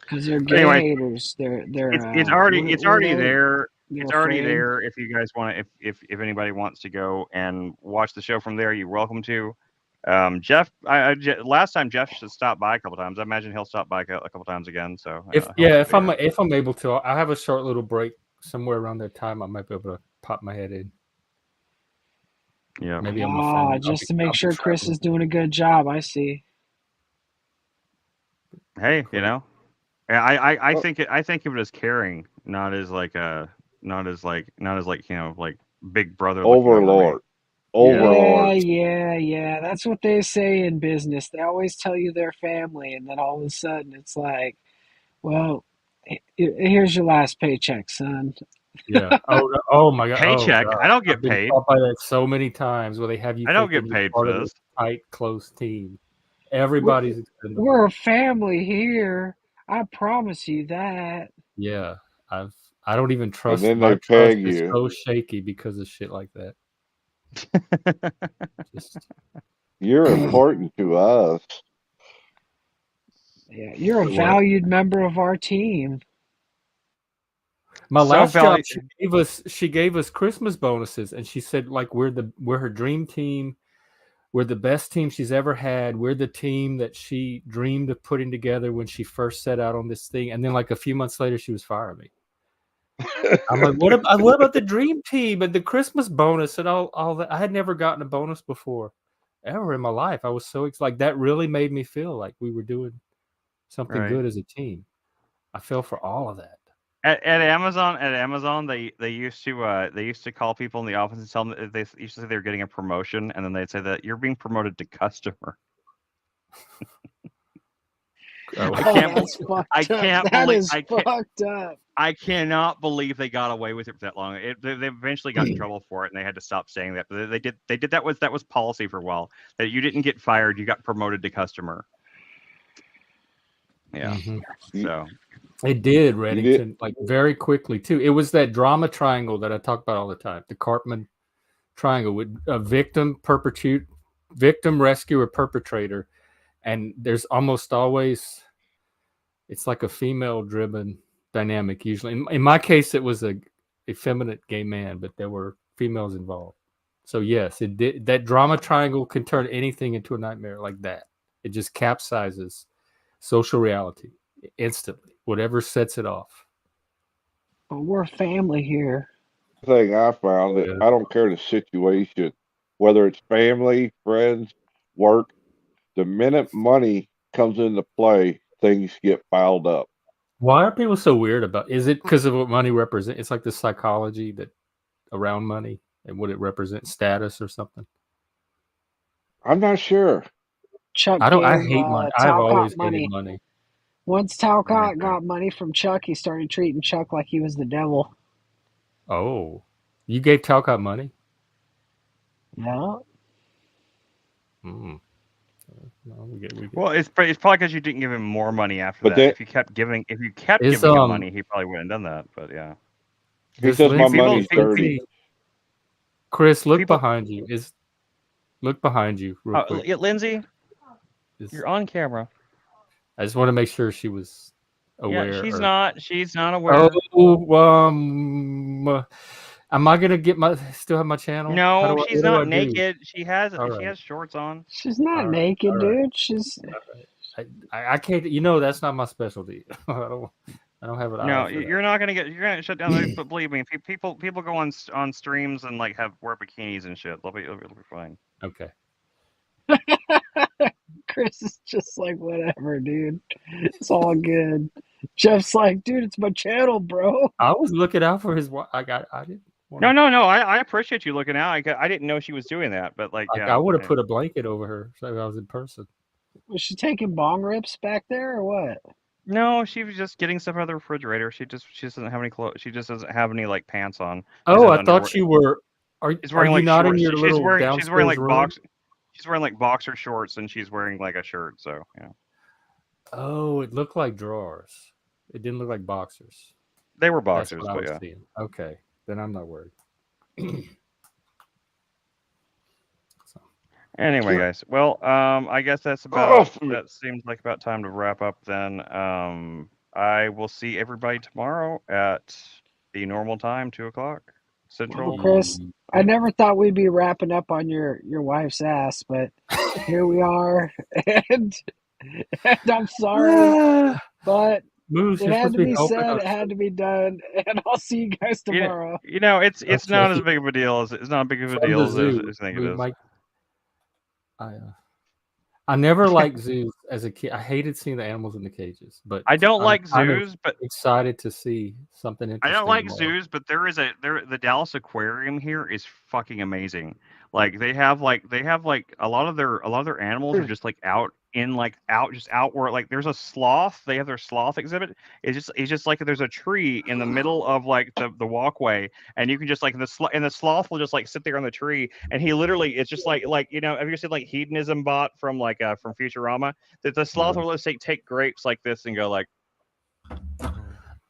Speaker 5: Because they're gay haters.
Speaker 1: It's already there. It's already there. If you guys want to, if anybody wants to go and watch the show from there, you're welcome to. Jeff, last time Jeff should stop by a couple times. I imagine he'll stop by a couple times again. So
Speaker 2: if I'm able to, I'll have a short little break somewhere around that time. I might be able to pop my head in.
Speaker 1: Yeah,
Speaker 5: maybe on my phone. Just to make sure Chris is doing a good job. I see.
Speaker 1: Hey, I think of it as caring, not as like Big Brother
Speaker 6: overlord.
Speaker 5: Yeah. That's what they say in business. They always tell you they're family, and then all of a sudden it's like, well, here's your last paycheck, son.
Speaker 2: Yeah. Oh my God.
Speaker 1: Paycheck. I don't get paid.
Speaker 2: I've been by that so many times where they have you.
Speaker 1: I don't get paid for this.
Speaker 2: Tight, close team. Everybody's expendable.
Speaker 5: We're a family here. I promise you that.
Speaker 2: Yeah, I don't even trust.
Speaker 6: And then they peg you.
Speaker 2: It's so shaky because of shit like that.
Speaker 6: You're important to us.
Speaker 5: Yeah, you're a valued member of our team.
Speaker 2: My last job, she gave us Christmas bonuses, and she said like we're her dream team. We're the best team she's ever had. We're the team that she dreamed of putting together when she first set out on this thing. And then like a few months later, she was firing me. I'm like, what about the dream team and the Christmas bonus and all that? I had never gotten a bonus before ever in my life. I was so excited. Like that really made me feel like we were doing something good as a team. I fell for all of that.
Speaker 1: At Amazon, they used to call people in the office and tell them they used to say they were getting a promotion, and then they'd say that you're being promoted to customer. I cannot believe they got away with it for that long. They eventually got in trouble for it, and they had to stop saying that. But they did. That was policy for a while. That you didn't get fired, you got promoted to customer. Yeah. Mm-hmm. So.
Speaker 2: It did, Reddington, like very quickly too. It was that drama triangle that I talk about all the time, the Cartman triangle with a victim, rescuer, perpetrator, and there's almost always it's like a female-driven dynamic. Usually, in my case, it was a effeminate gay man, but there were females involved. So yes, it did. That drama triangle can turn anything into a nightmare like that. It just capsizes social reality instantly. Whatever sets it off.
Speaker 5: But we're family here.
Speaker 6: The thing I found that I don't care the situation, whether it's family, friends, work. The minute money comes into play, things get piled up.
Speaker 2: Why are people so weird about? Is it because of what money represents? It's like the psychology that around money and what it represents, status or something.
Speaker 6: I'm not sure.
Speaker 5: Chuck
Speaker 2: I
Speaker 5: gave
Speaker 2: hate money. I've always
Speaker 5: money.
Speaker 2: hated money.
Speaker 5: Once Talcott got money from Chuck, he started treating Chuck like he was the devil.
Speaker 2: Oh, you gave Talcott money?
Speaker 5: Yeah.
Speaker 2: No,
Speaker 1: Well, it's probably because you didn't give him more money after that. If you kept giving him money, he probably wouldn't have done that. But yeah,
Speaker 6: he says my money's dirty.
Speaker 2: Chris, look behind you. Look behind you, real quick.
Speaker 1: Lindsay, you're on camera.
Speaker 2: I just want to make sure she was aware.
Speaker 1: Yeah, she's not aware.
Speaker 2: Oh, am I gonna still have my channel?
Speaker 1: No, she's not naked. She has shorts on.
Speaker 5: She's not naked, dude. She's.
Speaker 2: I can't. That's not my specialty. I don't have it.
Speaker 1: No, you're gonna shut down. But believe me, people go on streams and like wear bikinis and shit. It'll be fine.
Speaker 2: Okay.
Speaker 5: Chris is just like, whatever, dude. It's all good. Jeff's like, dude, it's my channel, bro.
Speaker 2: I was looking out for his. I didn't.
Speaker 1: No. I appreciate you looking out. I didn't know she was doing that, but
Speaker 2: I would have put a blanket over her so I was in person.
Speaker 5: Was she taking bong rips back there or what?
Speaker 1: No, she was just getting stuff out of the refrigerator. She doesn't have any clothes. She just doesn't have any like pants on.
Speaker 2: Oh, I thought you were. Are you
Speaker 1: like
Speaker 2: not
Speaker 1: shorts.
Speaker 2: in your little downstairs
Speaker 1: she's wearing like
Speaker 2: room?
Speaker 1: She's wearing like boxer shorts and she's wearing like a shirt. So yeah.
Speaker 2: Oh, it looked like drawers. It didn't look like boxers.
Speaker 1: They were boxers, but yeah.
Speaker 2: Seeing. Okay, then I'm not worried.
Speaker 1: Anyway, guys. Well, I guess that seems like about time to wrap up then. I will see everybody tomorrow at the normal time, 2:00 Central.
Speaker 5: Well, Chris, I never thought we'd be wrapping up on your wife's ass, but here we are, and I'm sorry, but
Speaker 2: Moose,
Speaker 5: it had to be said. It had to be done, and I'll see you guys tomorrow.
Speaker 1: It's not as big of a deal as it's not as big of a deal as I think it is.
Speaker 2: I never liked zoos as a kid. I hated seeing the animals in the cages, but
Speaker 1: I don't like zoos. But
Speaker 2: excited to see something interesting.
Speaker 1: I don't like zoos, but the Dallas Aquarium here is fucking amazing. Like they have like a lot of their animals are just like out where like there's a sloth. They have their sloth exhibit. It's just like there's a tree in the middle of like the walkway, and you can just like the sloth will just like sit there on the tree, and he literally it's just like have you seen like Hedonism Bot from from Futurama? That the sloth will just take grapes like this and go like.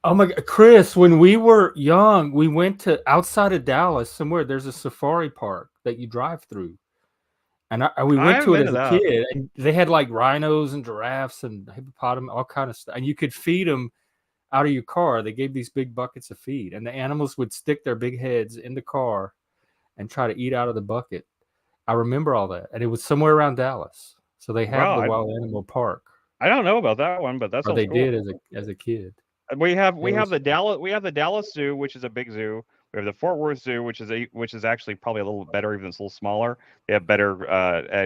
Speaker 2: Oh my God, Chris! When we were young, we went to outside of Dallas somewhere. There's a safari park that you drive through. And we went to it as a kid, and they had like rhinos and giraffes and hippopotamus, all kind of stuff. And you could feed them out of your car. They gave these big buckets of feed, and the animals would stick their big heads in the car and try to eat out of the bucket. I remember all that, and it was somewhere around Dallas. So they have the wild animal park.
Speaker 1: I don't know about that one, but that's
Speaker 2: what they
Speaker 1: cool.
Speaker 2: did as a kid.
Speaker 1: We have the Dallas Zoo, which is a big zoo. We have the Fort Worth Zoo, which is actually probably a little better, even though it's a little smaller. They have better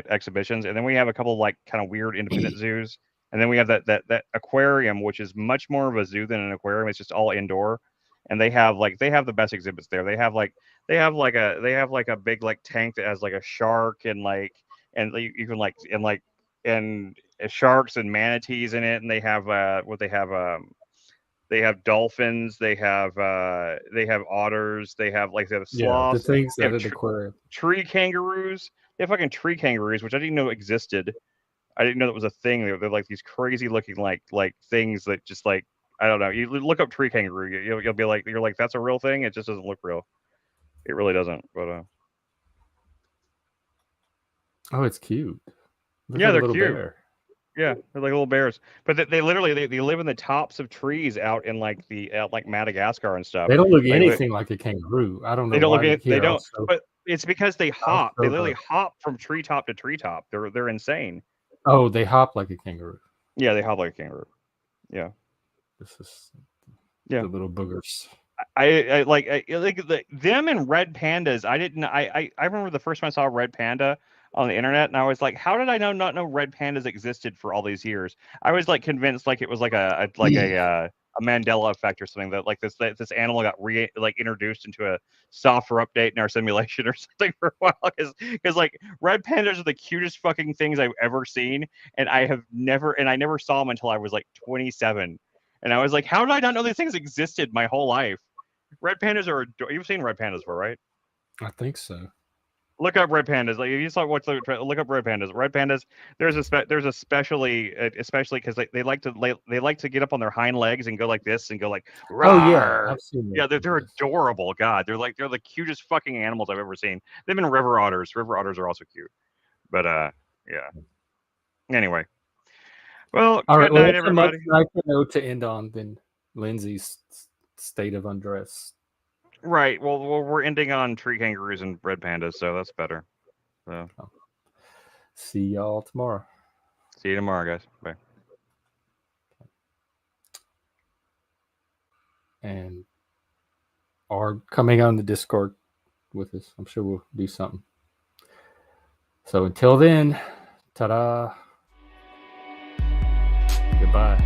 Speaker 1: exhibitions, and then we have a couple of like kind of weird independent zoos, and then we have that aquarium, which is much more of a zoo than an aquarium. It's just all indoor, and they have the best exhibits there. They have a big like tank that has like a shark and sharks and manatees in it, and they have they have dolphins. They have otters. They have sloths.
Speaker 2: Yeah, the things that at aquarium.
Speaker 1: Tree kangaroos. They have fucking tree kangaroos, which I didn't know existed. I didn't know that was a thing. They're like these crazy looking like things that just like I don't know. You look up tree kangaroo, you'll be like you're like that's a real thing. It just doesn't look real. It really doesn't. But
Speaker 2: oh, it's cute.
Speaker 1: Yeah, they're cute. Bear. Yeah, they're like little bears, but they literally they live in the tops of trees out in like Madagascar and stuff.
Speaker 2: They don't look anything like a kangaroo. I don't know.
Speaker 1: They don't look. They don't. But it's because they hop. They literally hop from treetop to treetop. They're insane.
Speaker 2: Oh, they hop like a kangaroo.
Speaker 1: Yeah, they hop like a kangaroo. Yeah.
Speaker 2: This is
Speaker 1: Yeah.
Speaker 2: the little boogers.
Speaker 1: I like them and red pandas. I remember the first time I saw a red panda on the internet, and I was like, how did I not know red pandas existed for all these years? I was like convinced like it was like a Mandela effect or something, that like this animal got introduced into a software update in our simulation or something for a while, because like red pandas are the cutest fucking things I've ever seen, and I never saw them until I was like 27. And I was like, how did I not know these things existed my whole life? Red pandas are. You've seen red pandas before, right?
Speaker 2: I think so.
Speaker 1: Look up red pandas. Like if you saw look up red pandas. Red pandas. There's especially because they like to get up on their hind legs and go like this and go like.
Speaker 2: Oh yeah,
Speaker 1: "Rawr."
Speaker 2: I've seen
Speaker 1: Yeah, they're adorable. God, they're the cutest fucking animals I've ever seen. They've been river otters. River otters are also cute. But yeah. Anyway. Well,
Speaker 2: All right,
Speaker 1: good
Speaker 2: well,
Speaker 1: night,
Speaker 2: that's a much
Speaker 1: everybody.
Speaker 2: nicer note to end on than Lindsay's state of undress.
Speaker 1: Right. Well, we're ending on tree kangaroos and red pandas, so that's better. So.
Speaker 2: See y'all tomorrow.
Speaker 1: See you tomorrow, guys. Bye.
Speaker 2: And are coming on the Discord with us. I'm sure we'll do something. So until then, ta-da. Goodbye.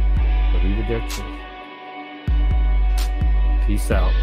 Speaker 2: Arrivederci. Peace out.